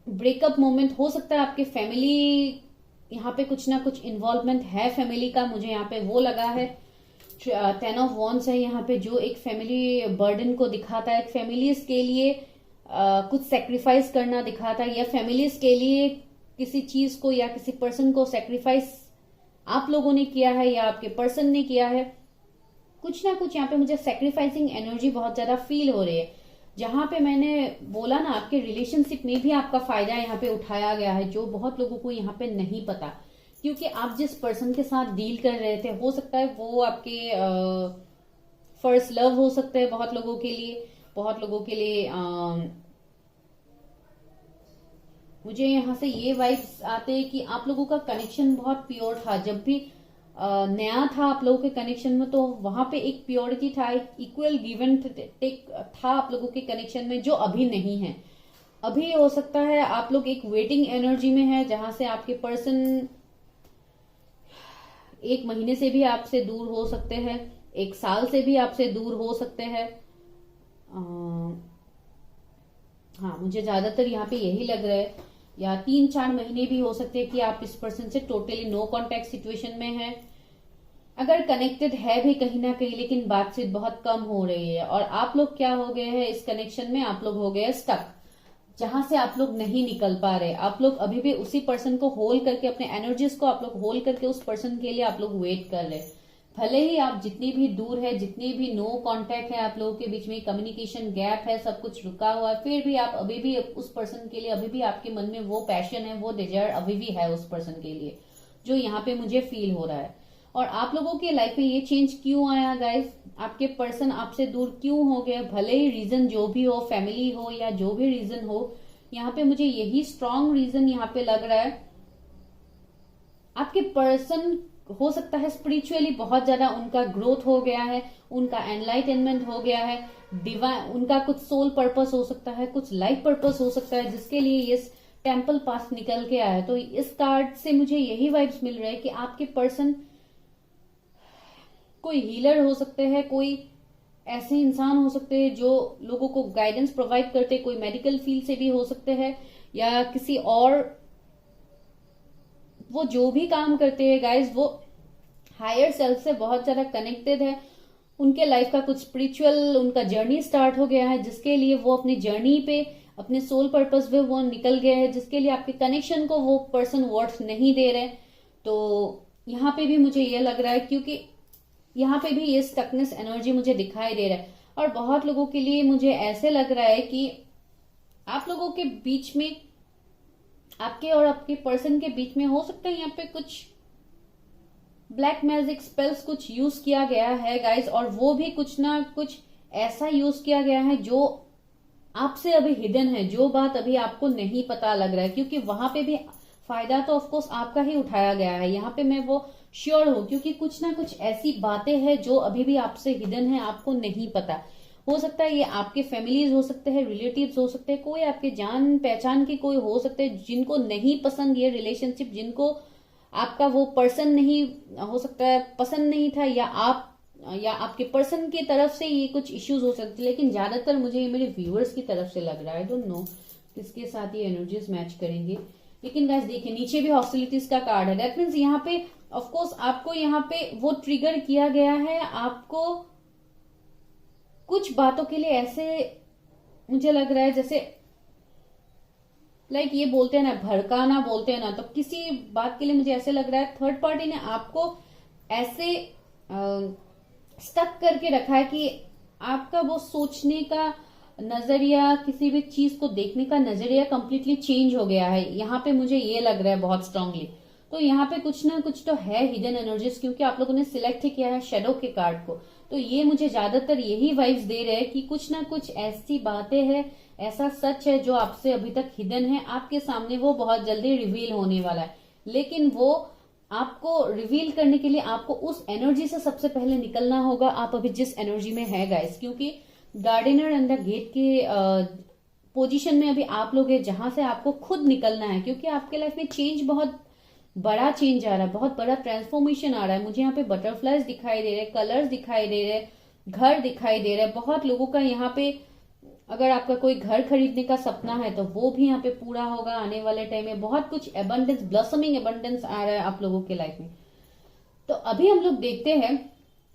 A: ब्रेकअप मोमेंट हो सकता है आपके फैमिली, यहाँ पे कुछ ना कुछ इन्वॉल्वमेंट है फैमिली का, मुझे यहाँ पे वो लगा है। 10 ऑफ वॉन्ड्स है यहाँ पे, जो एक फैमिली बर्डन को दिखाता है, एक फैमिलीज के लिए कुछ सेक्रीफाइस करना दिखाता है, या फैमिलीज के लिए किसी चीज को या किसी पर्सन को सेक्रीफाइस आप लोगों ने किया है या आपके पर्सन ने किया है। कुछ ना कुछ यहाँ पे मुझे सेक्रीफाइसिंग एनर्जी बहुत ज्यादा फील हो रही है। जहां पे मैंने बोला ना, आपके रिलेशनशिप में भी आपका फायदा यहाँ पे उठाया गया है, जो बहुत लोगों को यहाँ पे नहीं पता, क्योंकि आप जिस पर्सन के साथ डील कर रहे थे, हो सकता है वो आपके फर्स्ट लव हो सकते हैं बहुत लोगों के लिए। बहुत लोगों के लिए मुझे यहाँ से ये वाइब्स आते हैं कि आप लोगों का कनेक्शन बहुत प्योर था। जब भी नया था आप लोगों के कनेक्शन में, तो वहां पे एक प्योरिटी था, एक इक्वल गिव एंड टेक था आप लोगों के कनेक्शन में, जो अभी नहीं है। अभी हो सकता है आप लोग एक वेटिंग एनर्जी में है, जहां से आपके पर्सन 1 महीने से भी आपसे दूर हो सकते हैं, 1 साल से भी आपसे दूर हो सकते हैं। हाँ, मुझे ज्यादातर यहाँ पे यही लग रहा है, या 3-4 महीने भी हो सकते हैं कि आप इस पर्सन से टोटली नो कांटेक्ट सिचुएशन में है। अगर कनेक्टेड है भी कहीं ना कहीं, लेकिन बातचीत बहुत कम हो रही है। और आप लोग क्या हो गए हैं इस कनेक्शन में, आप लोग हो गए स्टक, जहां से आप लोग नहीं निकल पा रहे। आप लोग अभी भी उसी पर्सन को होल्ड करके, अपने एनर्जीज को आप लोग होल्ड करके उस पर्सन के लिए आप लोग वेट कर रहे। भले ही आप जितनी भी दूर है, जितनी भी नो कांटेक्ट है आप लोगों के बीच में, कम्युनिकेशन गैप है, सब कुछ रुका हुआ है, फिर भी आप अभी भी उस पर्सन के लिए, अभी भी आपके मन में वो पैशन है, वो डिजायर अभी भी है उस पर्सन के लिए, जो यहाँ पे मुझे फील हो रहा है। और आप लोगों की लाइफ में ये चेंज क्यों आया गाइस? आपके पर्सन आपसे दूर क्यों हो गए? भले ही रीजन जो भी हो, फैमिली हो या जो भी रीजन हो, यहाँ पे मुझे यही स्ट्रॉन्ग रीजन यहाँ पे लग रहा है। आपके पर्सन हो सकता है स्पिरिचुअली बहुत ज्यादा उनका ग्रोथ हो गया है, उनका एनलाइटनमेंट हो गया है, डिवाइन, उनका कुछ सोल पर्पस हो सकता है, कुछ लाइफ पर्पस हो सकता है, जिसके लिए ये टेम्पल पास निकल के आया है। तो इस कार्ड से मुझे यही वाइब्स मिल रहे हैं कि आपके पर्सन कोई हीलर हो सकते हैं, कोई ऐसे इंसान हो सकते हैं जो लोगों को गाइडेंस प्रोवाइड करते, कोई मेडिकल फील्ड से भी हो सकते हैं, या किसी और, वो जो भी काम करते हैं गाइज, वो हायर सेल्फ से बहुत ज्यादा कनेक्टेड है। उनके लाइफ का कुछ स्पिरिचुअल उनका जर्नी स्टार्ट हो गया है, जिसके लिए वो अपनी जर्नी पे, अपने सोल पर्पस पे वो निकल गए हैं, जिसके लिए आपके कनेक्शन को वो पर्सन वर्थ नहीं दे रहे। तो यहाँ पे भी मुझे ये लग रहा है, क्योंकि यहाँ पे भी ये स्टकनेस एनर्जी मुझे दिखाई दे रहा है। और बहुत लोगों के लिए मुझे ऐसे लग रहा है कि आप लोगों के बीच में, आपके और आपके पर्सन के बीच में हो सकता है यहाँ पे कुछ ब्लैक मैजिक स्पेल्स कुछ यूज किया गया है गाइस, और वो भी कुछ ना कुछ ऐसा यूज किया गया है जो आपसे अभी हिडन है, जो बात अभी आपको नहीं पता लग रहा है, क्योंकि वहां पे भी फायदा तो ऑफकोर्स आपका ही उठाया गया है। यहाँ पे मैं वो श्योर हूं, क्योंकि कुछ ना कुछ ऐसी बातें हैं जो अभी भी आपसे हिडन है, आपको नहीं पता। हो सकता है ये आपके फैमिलीज हो सकते हैं, रिलेटिव्स हो सकते हैं, कोई आपके जान पहचान के कोई हो सकते हैं जिनको नहीं पसंद ये रिलेशनशिप, जिनको आपका वो पर्सन नहीं, हो सकता है पसंद नहीं था, या आप या आपके पर्सन की तरफ से ये कुछ इश्यूज हो सकते हैं। लेकिन ज्यादातर मुझे ये मेरे व्यूअर्स की तरफ से लग रहा है। आई डोंट नो किसके साथ ये एनर्जीज मैच करेंगे। लेकिन गाइस देखिए, नीचे भी हॉस्टिलिटीज का कार्ड है। दैट मीन्स यहाँ पे ऑफकोर्स आपको यहाँ पे वो ट्रिगर किया गया है, आपको कुछ बातों के लिए ऐसे मुझे लग रहा है जैसे लाइक ये बोलते हैं ना, भड़काना बोलते हैं ना, तो किसी बात के लिए मुझे ऐसे लग रहा है थर्ड पार्टी ने आपको ऐसे स्टक करके रखा है कि आपका वो सोचने का नजरिया, किसी भी चीज को देखने का नजरिया कंप्लीटली चेंज हो गया है। यहाँ पे मुझे ये लग रहा है बहुत स्ट्रांगली। तो यहाँ पे कुछ ना कुछ तो है हिडन एनर्जीज, क्योंकि आप लोगों ने सिलेक्ट ही किया है शेडो के कार्ड को। तो ये मुझे ज्यादातर यही वाइब्स दे रहे हैं कि कुछ ना कुछ ऐसी बातें हैं, ऐसा सच है जो आपसे अभी तक हिडन है, आपके सामने वो बहुत जल्दी रिवील होने वाला है। लेकिन वो आपको रिवील करने के लिए आपको उस एनर्जी से सबसे पहले निकलना होगा, आप अभी जिस एनर्जी में है गाइस। क्योंकि गार्डनर एंड द गेट के पोजीशन में अभी आप लोग हैं, जहां से आपको खुद निकलना है। क्योंकि आपके लाइफ में चेंज, बहुत बड़ा चेंज आ रहा है, बहुत बड़ा ट्रांसफॉर्मेशन आ रहा है। मुझे यहाँ पे बटरफ्लाईज दिखाई दे रहे, कलर्स दिखाई दे रहे, घर दिखाई दे रहा है। बहुत लोगों का यहाँ पे, अगर आपका कोई घर खरीदने का सपना है तो वो भी यहाँ पे पूरा होगा आने वाले टाइम में। बहुत कुछ एबंडेंस, ब्लॉसमिंग एबंडेंस आ रहा है आप लोगों के लाइफ में। तो अभी हम लोग देखते हैं,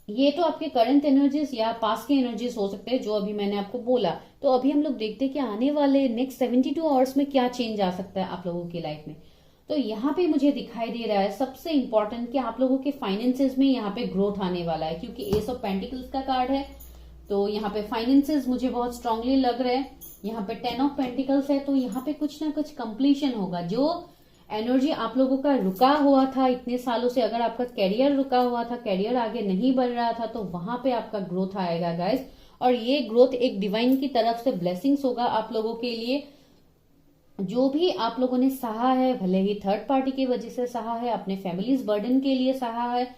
A: ये तो आपके करंट एनर्जीज या पास के एनर्जीज हो सकते हैं जो अभी मैंने आपको बोला। तो अभी हम लोग देखते हैं कि आने वाले नेक्स्ट 72 आवर्स में क्या चेंज आ सकता है आप लोगों की लाइफ में। तो यहाँ पे मुझे दिखाई दे रहा है सबसे इंपॉर्टेंट कि आप लोगों के फाइनेंसेस में यहाँ पे ग्रोथ आने वाला है। क्योंकि एस ऑफ पेंटिकल्स का कार्ड है, तो यहाँ पे फाइनेंसेस मुझे बहुत स्ट्रांगली लग रहा है। यहाँ पे 10 ऑफ पेंटिकल्स है, तो यहाँ पे कुछ ना कुछ कंप्लीशन होगा। जो एनर्जी आप लोगों का रुका हुआ था इतने सालों से, अगर आपका कैरियर रुका हुआ था, कैरियर आगे नहीं बढ़ रहा था, तो वहां पे आपका ग्रोथ आएगा गाइस। और ये ग्रोथ एक डिवाइन की तरफ से ब्लेसिंग्स होगा आप लोगों के लिए। जो भी आप लोगों ने सहा है, भले ही थर्ड पार्टी की वजह से सहा है, अपने फैमिलीज बर्डन के लिए सहा है,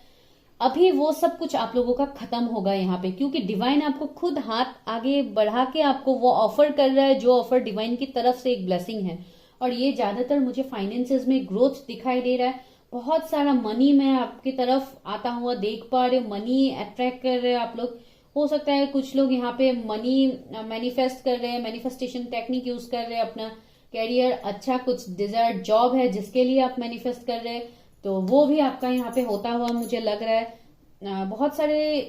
A: अभी वो सब कुछ आप लोगों का खत्म होगा यहाँ पे। क्योंकि डिवाइन आपको खुद हाथ आगे बढ़ा के आपको वो ऑफर कर रहा है, जो ऑफर डिवाइन की तरफ से एक ब्लेसिंग है। और ये ज्यादातर मुझे फाइनेंसेस में ग्रोथ दिखाई दे रहा है। बहुत सारा मनी मैं आपकी तरफ आता हुआ देख पा रहे हो, मनी अट्रैक्ट कर रहे हैं आप लोग। हो सकता है कुछ लोग यहाँ पे मनी मैनिफेस्ट कर रहे हैं, मैनिफेस्टेशन टेक्निक यूज कर रहे हैं। अपना कैरियर, अच्छा कुछ डिजायर्ड जॉब है जिसके लिए आप मैनिफेस्ट कर रहे हैं, तो वो भी आपका यहाँ पे होता हुआ मुझे लग रहा है। बहुत सारे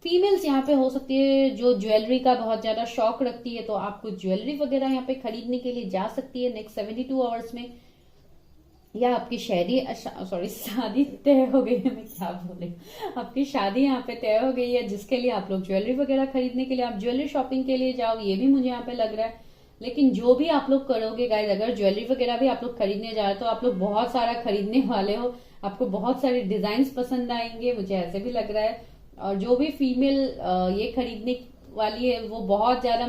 A: फीमेल्स यहाँ पे हो सकती है जो ज्वेलरी का बहुत ज्यादा शौक रखती है, तो आपको ज्वेलरी वगैरह यहाँ पे खरीदने के लिए जा सकती है नेक्स्ट 72 आवर्स में। या आपकी शादी तय हो गई है, मैं क्या बोल रही हूँ, आपकी शादी यहाँ पे तय हो गई है, जिसके लिए आप लोग ज्वेलरी वगैरह खरीदने के लिए, आप ज्वेलरी शॉपिंग के लिए जाओ, ये भी मुझे यहाँ पे लग रहा है। लेकिन जो भी आप लोग करोगे गाइज, अगर ज्वेलरी वगैरह भी आप लोग खरीदने जा रहे हो तो आप लोग बहुत सारा खरीदने वाले हो, आपको बहुत सारे डिजाइन पसंद आएंगे, मुझे ऐसे भी लग रहा है। और जो भी फीमेल ये खरीदने वाली है वो बहुत ज्यादा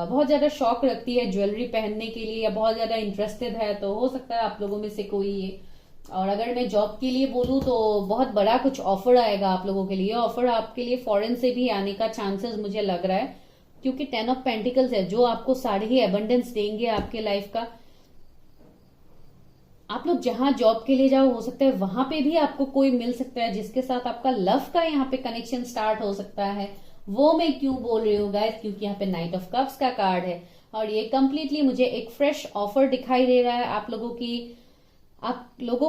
A: बहुत ज्यादा शौक रखती है ज्वेलरी पहनने के लिए, या बहुत ज्यादा इंटरेस्टेड है, तो हो सकता है आप लोगों में से कोई ये। और अगर मैं जॉब के लिए बोलूं तो बहुत बड़ा कुछ ऑफर आएगा आप लोगों के लिए। ऑफर आपके लिए फॉरेन से भी आने का चांसेस मुझे लग रहा है। क्योंकि 10 ऑफ पेंटिकल्स है जो आपको सारे ही एबंडेंस देंगे आपके लाइफ का। आप लोग जहां जॉब के लिए जाओ, हो सकता है वहां पे भी आपको कोई मिल सकता है जिसके साथ आपका लव का यहाँ पे कनेक्शन स्टार्ट हो सकता है। वो मैं क्यों बोल रही हूँ गाइस, क्योंकि यहाँ पे नाइट ऑफ कप्स का कार्ड है और ये कंप्लीटली मुझे एक फ्रेश ऑफर दिखाई दे रहा है आप लोगों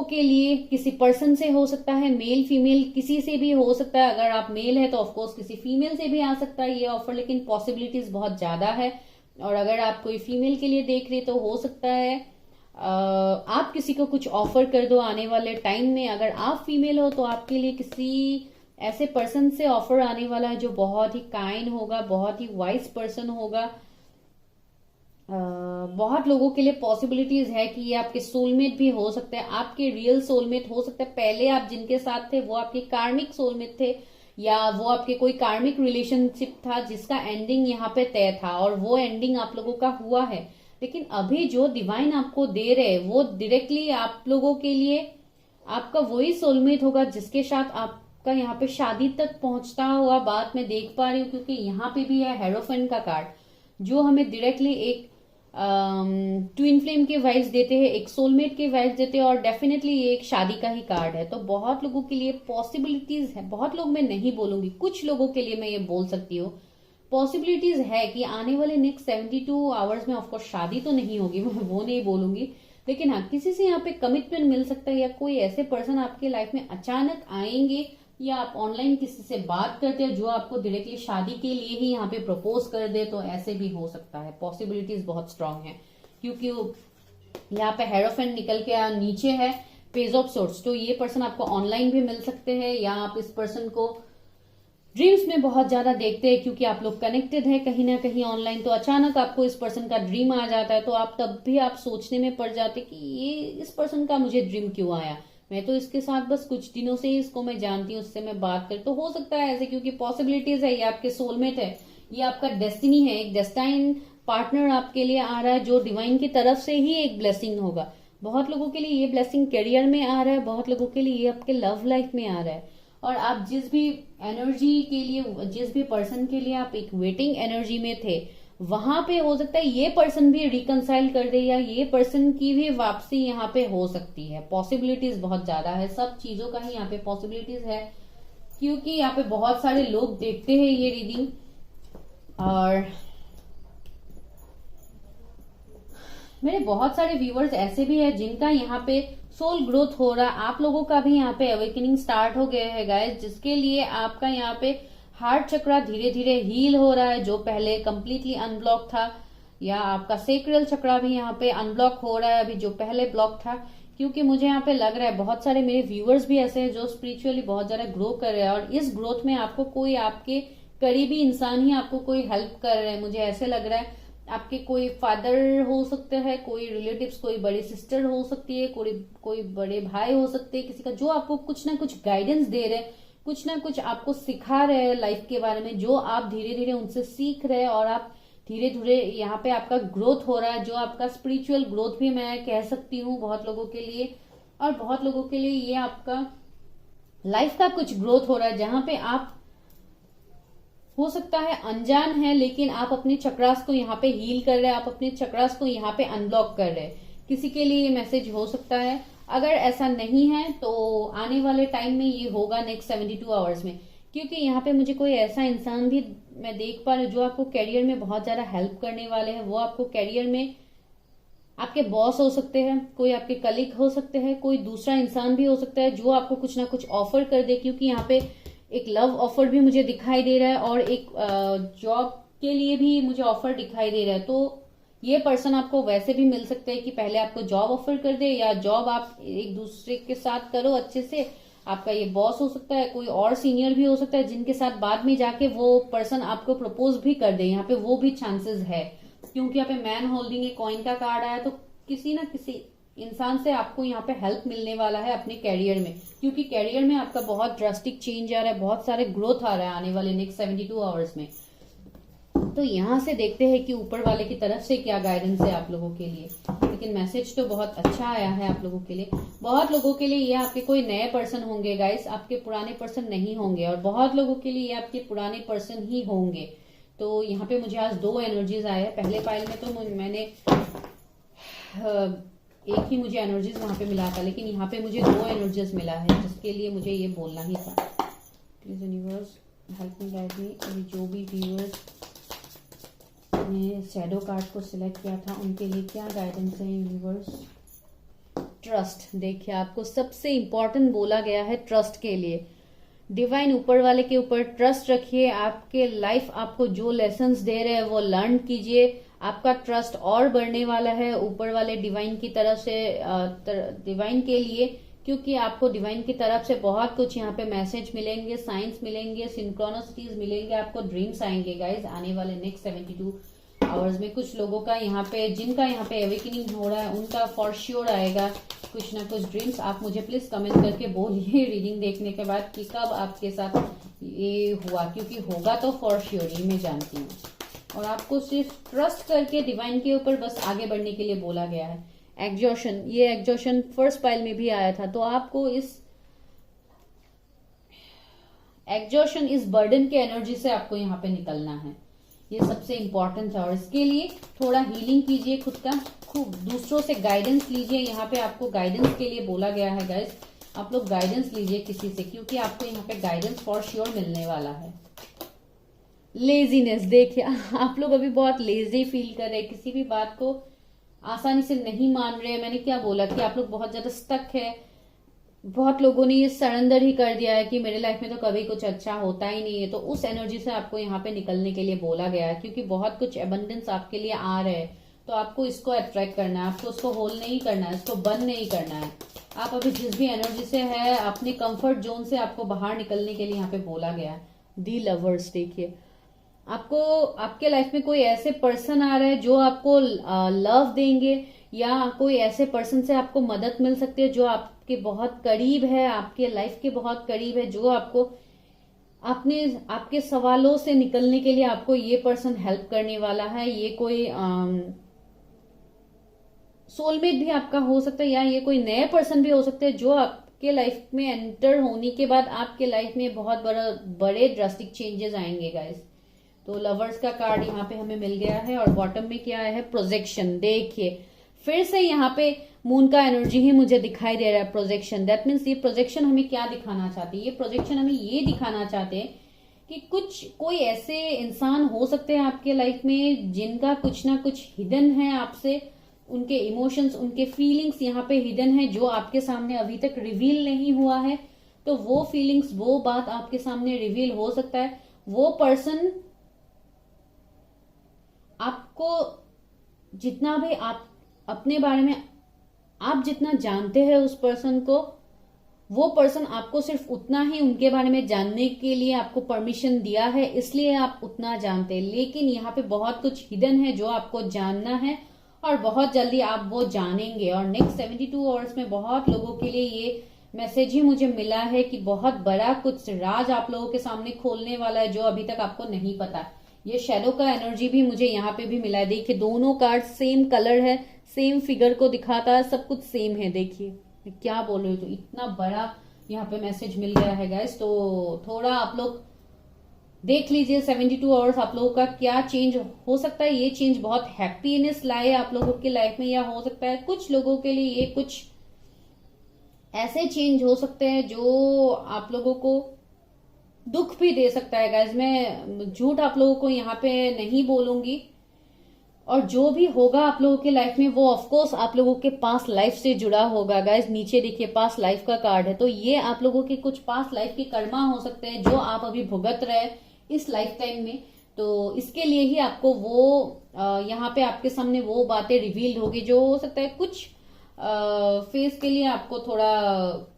A: के लिए। किसी पर्सन से हो सकता है, मेल फीमेल किसी से भी हो सकता है। अगर आप मेल है तो ऑफकोर्स किसी फीमेल से भी आ सकता है ये ऑफर, लेकिन पॉसिबिलिटीज बहुत ज्यादा है। और अगर आप कोई फीमेल के लिए देख रहे तो हो सकता है आप किसी को कुछ ऑफर कर दो आने वाले टाइम में। अगर आप फीमेल हो तो आपके लिए किसी ऐसे पर्सन से ऑफर आने वाला है जो बहुत ही काइंड होगा, बहुत ही वाइज पर्सन होगा। बहुत लोगों के लिए पॉसिबिलिटीज है कि ये आपके सोलमेट भी हो सकते हैं, आपके रियल सोलमेट हो सकते हैं। पहले आप जिनके साथ थे वो आपके कार्मिक सोलमेट थे, या वो आपके कोई कार्मिक रिलेशनशिप था जिसका एंडिंग यहाँ पे तय था और वो एंडिंग आप लोगों का हुआ है। लेकिन अभी जो डिवाइन आपको दे रहे हैं वो डायरेक्टली आप लोगों के लिए आपका वही सोलमेट होगा जिसके साथ आपका यहाँ पे शादी तक पहुंचता हुआ बात मैं देख पा रही हूँ। क्योंकि यहाँ पे भी है हेरोफेंट का कार्ड जो हमें डायरेक्टली एक ट्विन फ्लेम के वाइब्स देते हैं, एक सोलमेट के वाइब्स देते हैं, और डेफिनेटली ये एक शादी का ही कार्ड है। तो बहुत लोगों के लिए पॉसिबिलिटीज है, बहुत लोग मैं नहीं बोलूंगी, कुछ लोगों के लिए मैं ये बोल सकती हूँ पॉसिबिलिटीज है कि आने वाले नेक्स्ट 72 आवर्स में, ऑफकोर्स शादी तो नहीं होगी, मैं वो नहीं बोलूंगी, लेकिन हाँ किसी से यहाँ पे कमिटमेंट मिल सकता है, या कोई ऐसे पर्सन आपके लाइफ में अचानक आएंगे, या आप ऑनलाइन किसी से बात करते हैं जो आपको डायरेक्टली शादी के लिए ही यहाँ पे प्रपोज कर दे, तो ऐसे भी हो सकता है। पॉसिबिलिटीज बहुत स्ट्रांग है क्योंकि यहाँ पे हेरोफेंट निकल के नीचे है पेज ऑफ सोर्ट्स। तो ये पर्सन आपको ऑनलाइन भी मिल सकते हैं, या आप इस पर्सन को ड्रीम्स में बहुत ज्यादा देखते हैं क्योंकि आप लोग कनेक्टेड है कहीं ना कहीं ऑनलाइन। तो अचानक आपको इस पर्सन का ड्रीम आ जाता है, तो आप तब भी आप सोचने में पड़ जाते कि ये इस पर्सन का मुझे ड्रीम क्यों आया, मैं तो इसके साथ बस कुछ दिनों से ही इसको मैं जानती हूँ, उससे मैं बात कर, तो हो सकता है ऐसे, क्योंकि पॉसिबिलिटीज है, ये आपके सोलमेट है, ये आपका डेस्टिनी है, एक डेस्टाइन पार्टनर आपके लिए आ रहा है जो डिवाइन की तरफ से ही एक ब्लेसिंग होगा। बहुत लोगों के लिए ये ब्लेसिंग करियर में आ रहा है, बहुत लोगों के लिए ये आपके लव लाइफ में आ रहा है। और आप जिस भी एनर्जी के लिए, जिस भी पर्सन के लिए आप एक वेटिंग एनर्जी में थे, वहां पे हो सकता है ये पर्सन भी रिकंसाइल कर दे, या ये पर्सन की भी वापसी यहाँ पे हो सकती है। पॉसिबिलिटीज बहुत ज्यादा है, सब चीजों का ही यहाँ पे पॉसिबिलिटीज है, क्योंकि यहाँ पे बहुत सारे लोग देखते हैं ये रीडिंग। और मेरे बहुत सारे व्यूअर्स ऐसे भी है जिनका यहाँ पे सोल ग्रोथ हो रहा है। आप लोगों का भी यहाँ पे अवेकनिंग स्टार्ट हो गया है गाइस, जिसके लिए आपका यहाँ पे हार्ट चक्रा धीरे धीरे हील हो रहा है, जो पहले कंप्लीटली अनब्लॉक था। या आपका सेक्रेल चक्रा भी यहाँ पे अनब्लॉक हो रहा है अभी, जो पहले ब्लॉक था। क्योंकि मुझे यहाँ पे लग रहा है बहुत सारे मेरे व्यूअर्स भी ऐसे हैं जो स्पिरिचुअली बहुत ज्यादा ग्रो कर रहे हैं, और इस ग्रोथ में आपको कोई आपके करीबी इंसान ही आपको कोई हेल्प कर रहे हैं। मुझे ऐसे लग रहा है आपके कोई फादर हो सकते हैं, कोई रिलेटिव्स, कोई बड़ी सिस्टर हो सकती है, कोई बड़े भाई हो सकते हैं किसी का, जो आपको कुछ ना कुछ गाइडेंस दे रहे हैं, कुछ ना कुछ आपको सिखा रहे हैं लाइफ के बारे में, जो आप धीरे धीरे उनसे सीख रहे हैं। और आप धीरे धीरे यहाँ पे आपका ग्रोथ हो रहा है, जो आपका स्पिरिचुअल ग्रोथ भी मैं कह सकती हूँ बहुत लोगों के लिए। और बहुत लोगों के लिए ये आपका लाइफ का कुछ ग्रोथ हो रहा है, जहां पे आप हो सकता है अनजान है, लेकिन आप अपने चक्रास को यहाँ पे हील कर रहे हैं, आप अपने चक्रास को यहाँ पे अनब्लॉक कर रहे हैं। किसी के लिए ये मैसेज हो सकता है। अगर ऐसा नहीं है तो आने वाले टाइम में ये होगा नेक्स्ट 72 आवर्स में, क्योंकि यहाँ पे मुझे कोई ऐसा इंसान भी मैं देख पा रही हूँ जो आपको कैरियर में बहुत ज्यादा हेल्प करने वाले हैं। वो आपको कैरियर में आपके बॉस हो सकते हैं, कोई आपके कलीग हो सकते हैं, कोई दूसरा इंसान भी हो सकता है जो आपको कुछ ना कुछ ऑफर कर दे। क्योंकि यहाँ पे एक लव ऑफर भी मुझे दिखाई दे रहा है, और एक जॉब के लिए भी मुझे ऑफर दिखाई दे रहा है। तो ये पर्सन आपको वैसे भी मिल सकते हैं कि पहले आपको जॉब ऑफर कर दे, या जॉब आप एक दूसरे के साथ करो अच्छे से। आपका ये बॉस हो सकता है, कोई और सीनियर भी हो सकता है, जिनके साथ बाद में जाके वो पर्सन आपको प्रपोज भी कर दे। यहाँ पे वो भी चांसेस है, क्योंकि यहाँ पे मैन होल्डिंग एक कॉइन का कार्ड आया, तो किसी ना किसी इंसान से आपको यहाँ पे हेल्प मिलने वाला है अपने कैरियर में, क्योंकि कैरियर में आपका बहुत ड्रास्टिक चेंज आ रहा है, बहुत सारे ग्रोथ आ रहा है आने वाले नेक्स्ट 72 आवर्स में। तो यहाँ से देखते हैं कि ऊपर वाले की तरफ से क्या गाइडेंस है आप लोगों के लिए। लेकिन मैसेज तो बहुत अच्छा आया है आप लोगों के लिए। बहुत लोगों के लिए ये आपके कोई नए पर्सन होंगे गाइस, आपके पुराने पर्सन नहीं होंगे, और बहुत लोगों के लिए ये आपके पुराने पर्सन ही होंगे। तो यहाँ पे मुझे आज 2 एनर्जीज आए हैं। पहले पाइल में तो मैंने एक ही मुझे एनर्जीज वहां पे मिला था, लेकिन यहाँ पे मुझे 2 एनर्जीज मिला है, जिसके लिए मुझे ये बोलना ही था। Please universe help me guide मी। अभी जो भी व्यूअर्स ने शैडो कार्ड को सिलेक्ट किया था उनके लिए क्या गाइडेंस है यूनिवर्स। ट्रस्ट, देखिए आपको सबसे इंपॉर्टेंट बोला गया है ट्रस्ट के लिए। डिवाइन ऊपर वाले के ऊपर ट्रस्ट रखिए। आपके लाइफ आपको जो लेसन्स दे रहे हैं वो लर्न कीजिए। आपका ट्रस्ट और बढ़ने वाला है ऊपर वाले डिवाइन की तरफ से, डिवाइन के लिए, क्योंकि आपको डिवाइन की तरफ से बहुत कुछ यहाँ पे मैसेज मिलेंगे, साइंस मिलेंगे, सिंक्रोनिसिटीज मिलेंगे, आपको ड्रीम्स आएंगे गाइज आने वाले नेक्स्ट 72 आवर्स में। कुछ लोगों का यहाँ पे, जिनका यहाँ पे अवेकनिंग हो रहा है, उनका फॉर श्योर आएगा कुछ ना कुछ ड्रीम्स। आप मुझे प्लीज कमेंट करके बोलिए रीडिंग देखने के बाद कि कब आपके साथ ये हुआ, क्योंकि होगा तो फॉर श्योर ही मैं जानती हूँ। और आपको सिर्फ ट्रस्ट करके डिवाइन के ऊपर बस आगे बढ़ने के लिए बोला गया है। एग्जॉशन, ये एग्जॉशन फर्स्ट पाइल में भी आया था, तो आपको इस एग्जॉशन, इस बर्डन के एनर्जी से आपको यहाँ पे निकलना है। ये सबसे इंपॉर्टेंट है, और इसके लिए थोड़ा हीलिंग कीजिए खुद का, खूब दूसरों से गाइडेंस लीजिए। यहाँ पे आपको गाइडेंस के लिए बोला गया है गाइस, आप लोग गाइडेंस लीजिए किसी से, क्योंकि आपको यहाँ पे गाइडेंस फॉर श्योर मिलने वाला है। लेजीनेस, देखिए आप लोग अभी बहुत लेजी फील कर रहे हैं, किसी भी बात को आसानी से नहीं मान रहे। मैंने क्या बोला कि आप लोग बहुत ज्यादा स्टक है। बहुत लोगों ने ये सरेंडर ही कर दिया है कि मेरे लाइफ में तो कभी कुछ अच्छा होता ही नहीं है। तो उस एनर्जी से आपको यहाँ पे निकलने के लिए बोला गया है, क्योंकि बहुत कुछ एबंडेंस आपके लिए आ रहे हैं। तो आपको इसको अट्रैक्ट करना है, आपको उसको होल्ड नहीं करना है, इसको बंद नहीं करना है। आप अभी जिस भी एनर्जी से है, अपने कंफर्ट जोन से आपको बाहर निकलने के लिए यहाँ पे बोला गया है। दी लवर्स, देखिए आपको आपके लाइफ में कोई ऐसे पर्सन आ रहे हैं जो आपको लव देंगे, या कोई ऐसे पर्सन से आपको मदद मिल सकती है जो आपके बहुत करीब है, आपके लाइफ के बहुत करीब है, जो आपको आपके सवालों से निकलने के लिए आपको ये पर्सन हेल्प करने वाला है। ये कोई सोलमेट भी आपका हो सकता है, या ये कोई नए पर्सन भी हो सकते हैं जो आपके लाइफ में एंटर होने के बाद आपके लाइफ में बहुत बड़े ड्रास्टिक चेंजेस आएंगे गाइस। तो लवर्स का कार्ड यहाँ पे हमें मिल गया है, और बॉटम में क्या है, प्रोजेक्शन। देखिए फिर से यहाँ पे मून का एनर्जी ही मुझे दिखाई दे रहा है, प्रोजेक्शन। दैट मीन्स ये प्रोजेक्शन हमें क्या दिखाना चाहते हैं, ये प्रोजेक्शन हमें ये दिखाना चाहते हैं कि कोई ऐसे इंसान हो सकते हैं आपके लाइफ में जिनका कुछ ना कुछ हिडन है आपसे, उनके इमोशंस, उनके फीलिंग्स यहाँ पे हिडन है जो आपके सामने अभी तक रिवील नहीं हुआ है। तो वो फीलिंग्स, वो बात आपके सामने रिवील हो सकता है। वो पर्सन आपको जितना भी आप अपने बारे में आप जितना जानते हैं उस पर्सन को, वो पर्सन आपको सिर्फ उतना ही उनके बारे में जानने के लिए आपको परमिशन दिया है, इसलिए आप उतना जानते हैं। लेकिन यहाँ पे बहुत कुछ हिडन है जो आपको जानना है, और बहुत जल्दी आप वो जानेंगे। और नेक्स्ट 72 आवर्स में बहुत लोगों के लिए ये मैसेज ही मुझे मिला है कि बहुत बड़ा कुछ राज आप लोगों के सामने खोलने वाला है जो अभी तक आपको नहीं पता। ये शैडो का एनर्जी भी मुझे यहाँ पे भी मिला है। देखिए दोनों कार्ड सेम कलर है, सेम फिगर को दिखाता है, सब कुछ सेम है। देखिए मैं क्या बोल रही हूँ, तो इतना बड़ा यहाँ पे मैसेज मिल गया है गाइस। तो थोड़ा आप लोग देख लीजिए 72 आवर्स आप लोगों का क्या चेंज हो सकता है। ये चेंज बहुत हैप्पीनेस लाए आप लोगों की लाइफ में, या हो सकता है कुछ लोगों के लिए ये कुछ ऐसे चेंज हो सकते हैं जो आप लोगों को दुख भी दे सकता है गाइस। मैं झूठ आप लोगों को यहाँ पे नहीं बोलूंगी, और जो भी होगा आप लोगों के लाइफ में वो ऑफकोर्स आप लोगों के पास लाइफ से जुड़ा होगा गाइस। नीचे देखिए पास लाइफ का कार्ड है, तो ये आप लोगों के कुछ पास लाइफ के कर्मा हो सकते हैं जो आप अभी भुगत रहे इस लाइफ टाइम में। तो इसके लिए ही आपको वो यहाँ पे आपके सामने वो बातें रिवील होगी जो हो सकता है कुछ फेस के लिए आपको थोड़ा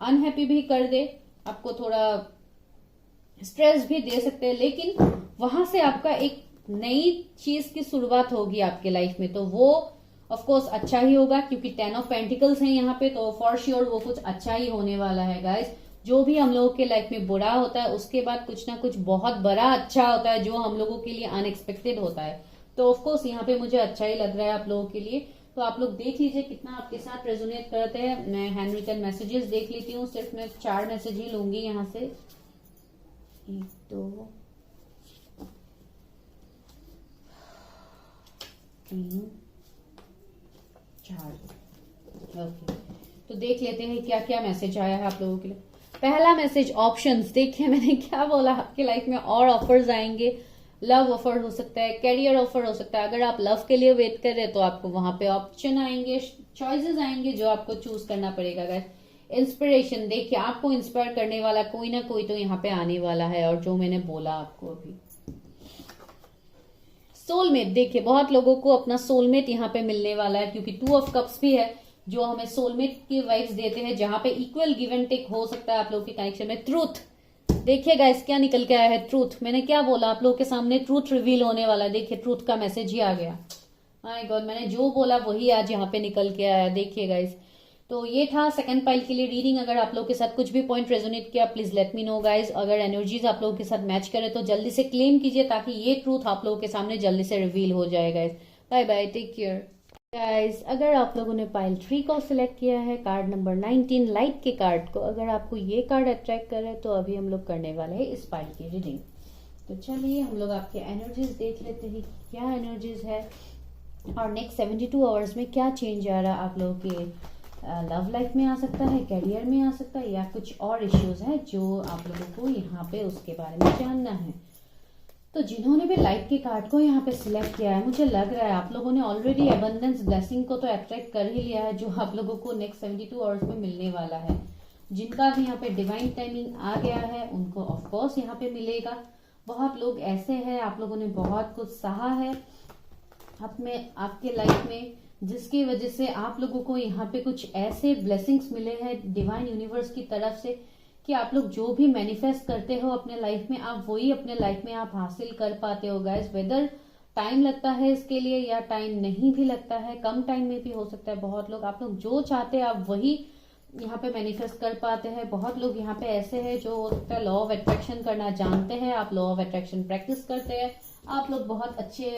A: अनहैप्पी भी कर दे, आपको थोड़ा स्ट्रेस भी दे सकते हैं। लेकिन वहां से आपका एक नई चीज की शुरुआत होगी आपके लाइफ में, तो वो ऑफ कोर्स अच्छा ही होगा, क्योंकि 10 ऑफ पेंटिकल्स है यहाँ पे। तो फॉर श्योर वो कुछ अच्छा ही होने वाला है गाइस। जो भी हम लोगों के लाइफ में बुरा होता है उसके बाद कुछ ना कुछ बहुत बड़ा अच्छा होता है जो हम लोगों के लिए अनएक्सपेक्टेड होता है। तो ऑफ कोर्स यहाँ पे मुझे अच्छा ही लग रहा है आप लोगों के लिए। तो आप लोग देख लीजिए कितना आपके साथ रेजोनेट करते हैं। मैं हैंड रिटन मैसेजेस देख लेती हूँ, सिर्फ मैं 4 मैसेज ही लूंगी यहाँ से। 1 2 3 4। ओके, तो देख लेते हैं क्या क्या मैसेज आया है आप लोगों के लिए। पहला मैसेज ऑप्शंस। देखिए मैंने क्या बोला, आपके लाइफ में और ऑफर्स आएंगे। लव ऑफर हो सकता है, कैरियर ऑफर हो सकता है। अगर आप लव के लिए वेट कर रहे हैं तो आपको वहां पे ऑप्शन आएंगे, चॉइसेस आएंगे जो आपको चूज करना पड़ेगा गाइस। इंस्पिरेशन, देखिए आपको इंस्पायर करने वाला कोई ना कोई तो यहाँ पे आने वाला है, और जो मैंने बोला आपको अभी। सोलमेट, देखिए बहुत लोगों को अपना सोलमेट यहाँ पे मिलने वाला है, क्योंकि 2 ऑफ कप्स भी है जो हमें सोलमेट की वाइब्स देते हैं, जहां पे इक्वल गिव एंड टेक हो सकता है आप लोगों के कनेक्शन में। ट्रूथ, देखिए गाइस क्या निकल के आया है, ट्रूथ। मैंने क्या बोला, आप लोगों के सामने ट्रूथ रिवील होने वाला है। देखिए ट्रूथ का मैसेज ही आ गया। माय गॉड, मैंने जो बोला वही आज यहाँ पे निकल के आया। देखिए गाइस, तो ये था सेकंड पाइल के लिए रीडिंग। अगर आप लोगों के साथ कुछ भी पॉइंट रेजोनेट किया please let me know guys. अगर एनर्जीज आप लोगों के साथ मैच करे तो जल्दी से क्लेम कीजिए, ताकि ये ट्रूथ आप लोगों के सामने जल्दी से रिवील हो जाए guys. Bye bye, take care guys. अगर आप लोगों ने पाइल 3 को सिलेक्ट किया है, कार्ड नंबर 19 लाइट के कार्ड को, अगर आपको ये कार्ड अट्रैक्ट करे तो अभी हम लोग करने वाले हैं इस पाइल की रीडिंग। तो चलिए हम लोग आपके एनर्जीज देख लेते हैं क्या एनर्जीज है, और नेक्स्ट 72 आवर्स में क्या चेंज आ रहा है आप लोगों के लव लाइफ में आ सकता है, कैरियर में आ सकता है, या कुछ और इश्यूज है जो आप लोगों को यहाँ पे उसके बारे में जानना है। तो जिन्होंने भी लाइट के कार्ड को यहाँ पे सिलेक्ट किया है, मुझे लग रहा है आप लोगों ने ऑलरेडी एबंडेंस ब्लेसिंग को तो अट्रैक्ट कर ही लिया है, जो आप लोगों को नेक्स्ट 72 आवर्स में मिलने वाला है। जिनका भी यहाँ पे डिवाइन टाइमिंग आ गया है उनको ऑफकोर्स यहाँ पे मिलेगा। बहुत लोग ऐसे हैं, आप लोगों ने बहुत कुछ सहा है अपने आपके लाइफ में, जिसकी वजह से आप लोगों को यहाँ पे कुछ ऐसे ब्लेसिंग्स मिले हैं डिवाइन यूनिवर्स की तरफ से कि आप लोग जो भी मैनिफेस्ट करते हो अपने लाइफ में, आप वही अपने लाइफ में आप हासिल कर पाते हो गाइस। वेदर टाइम लगता है इसके लिए या टाइम नहीं भी लगता है, कम टाइम में भी हो सकता है। बहुत लोग, आप लोग जो चाहते हैं आप वही यहाँ पे मैनिफेस्ट कर पाते हैं। बहुत लोग यहाँ पे ऐसे हैं जो हो सकता है लॉ ऑफ अट्रैक्शन करना जानते हैं, आप लॉ ऑफ अट्रैक्शन प्रैक्टिस करते हैं, आप लोग बहुत अच्छे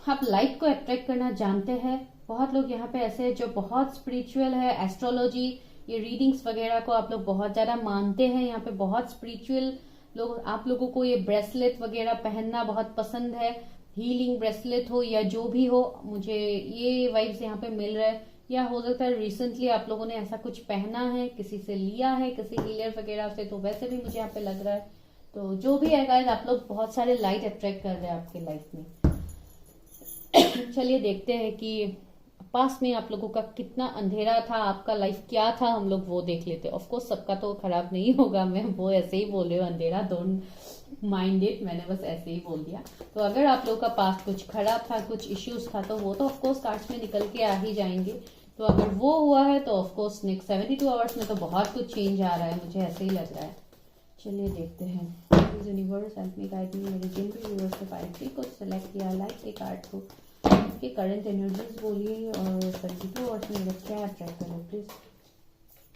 A: आप लाइट को अट्रैक्ट करना जानते हैं। बहुत लोग यहाँ पे ऐसे हैं जो बहुत स्पिरिचुअल है, एस्ट्रोलॉजी, ये रीडिंग्स वगैरह को आप लोग बहुत ज्यादा मानते हैं। यहाँ पे बहुत स्पिरिचुअल लोग, आप लोगों को ये ब्रेसलेट वगैरह पहनना बहुत पसंद है, हीलिंग ब्रेसलेट हो या जो भी हो, मुझे ये वाइब्स यहाँ पे मिल रहा है। या हो सकता है रिसेंटली आप लोगों ने ऐसा कुछ पहना है, किसी से लिया है, किसी हीलर वगैरह से, तो वैसे भी मुझे यहाँ पे लग रहा है। तो जो भी है गाइस, आप लोग बहुत सारे लाइट अट्रैक्ट कर रहे हैं आपके लाइफ में। चलिए देखते हैं कि पास में आप लोगों का कितना अंधेरा था, आपका लाइफ क्या था, हम लोग वो देख लेते हैं। ऑफकोर्स सबका तो खराब नहीं होगा, मैं वो ऐसे ही बोल रही हूँ अंधेरा, डोंट माइंड इट, मैंने बस ऐसे ही बोल दिया। तो अगर आप लोगों का पास कुछ खराब था, कुछ इश्यूज था, तो वो तो ऑफकोर्स कार्ड्स में निकल के आ ही जाएंगे। तो अगर वो हुआ है तो ऑफकोर्स नेक्स्ट 72 आवर्स में तो बहुत कुछ चेंज आ रहा है, मुझे ऐसे ही लग रहा है। चलिए देखते हैं। Please universe help me guide me. मेरे जिन भी व्यूअर्स ने 5 को सिलेक्ट किया लाइक के कार्ड को, के करंट एनर्जीज बोलिए और 72 आवर्स में क्या अट्रैक्ट करो प्लीज।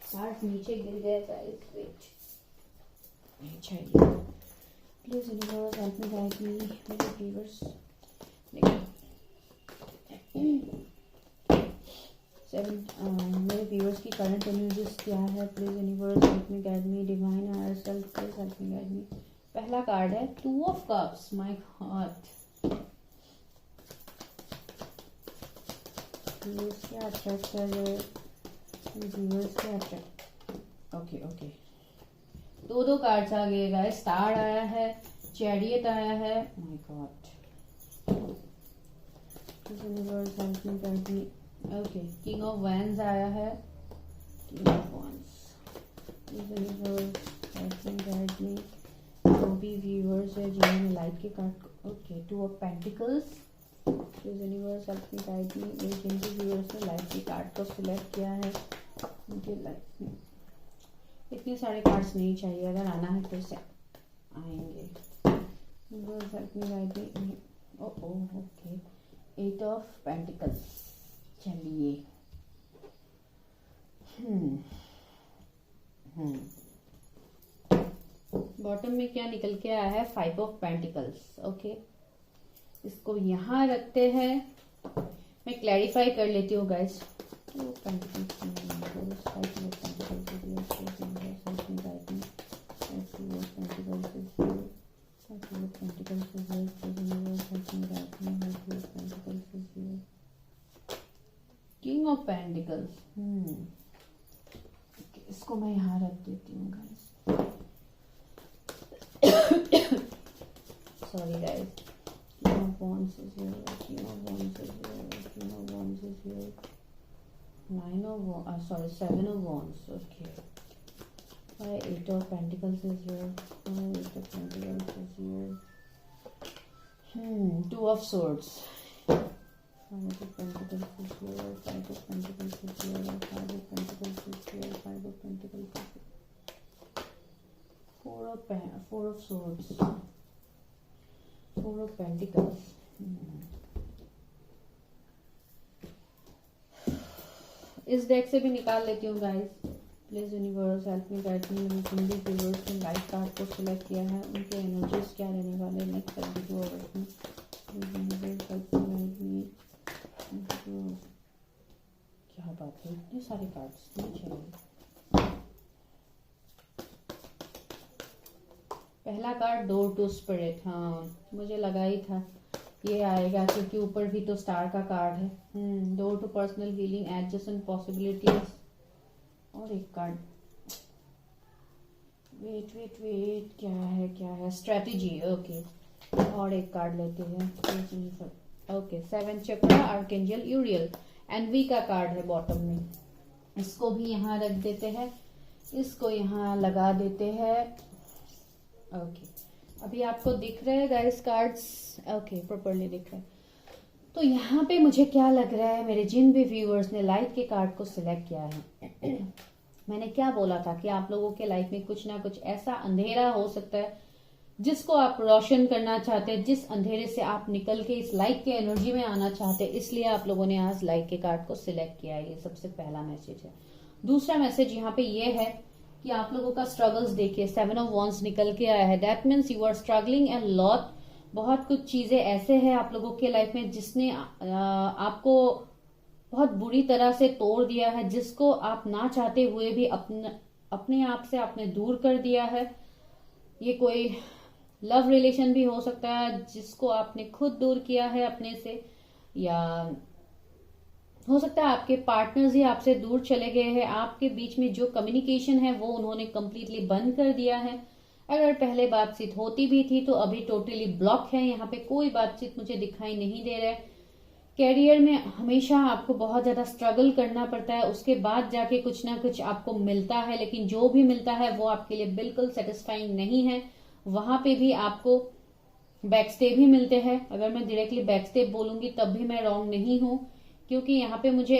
A: कार्ड नीचे गिर गया गाइस, वेट नहीं चाहिए। Please universe help me guide me. मेरे व्यूअर्स मेरे व्यूअर्स की करंट एनर्जीज क्या है, please universe help me guide me. Divine higher self please help me guide me. पहला कार्ड है 2 of cups, my heart. Viewers क्या अट्रैक्ट कर रहे, व्यूअर्स क्या अट्रैक्ट, ओके दो कार्ड्स आ गए गाइस। स्टार आया है, चैरियट आया है, my god. Universe help me guide me. Okay, king of wands आया है, king of wands. Universe help me guide मी। जो भी व्यूअर्स है जिन्होंने लाइट के card, okay 2 of pentacles. Please universe help me guide me. मेरे जिन भी व्यूअर्स ने लाइट के कार्ड को सिलेक्ट किया है, मुझे लाइफ में इतने सारे कार्ड्स नहीं चाहिए, अगर आना है तो से आएंगे। Universe help me guide me. Okay 8 of pentacles. चलिए बॉटम में क्या निकल के आया है, 5 ऑफ पेंटिकल्स। ओके, इसको यहाँ रखते हैं। मैं क्लैरिफाई कर लेती हूँ गाइस। किंग ऑफ पेंटिकल्स, इसको मैं यहाँ रख देती हूँ guys. Sorry guys. King of Wands is here. King of Wands is here. King of Wands is here. 9 of Wands. Sorry, 7 of Wands. Okay. 8 of Pentacles is here. 8 of Pentacles is here. 2 of Swords. 5 of Pentacles is here. 5 of Pentacles is here. 5 of Pentacles is here. 5 of Pentacles is here. 4 of Swords. 4 of Pentacles. इस deck से भी निकाल लेती हूँ guys. Please universe help me guide मी। मैंने जिन भी viewers ने light card को सिलेक्ट किया है, उनके एनर्जीज क्या रहने वाले नेक्स्ट 72 आवर्स में। Please universe help me guide मी। क्या बात है, इतने सारे कार्ड्स नहीं चाहिए। पहला कार्ड डोर टू स्पिरिट, हाँ मुझे लगा ही था ये आएगा, क्योंकि ऊपर भी तो स्टार का कार्ड है। Door to personal healing, adjustment possibilities. और एक कार्ड, वेट क्या है, स्ट्रेटेजी। ओके, और एक कार्ड लेते हैं। ओके 7 चक्र, आर्कएंजल यूरियल। एनवी का कार्ड है बॉटम में, इसको भी यहाँ रख देते हैं, इसको यहाँ लगा देते हैं। ओके, अभी आपको दिख रहे हैं गाइस कार्ड्स? ओके, प्रॉपर्ली दिख रहे हैं। तो यहाँ पे मुझे क्या लग रहा है, मेरे जिन भी व्यूअर्स ने लाइट के कार्ड को सिलेक्ट किया है, मैंने क्या बोला था कि आप लोगों के लाइफ में कुछ ना कुछ ऐसा अंधेरा हो सकता है जिसको आप रोशन करना चाहते हैं, जिस अंधेरे से आप निकल के इस लाइट के एनर्जी में आना चाहते हैं, इसलिए आप लोगों ने आज लाइट के कार्ड को सिलेक्ट किया है। ये सबसे पहला मैसेज है। दूसरा मैसेज यहाँ पे ये है कि आप लोगों का स्ट्रगल्स देखिए, 7 ऑफ वॉन्ड्स निकल के आया है। That means you are struggling and lot. बहुत कुछ चीजें ऐसे हैं आप लोगों के लाइफ में जिसने आपको बहुत बुरी तरह से तोड़ दिया है, जिसको आप ना चाहते हुए भी अपने आप से आपने दूर कर दिया है। ये कोई लव रिलेशन भी हो सकता है जिसको आपने खुद दूर किया है अपने से, या हो सकता है आपके पार्टनर्स ही आपसे दूर चले गए हैं। आपके बीच में जो कम्युनिकेशन है वो उन्होंने कंप्लीटली बंद कर दिया है। अगर पहले बातचीत होती भी थी तो अभी टोटली ब्लॉक है। यहाँ पे कोई बातचीत मुझे दिखाई नहीं दे रहा है। कैरियर में हमेशा आपको बहुत ज्यादा स्ट्रगल करना पड़ता है, उसके बाद जाके कुछ ना कुछ आपको मिलता है, लेकिन जो भी मिलता है वो आपके लिए बिल्कुल सेटिस्फाइंग नहीं है। वहां पे भी आपको बैकस्टेप ही मिलते हैं। अगर मैं डायरेक्टली बैकस्टेप बोलूंगी तब भी मैं रॉन्ग नहीं हूं, क्योंकि यहाँ पे मुझे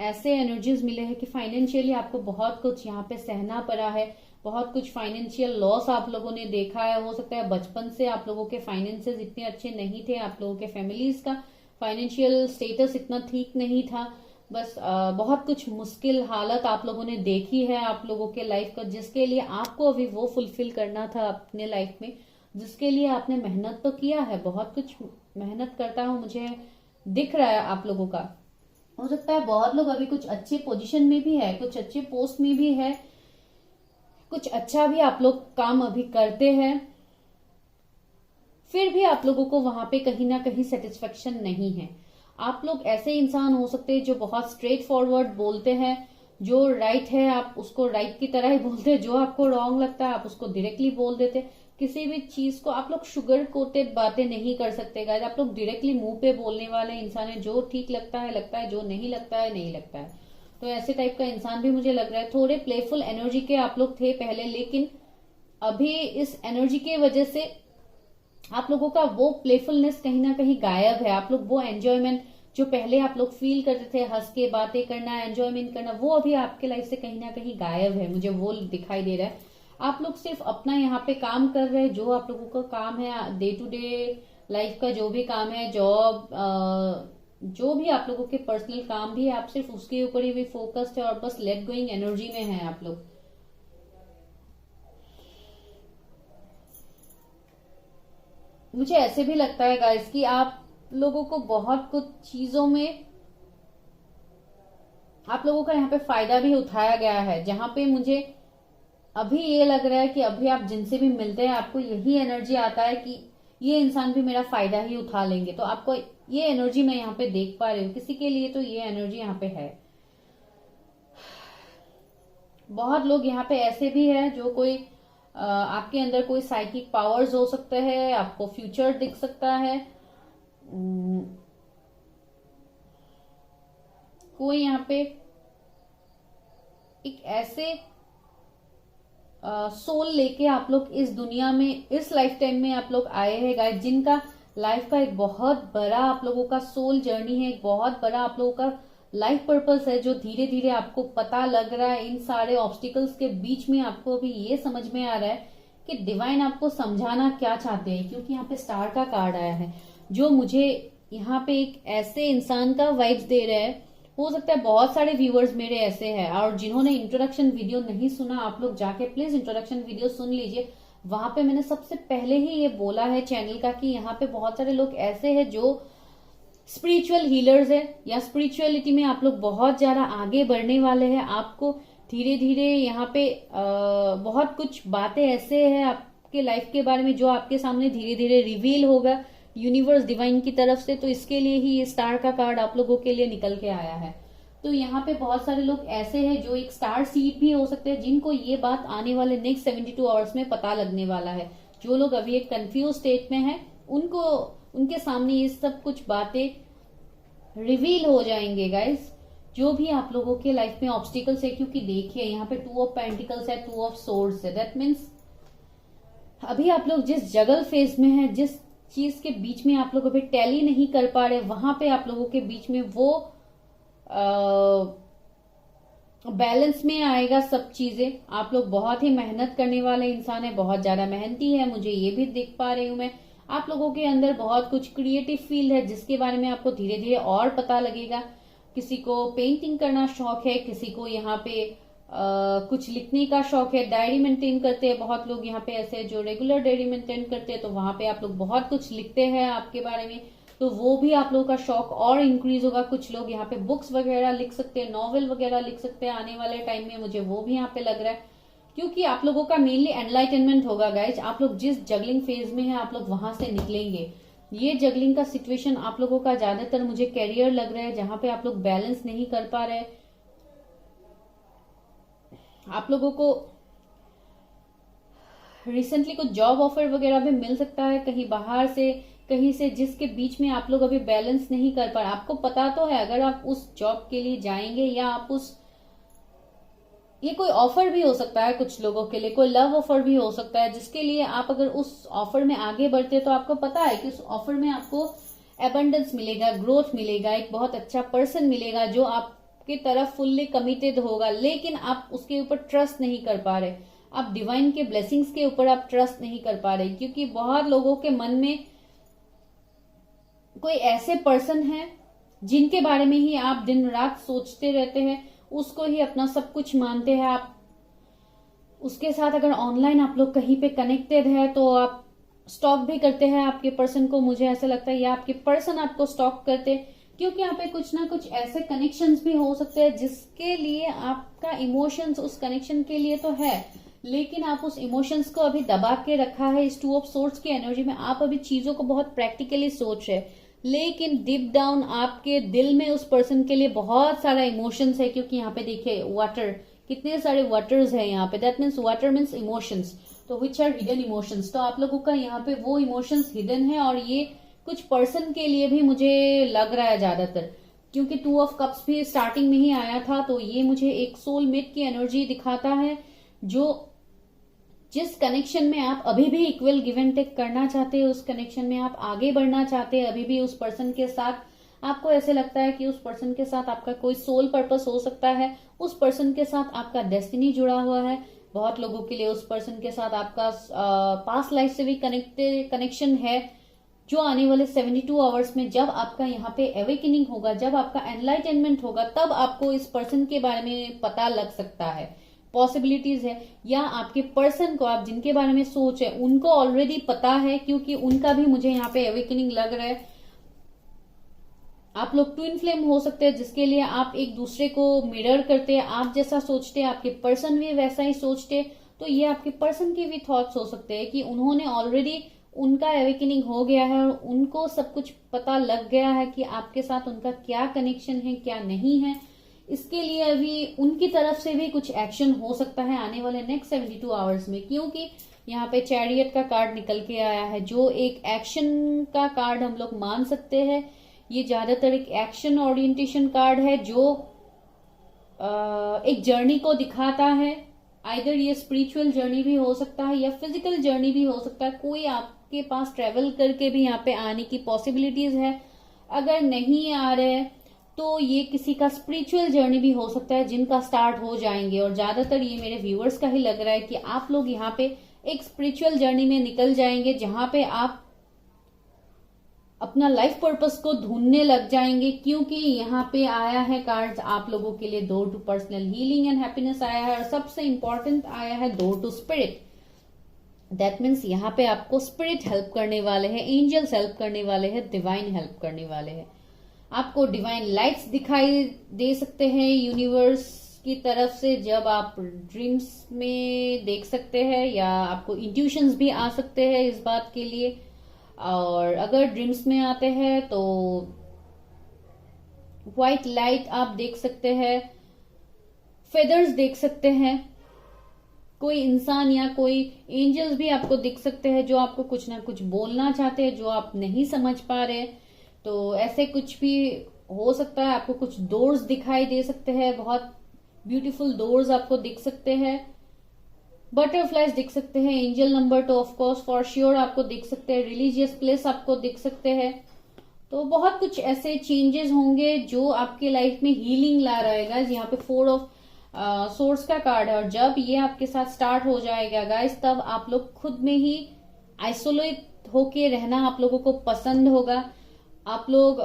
A: ऐसे एनर्जीज मिले हैं कि फाइनेंशियली आपको बहुत कुछ यहाँ पे सहना पड़ा है। बहुत कुछ फाइनेंशियल लॉस आप लोगों ने देखा है। हो सकता है बचपन से आप लोगों के फाइनेंसेस इतने अच्छे नहीं थे, आप लोगों के फैमिलीज का फाइनेंशियल स्टेटस इतना ठीक नहीं था। बस बहुत कुछ मुश्किल हालत आप लोगों ने देखी है आप लोगों के लाइफ का, जिसके लिए आपको अभी वो फुलफिल करना था अपने लाइफ में, जिसके लिए आपने मेहनत तो किया है। बहुत कुछ मेहनत करता हूं मुझे दिख रहा है आप लोगों का। हो सकता है बहुत लोग अभी कुछ अच्छे पोजीशन में भी है, कुछ अच्छे पोस्ट में भी है, कुछ अच्छा भी आप लोग काम अभी करते हैं, फिर भी आप लोगों को वहां पे कहीं ना कहीं सेटिस्फेक्शन नहीं है। आप लोग ऐसे इंसान हो सकते हैं जो बहुत स्ट्रेट फॉरवर्ड बोलते हैं। जो राइट है आप उसको राइट की तरह ही बोलते हैं, जो आपको रॉन्ग लगता है आप उसको डायरेक्टली बोल देते। किसी भी चीज को आप लोग शुगर कोटेड बातें नहीं कर सकते गाइस। आप लोग डायरेक्टली मुंह पे बोलने वाले इंसान है। जो ठीक लगता है, जो नहीं लगता है नहीं लगता है। तो ऐसे टाइप का इंसान भी मुझे लग रहा है। थोड़े प्लेफुल एनर्जी के आप लोग थे पहले, लेकिन अभी इस एनर्जी के वजह से आप लोगों का वो प्लेफुलनेस कहीं ना कहीं गायब है। आप लोग वो एंजॉयमेंट जो पहले आप लोग फील करते थे, हंस के बातें करना, एंजॉयमेंट करना, वो अभी आपके लाइफ से कहीं ना कहीं गायब है। मुझे वो दिखाई दे रहा है। आप लोग सिर्फ अपना यहाँ पे काम कर रहे हैं, जो आप लोगों का काम है डे टू डे लाइफ का, जो भी काम है, जॉब, जो भी आप लोगों के पर्सनल काम भी है, आप सिर्फ उसके ऊपर ही भी फोकस्ड है और बस लेट गोइंग एनर्जी में है आप लोग। मुझे ऐसे भी लगता है गाइस कि आप लोगों को बहुत कुछ चीजों में आप लोगों का यहाँ पे फायदा भी उठाया गया है, जहां पे मुझे अभी ये लग रहा है कि अभी आप जिनसे भी मिलते हैं आपको यही एनर्जी आता है कि ये इंसान भी मेरा फायदा ही उठा लेंगे। तो आपको ये एनर्जी मैं यहाँ पे देख पा रही हूँ किसी के लिए, तो ये एनर्जी यहाँ पे है। बहुत लोग यहाँ पे ऐसे भी है जो कोई आपके अंदर कोई साइकिक पावर्स हो सकते हैं, आपको फ्यूचर दिख सकता है। कोई यहाँ पे एक ऐसे सोल लेके आप लोग इस दुनिया में, इस लाइफ टाइम में आप लोग आए हैं गाइस, जिनका लाइफ का एक बहुत बड़ा आप लोगों का सोल जर्नी है, एक बहुत बड़ा आप लोगों का लाइफ पर्पस है, जो धीरे धीरे आपको पता लग रहा है। इन सारे ऑब्स्टिकल्स के बीच में आपको अभी ये समझ में आ रहा है कि डिवाइन आपको समझाना क्या चाहते हैं, क्योंकि यहाँ पे स्टार का कार्ड आया है जो मुझे यहाँ पे एक ऐसे इंसान का वाइब्स दे रहा है। हो सकता है बहुत सारे व्यूअर्स मेरे ऐसे हैं, और जिन्होंने इंट्रोडक्शन वीडियो नहीं सुना आप लोग जाके प्लीज इंट्रोडक्शन वीडियो सुन लीजिए। वहां पे मैंने सबसे पहले ही ये बोला है चैनल का कि यहाँ पे बहुत सारे लोग ऐसे हैं जो स्पिरिचुअल हीलर्स है, या स्पिरिचुअलिटी में आप लोग बहुत ज्यादा आगे बढ़ने वाले हैं। आपको धीरे धीरे यहाँ पे बहुत कुछ बातें ऐसे है आपके लाइफ के बारे में जो आपके सामने धीरे धीरे रिवील होगा यूनिवर्स डिवाइन की तरफ से। तो इसके लिए ही ये स्टार का कार्ड आप लोगों के लिए निकल के आया है। तो यहाँ पे बहुत सारे लोग ऐसे हैं जो एक स्टार सीड भी हो सकते हैं, जिनको ये बात आने वाले नेक्स्ट 72 आवर्स में पता लगने वाला है। जो लोग अभी एक कंफ्यूज स्टेट में है, उनको उनके सामने ये सब कुछ बातें रिवील हो जाएंगे गाइस। जो भी आप लोगों के लाइफ में ऑब्स्टिकल्स है, क्योंकि देखिए यहाँ पे 2 ऑफ पेंटिकल्स है, 2 ऑफ सोर्ड्स है। दैट मीन्स अभी आप लोग जिस जगल फेज में है, जिस चीज के बीच में आप लोग अभी टैली नहीं कर पा रहे, वहां पे आप लोगों के बीच में वो बैलेंस में आएगा सब चीजें। आप लोग बहुत ही मेहनत करने वाले इंसान है, बहुत ज्यादा मेहनती है, मुझे ये भी देख पा रही हूँ मैं। आप लोगों के अंदर बहुत कुछ क्रिएटिव फील्ड है जिसके बारे में आपको धीरे धीरे और पता लगेगा। किसी को पेंटिंग करना शौक है, किसी को यहाँ पे कुछ लिखने का शौक है, डायरी मेंटेन करते हैं बहुत लोग यहाँ पे ऐसे जो रेगुलर डायरी मेंटेन करते हैं, तो वहां पे आप लोग बहुत कुछ लिखते हैं आपके बारे में, तो वो भी आप लोगों का शौक और इंक्रीज होगा। कुछ लोग यहाँ पे बुक्स वगैरह लिख सकते हैं, नॉवेल वगैरह लिख सकते हैं आने वाले टाइम में, मुझे वो भी यहाँ पे लग रहा है, क्योंकि आप लोगों का मेनली एनलाइटनमेंट होगा गाइज। आप लोग जिस जगलिंग फेज में है आप लोग वहां से निकलेंगे। ये जगलिंग का सिचुएशन आप लोगों का ज्यादातर मुझे कैरियर लग रहा है, जहां पे आप लोग बैलेंस नहीं कर पा रहे। आप लोगों को रिसेंटली कुछ जॉब ऑफर वगैरह भी मिल सकता है कहीं बाहर से, कहीं से, जिसके बीच में आप लोग अभी बैलेंस नहीं कर पा रहे। आपको पता तो है अगर आप उस जॉब के लिए जाएंगे या आप उस, ये कोई ऑफर भी हो सकता है कुछ लोगों के लिए, कोई लव ऑफर भी हो सकता है, जिसके लिए आप अगर उस ऑफर में आगे बढ़ते तो आपको पता है कि उस ऑफर में आपको एबंडेंस मिलेगा, ग्रोथ मिलेगा, एक बहुत अच्छा पर्सन मिलेगा जो आपकी तरफ फुल्ली कमिटेड होगा, लेकिन आप उसके ऊपर ट्रस्ट नहीं कर पा रहे। आप डिवाइन के ब्लेसिंग्स के ऊपर आप ट्रस्ट नहीं कर पा रहे, क्योंकि बहुत लोगों के मन में कोई ऐसे पर्सन है जिनके बारे में ही आप दिन रात सोचते रहते हैं, उसको ही अपना सब कुछ मानते हैं। आप उसके साथ अगर ऑनलाइन आप लोग कहीं पे कनेक्टेड है तो आप स्टॉक भी करते हैं आपके पर्सन को, मुझे ऐसा लगता है, या आपके पर्सन आपको स्टॉक करते, क्योंकि यहाँ पे कुछ ना कुछ ऐसे कनेक्शंस भी हो सकते हैं जिसके लिए आपका इमोशंस उस कनेक्शन के लिए तो है, लेकिन आप उस इमोशंस को अभी दबा के रखा है इस 2 ऑफ सोर्ड्स की एनर्जी में। आप अभी चीजों को बहुत प्रैक्टिकली सोच रहे, लेकिन डीप डाउन आपके दिल में उस पर्सन के लिए बहुत सारा इमोशंस है, क्योंकि यहाँ पे देखिए वाटर, कितने सारे वाटर्स है यहाँ पे, that means water means emotions, तो विच आर हिडन इमोशंस। तो आप लोगों का यहाँ पे वो इमोशंस हिडन है, और ये कुछ पर्सन के लिए भी मुझे लग रहा है ज्यादातर, क्योंकि 2 ऑफ कप्स भी स्टार्टिंग में ही आया था, तो ये मुझे एक सोलमेट की एनर्जी दिखाता है, जो जिस कनेक्शन में आप अभी भी इक्वल गिव एंड टेक करना चाहते हैं, उस कनेक्शन में आप आगे बढ़ना चाहते हैं अभी भी उस पर्सन के साथ। आपको ऐसे लगता है कि उस पर्सन के साथ आपका कोई सोल पर्पस हो सकता है, उस पर्सन के साथ आपका डेस्टिनी जुड़ा हुआ है। बहुत लोगों के लिए उस पर्सन के साथ आपका पास्ट लाइफ से भी कनेक्शन है, जो आने वाले 72 आवर्स में जब आपका यहाँ पे एवेकनिंग होगा, जब आपका एनलाइटनमेंट होगा, तब आपको इस पर्सन के बारे में पता लग सकता है, पॉसिबिलिटीज है। या आपके पर्सन को, आप जिनके बारे में सोच है, उनको ऑलरेडी पता है, क्योंकि उनका भी मुझे यहाँ पे एवेकनिंग लग रहा है। आप लोग ट्विन फ्लेम हो सकते हैं, जिसके लिए आप एक दूसरे को मिरर करते हैं, आप जैसा सोचते हैं आपके पर्सन भी वैसा ही सोचते, तो ये आपके पर्सन के भी थॉट्स हो सकते हैं कि उन्होंने ऑलरेडी, उनका एवेकनिंग हो गया है और उनको सब कुछ पता लग गया है कि आपके साथ उनका क्या कनेक्शन है, क्या नहीं है। इसके लिए अभी उनकी तरफ से भी कुछ एक्शन हो सकता है आने वाले नेक्स्ट 72 आवर्स में, क्योंकि यहाँ पे चैरियट का कार्ड निकल के आया है, जो एक एक्शन का कार्ड हम लोग मान सकते हैं। ये ज्यादातर एक एक्शन ओरिएंटेशन कार्ड है, जो एक जर्नी को दिखाता है। आइदर ये स्पिरिचुअल जर्नी भी हो सकता है या फिजिकल जर्नी भी हो सकता है, कोई आपके पास ट्रेवल करके भी यहाँ पे आने की पॉसिबिलिटीज है। अगर नहीं आ रहे तो ये किसी का स्पिरिचुअल जर्नी भी हो सकता है, जिनका स्टार्ट हो जाएंगे, और ज्यादातर ये मेरे व्यूअर्स का ही लग रहा है कि आप लोग यहाँ पे एक स्पिरिचुअल जर्नी में निकल जाएंगे, जहां पे आप अपना लाइफ पर्पस को ढूंढने लग जाएंगे, क्योंकि यहाँ पे आया है कार्ड्स आप लोगों के लिए door to personal healing and happiness आया है, और सबसे इंपॉर्टेंट आया है door to spirit. That means यहाँ पे आपको स्पिरिट हेल्प करने वाले हैं, एंजल्स हेल्प करने वाले हैं, डिवाइन हेल्प करने वाले हैं। आपको डिवाइन लाइट्स दिखाई दे सकते हैं यूनिवर्स की तरफ से, जब आप ड्रीम्स में देख सकते हैं, या आपको इंट्यूशंस भी आ सकते हैं इस बात के लिए। और अगर ड्रीम्स में आते हैं तो व्हाइट लाइट आप देख सकते हैं, फेदर्स देख सकते हैं, कोई इंसान या कोई एंजल्स भी आपको दिख सकते हैं, जो आपको कुछ ना कुछ बोलना चाहते हैं, जो आप नहीं समझ पा रहे। तो ऐसे कुछ भी हो सकता है। आपको कुछ डोर्स दिखाई दे सकते हैं, बहुत ब्यूटीफुल डोर्स आपको दिख सकते हैं, बटरफ्लाइज दिख सकते हैं, एंजल नंबर तो ऑफ कोर्स फॉर श्योर आपको दिख सकते हैं, रिलीजियस प्लेस आपको दिख सकते हैं। तो बहुत कुछ ऐसे चेंजेस होंगे जो आपके लाइफ में हीलिंग ला रहेगा। यहाँ पे 4 ऑफ सोर्स का कार्ड है, और जब ये आपके साथ स्टार्ट हो जाएगा गाइस, तब आप लोग खुद में ही आइसोलेट होके रहना आप लोगों को पसंद होगा। आप लोग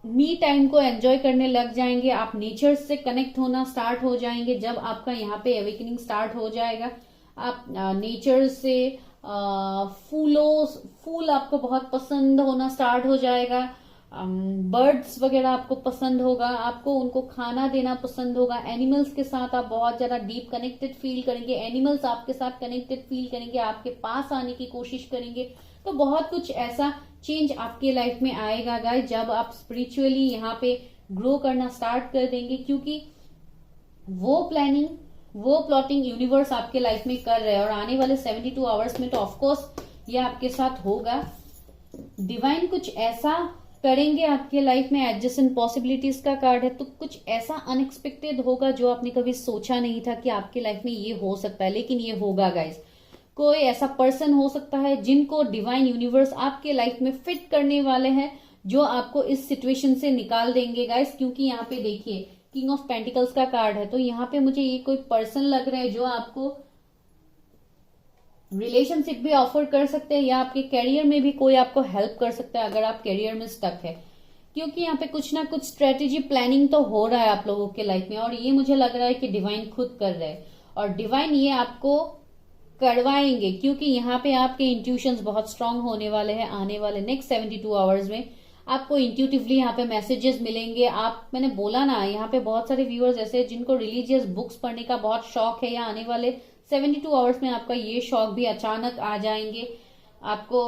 A: मी टाइम को एंजॉय करने लग जाएंगे, आप नेचर से कनेक्ट होना स्टार्ट हो जाएंगे। जब आपका यहाँ पे अवेकनिंग स्टार्ट हो जाएगा, आप नेचर से फूल आपको बहुत पसंद होना स्टार्ट हो जाएगा, बर्ड्स वगैरह आपको पसंद होगा, आपको उनको खाना देना पसंद होगा, एनिमल्स के साथ आप बहुत ज्यादा डीप कनेक्टेड फील करेंगे, एनिमल्स आपके साथ कनेक्टेड फील करेंगे, आपके पास आने की कोशिश करेंगे। तो बहुत कुछ ऐसा चेंज आपके लाइफ में आएगा गाइस, जब आप स्पिरिचुअली यहाँ पे ग्रो करना स्टार्ट कर देंगे, क्योंकि वो प्लानिंग, वो प्लॉटिंग यूनिवर्स आपके लाइफ में कर रहे हैं। और आने वाले 72 आवर्स में तो ऑफकोर्स ये आपके साथ होगा। डिवाइन कुछ ऐसा करेंगे आपके लाइफ में, एडजस्टेंट पॉसिबिलिटीज का कार्ड है, तो कुछ ऐसा अनएक्सपेक्टेड होगा जो आपने कभी सोचा नहीं था कि आपके लाइफ में ये हो सकता है, लेकिन ये होगा गाइस। कोई ऐसा पर्सन हो सकता है जिनको डिवाइन यूनिवर्स आपके लाइफ में फिट करने वाले हैं, जो आपको इस सिचुएशन से निकाल देंगे गाइस। क्योंकि यहाँ पे देखिए किंग ऑफ पेंटिकल्स का कार्ड है, तो यहाँ पे मुझे ये कोई पर्सन लग रहा है जो आपको रिलेशनशिप भी ऑफर कर सकते हैं, या आपके करियर में भी कोई आपको हेल्प कर सकता है अगर आप करियर में स्टक है। क्योंकि यहाँ पे कुछ ना कुछ स्ट्रेटेजी प्लानिंग तो हो रहा है आप लोगों के लाइफ में, और ये मुझे लग रहा है कि डिवाइन खुद कर रहे हैं, और डिवाइन ये आपको करवाएंगे। क्योंकि यहाँ पे आपके इंट्यूशंस बहुत स्ट्रांग होने वाले हैं। आने वाले नेक्स्ट 72 आवर्स में आपको इंट्यूटिवली यहाँ पे मैसेजेस मिलेंगे। मैंने बोला ना, यहाँ पे बहुत सारे व्यूअर्स ऐसे हैं जिनको रिलीजियस बुक्स पढ़ने का बहुत शौक है, या आने वाले 72 आवर्स में आपका ये शौक भी अचानक आ जाएंगे। आपको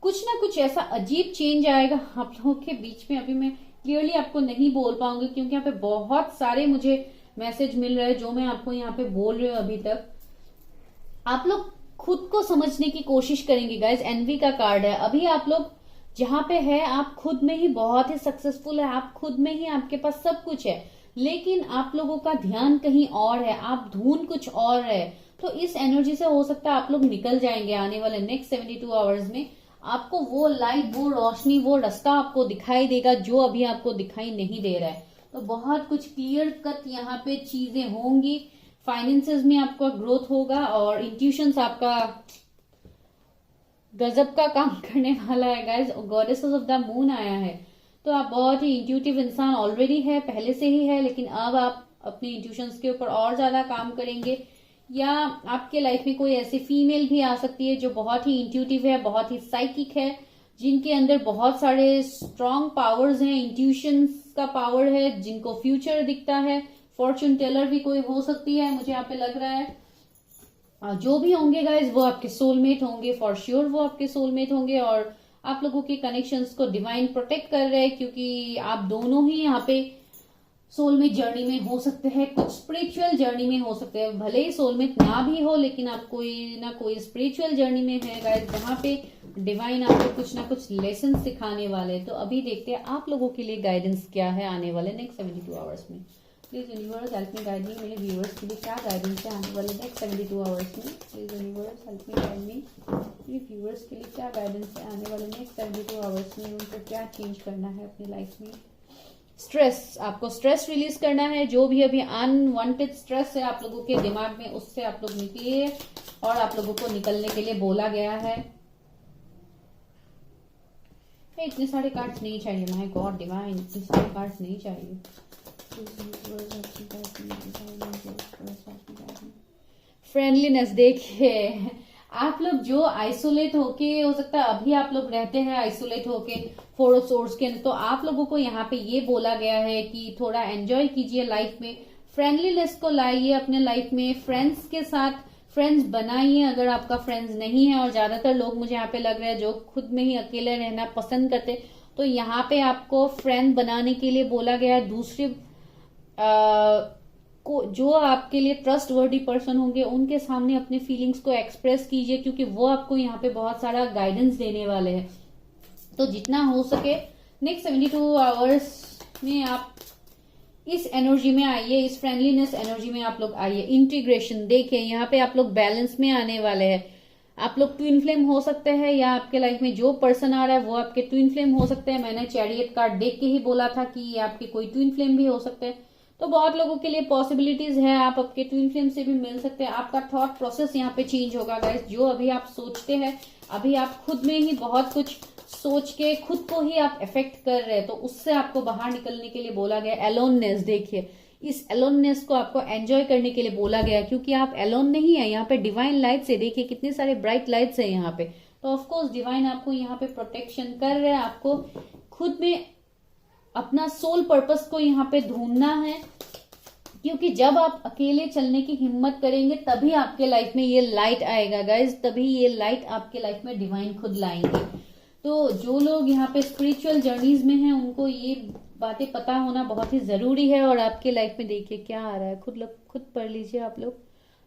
A: कुछ ना कुछ ऐसा अजीब चेंज आएगा आप लोगों के बीच में। अभी मैं क्लियरली आपको नहीं बोल पाऊंगी, क्योंकि यहाँ पे बहुत सारे मुझे मैसेज मिल रहे हैं जो मैं आपको यहाँ पे बोल रही हूँ। अभी तक आप लोग खुद को समझने की कोशिश करेंगे गाइज। एनवी का कार्ड है। अभी आप लोग जहां पे है, आप खुद में ही बहुत ही सक्सेसफुल है, आप खुद में ही, आपके पास सब कुछ है, लेकिन आप लोगों का ध्यान कहीं और है, आप ढूंढ कुछ और है। तो इस एनर्जी से हो सकता है आप लोग निकल जाएंगे आने वाले नेक्स्ट 72 आवर्स में। आपको वो लाइट, वो रोशनी, वो रास्ता आपको दिखाई देगा जो अभी आपको दिखाई नहीं दे रहा है। तो बहुत कुछ क्लियर कट यहाँ पे चीजें होंगी। फाइनेंसेस में आपका ग्रोथ होगा, और इंट्यूशंस आपका गजब का काम करने वाला है guys. Goddesses of the moon आया है, तो आप बहुत ही इंट्यूटिव इंसान ऑलरेडी है, पहले से ही है, लेकिन अब आप अपने इंट्यूशंस के ऊपर और ज्यादा काम करेंगे। या आपके लाइफ में कोई ऐसी फीमेल भी आ सकती है जो बहुत ही इंट्यूटिव है, बहुत ही साइकिक है, जिनके अंदर बहुत सारे स्ट्रॉन्ग पावर्स हैं, इंट्यूशंस का पावर है, जिनको फ्यूचर दिखता है। फॉर्चून टेलर भी कोई हो सकती है, मुझे यहाँ पे लग रहा है। जो भी होंगे गाइज वो आपके सोलमेट होंगे, फॉर श्योर वो आपके सोलमेट होंगे। और आप लोगों के कनेक्शंस को डिवाइन प्रोटेक्ट कर रहे हैं, क्योंकि आप दोनों ही यहाँ पे सोलमेट जर्नी में हो सकते हैं, कुछ स्पिरिचुअल जर्नी में हो सकते हैं। भले ही सोलमेट ना भी हो, लेकिन आप कोई ना कोई स्पिरिचुअल जर्नी में है गाइज, जहाँ पे डिवाइन आपको कुछ ना कुछ लेसन सिखाने वाले। तो अभी देखते हैं आप लोगों के लिए गाइडेंस क्या है आने वाले नेक्स्ट 72 आवर्स में। Please universe help me guide me, मेरे व्यूअर्स के लिए क्या गाइडेंस है आने वाले नेक्स्ट 72 आवर्स में। Please universe help me guide me, मेरे व्यूअर्स के लिए क्या गाइडेंस है आने वाले नेक्स्ट 72 आवर्स में। उनको क्या चेंज करना है अपनी लाइफ में। स्ट्रेस, आपको स्ट्रेस रिलीज करना है। जो भी अभी अनवांटेड स्ट्रेस है आप लोगों के दिमाग में, उससे आप लोग निकलिए, और आप लोगों को निकलने के लिए बोला गया है। इतने सारे कार्ड्स नहीं चाहिए, माय गॉड डिवाइन, इतने सारे कार्ड्स नहीं चाहिए। फ्रेंडलीनेस, देखिए आप लोग जो आइसोलेट होके, हो सकता है अभी आप लोग रहते हैं आइसोलेट होके 4 ऑफ सोर्ड्स के, तो आप लोगों को यहाँ पे ये बोला गया है कि थोड़ा एंजॉय कीजिए लाइफ में, फ्रेंडलीनेस को लाइए अपने लाइफ में, फ्रेंड्स के साथ फ्रेंड्स बनाइए अगर आपका फ्रेंड्स नहीं है। और ज्यादातर लोग मुझे यहाँ पे लग रहा है जो खुद में ही अकेले रहना पसंद करते, तो यहाँ पे आपको फ्रेंड बनाने के लिए बोला गया है। दूसरे को जो आपके लिए ट्रस्ट वर्दी पर्सन होंगे उनके सामने अपने फीलिंग्स को एक्सप्रेस कीजिए, क्योंकि वो आपको यहाँ पे बहुत सारा गाइडेंस देने वाले हैं। तो जितना हो सके नेक्स्ट 72 आवर्स में आप इस एनर्जी में आइए, इस फ्रेंडलीनेस एनर्जी में आप लोग आइए। इंटीग्रेशन, देखिए यहाँ पे आप लोग बैलेंस में आने वाले हैं। आप लोग ट्विन फ्लेम हो सकते हैं, या आपके लाइफ में जो पर्सन आ रहा है वो आपके ट्विन फ्लेम हो सकते हैं। मैंने चैरियट कार्ड देख के ही बोला था कि ये आपके कोई ट्विन फ्लेम भी हो सकते हैं। तो बहुत लोगों के लिए पॉसिबिलिटीज है, आप आपके ट्विन फ्लेम से भी मिल सकते हैं। आपका थॉट प्रोसेस यहाँ पे चेंज होगा गाइस। जो अभी आप सोचते हैं, अभी आप खुद में ही बहुत कुछ सोच के खुद को ही आप इफेक्ट कर रहे हैं, तो उससे आपको बाहर निकलने के लिए बोला गया। एलोननेस, देखिए इस एलोननेस को आपको एंजॉय करने के लिए बोला गया, क्योंकि आप एलोन नहीं है। यहाँ पे डिवाइन लाइट से देखिए कितने सारे ब्राइट लाइट्स है यहाँ पे। तो ऑफकोर्स डिवाइन आपको यहाँ पे प्रोटेक्शन कर रहे हैं। आपको खुद में अपना सोल पर्पस को यहाँ पे ढूंढना है, क्योंकि जब आप अकेले चलने की हिम्मत करेंगे तभी आपके लाइफ में ये लाइट आएगा गाइज, तभी ये लाइट आपके लाइफ में डिवाइन खुद लाएंगे। तो जो लोग यहाँ पे स्पिरिचुअल जर्नीज में हैं उनको ये बातें पता होना बहुत ही जरूरी है। और आपके लाइफ में देखिए क्या आ रहा है, खुद पढ़ लीजिए आप लोग।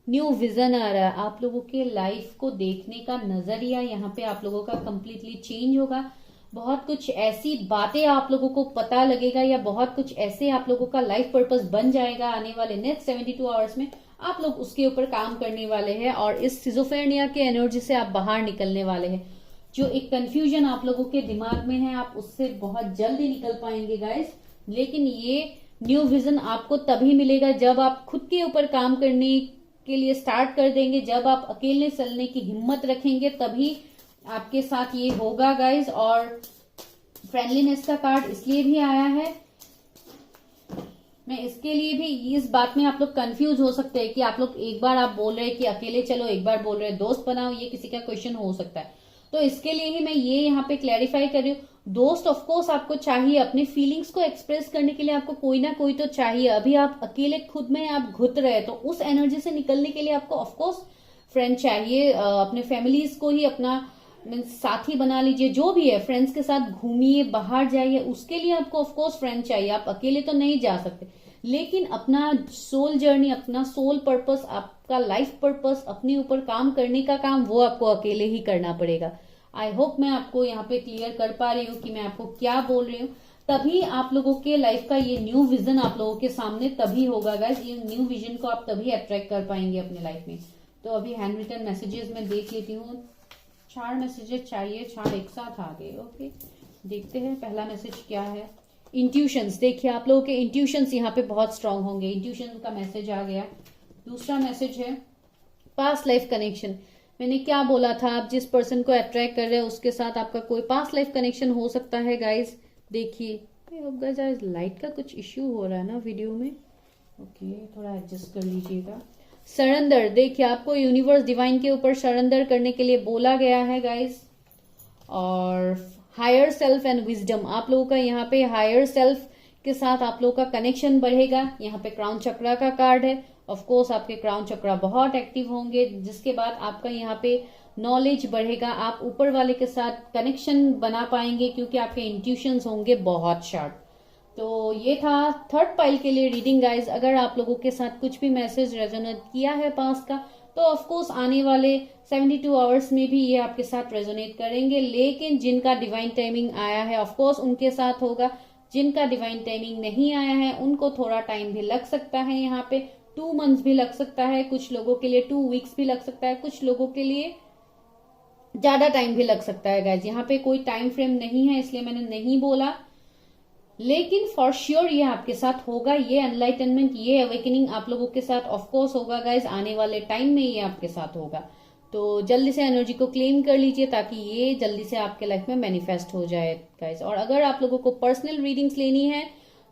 A: न्यू विजन आ रहा है, आप लोगों के लाइफ को देखने का नजरिया यहाँ पे आप लोगों का कंप्लीटली चेंज होगा। बहुत कुछ ऐसी बातें आप लोगों को पता लगेगा, या बहुत कुछ ऐसे आप लोगों का लाइफ पर्पस बन जाएगा आने वाले नेक्स्ट 72 आवर्स में। आप लोग उसके ऊपर काम करने वाले हैं और इस सिजोफ्रेनिया के एनर्जी से आप बाहर निकलने वाले हैं। जो एक कंफ्यूजन आप लोगों के दिमाग में है, आप उससे बहुत जल्दी निकल पाएंगे गाइस। लेकिन ये न्यू विजन आपको तभी मिलेगा जब आप खुद के ऊपर काम करने के लिए स्टार्ट कर देंगे, जब आप अकेले चलने की हिम्मत रखेंगे, तभी आपके साथ ये होगा गाइज। और फ्रेंडलीनेस का कार्ड इसलिए भी आया है, मैं इसके लिए भी, इस बात में आप लोग कंफ्यूज हो सकते हैं कि आप लोग एक बार आप बोल रहे हैं कि अकेले चलो, एक बार बोल रहे हैं दोस्त बनाओ, ये किसी का क्वेश्चन हो सकता है। तो इसके लिए ही मैं ये यहाँ पे क्लैरिफाई कर रही हूँ। दोस्त ऑफकोर्स आपको चाहिए, अपने फीलिंग्स को एक्सप्रेस करने के लिए आपको कोई ना कोई तो चाहिए। अभी आप अकेले खुद में आप घुट रहे, तो उस एनर्जी से निकलने के लिए आपको ऑफकोर्स फ्रेंड चाहिए। अपने फैमिलीज को ही अपना साथी बना लीजिए, जो भी है फ्रेंड्स के साथ घूमिए, बाहर जाइए, उसके लिए आपको ऑफकोर्स फ्रेंड चाहिए। आप अकेले तो नहीं जा सकते, लेकिन अपना सोल जर्नी, अपना सोल पर्पस, आपका लाइफ पर्पस, अपने ऊपर काम करने का काम, वो आपको अकेले ही करना पड़ेगा। आई होप मैं आपको यहाँ पे क्लियर कर पा रही हूँ कि मैं आपको क्या बोल रही हूँ। तभी आप लोगों के लाइफ का ये न्यू विजन आप लोगों के सामने तभी होगा गाइस। ये न्यू विजन को आप तभी अट्रैक्ट कर पाएंगे अपने लाइफ में। तो अभी हैंड रिटन मैसेजेस में देख लेती हूँ। 4 मैसेजेस चाहिए, 4 एक साथ आ गए। ओके, देखते हैं पहला मैसेज क्या है। इंट्यूशंस, देखिए आप लोगों के इंट्यूशंस यहाँ पे बहुत स्ट्रांग होंगे। इंट्यूशन का मैसेज आ गया। दूसरा मैसेज है पास्ट लाइफ कनेक्शन। मैंने क्या बोला था, आप जिस पर्सन को अट्रैक्ट कर रहे हैं उसके साथ आपका कोई पास्ट लाइफ कनेक्शन हो सकता है गाइज। देखिए गाइज लाइट का कुछ इश्यू हो रहा है ना वीडियो में। ओके, थोड़ा एडजस्ट कर लीजिएगा। सरेंडर, देखिए आपको यूनिवर्स डिवाइन के ऊपर सरेंडर करने के लिए बोला गया है गाइज। और हायर सेल्फ एंड विजडम, आप लोगों का यहाँ पे हायर सेल्फ के साथ आप लोगों का कनेक्शन बढ़ेगा। यहाँ पे क्राउन चक्रा का कार्ड है। ऑफ कोर्स आपके क्राउन चक्रा बहुत एक्टिव होंगे, जिसके बाद आपका यहाँ पे नॉलेज बढ़ेगा। आप ऊपर वाले के साथ कनेक्शन बना पाएंगे, क्योंकि आपके इंट्यूशंस होंगे बहुत शार्प। तो ये था थर्ड पाइल के लिए रीडिंग गाइज। अगर आप लोगों के साथ कुछ भी मैसेज रेजोनेट किया है पास्ट का, तो ऑफकोर्स आने वाले 72 आवर्स में भी ये आपके साथ रेजोनेट करेंगे। लेकिन जिनका डिवाइन टाइमिंग आया है ऑफकोर्स उनके साथ होगा। जिनका डिवाइन टाइमिंग नहीं आया है उनको थोड़ा टाइम भी लग सकता है। यहाँ पे 2 मंथ्स भी लग सकता है, कुछ लोगों के लिए 2 वीक्स भी लग सकता है, कुछ लोगों के लिए ज्यादा टाइम भी लग सकता है गाइज। यहाँ पे कोई टाइम फ्रेम नहीं है, इसलिए मैंने नहीं बोला। लेकिन फॉर श्योर ये आपके साथ होगा। ये एनलाइटनमेंट, ये अवेकनिंग आप लोगों के साथ ऑफकोर्स होगा गाइज। आने वाले टाइम में ये आपके साथ होगा। तो जल्दी से एनर्जी को क्लेम कर लीजिए, ताकि ये जल्दी से आपके लाइफ में मैनिफेस्ट हो जाए गाइज। और अगर आप लोगों को पर्सनल रीडिंग्स लेनी है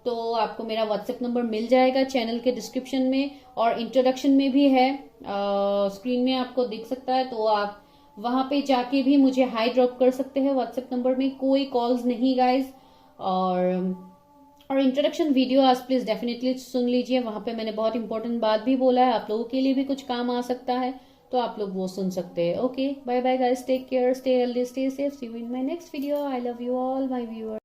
A: तो आपको मेरा व्हाट्सएप नंबर मिल जाएगा चैनल के डिस्क्रिप्शन में, और इंट्रोडक्शन में भी है, स्क्रीन में आपको दिख सकता है। तो आप वहां पे जाके भी मुझे हाई ड्रॉप कर सकते हैं व्हाट्सएप नंबर में। कोई कॉल्स नहीं गाइज। और इंट्रोडक्शन वीडियो आज प्लीज डेफिनेटली सुन लीजिए। वहां पे मैंने बहुत इंपॉर्टेंट बात भी बोला है, आप लोगों के लिए भी कुछ काम आ सकता है, तो आप लोग वो सुन सकते हैं। Okay, bye bye guys, take care, stay healthy, stay safe, see you in my next video. I love you all my viewers.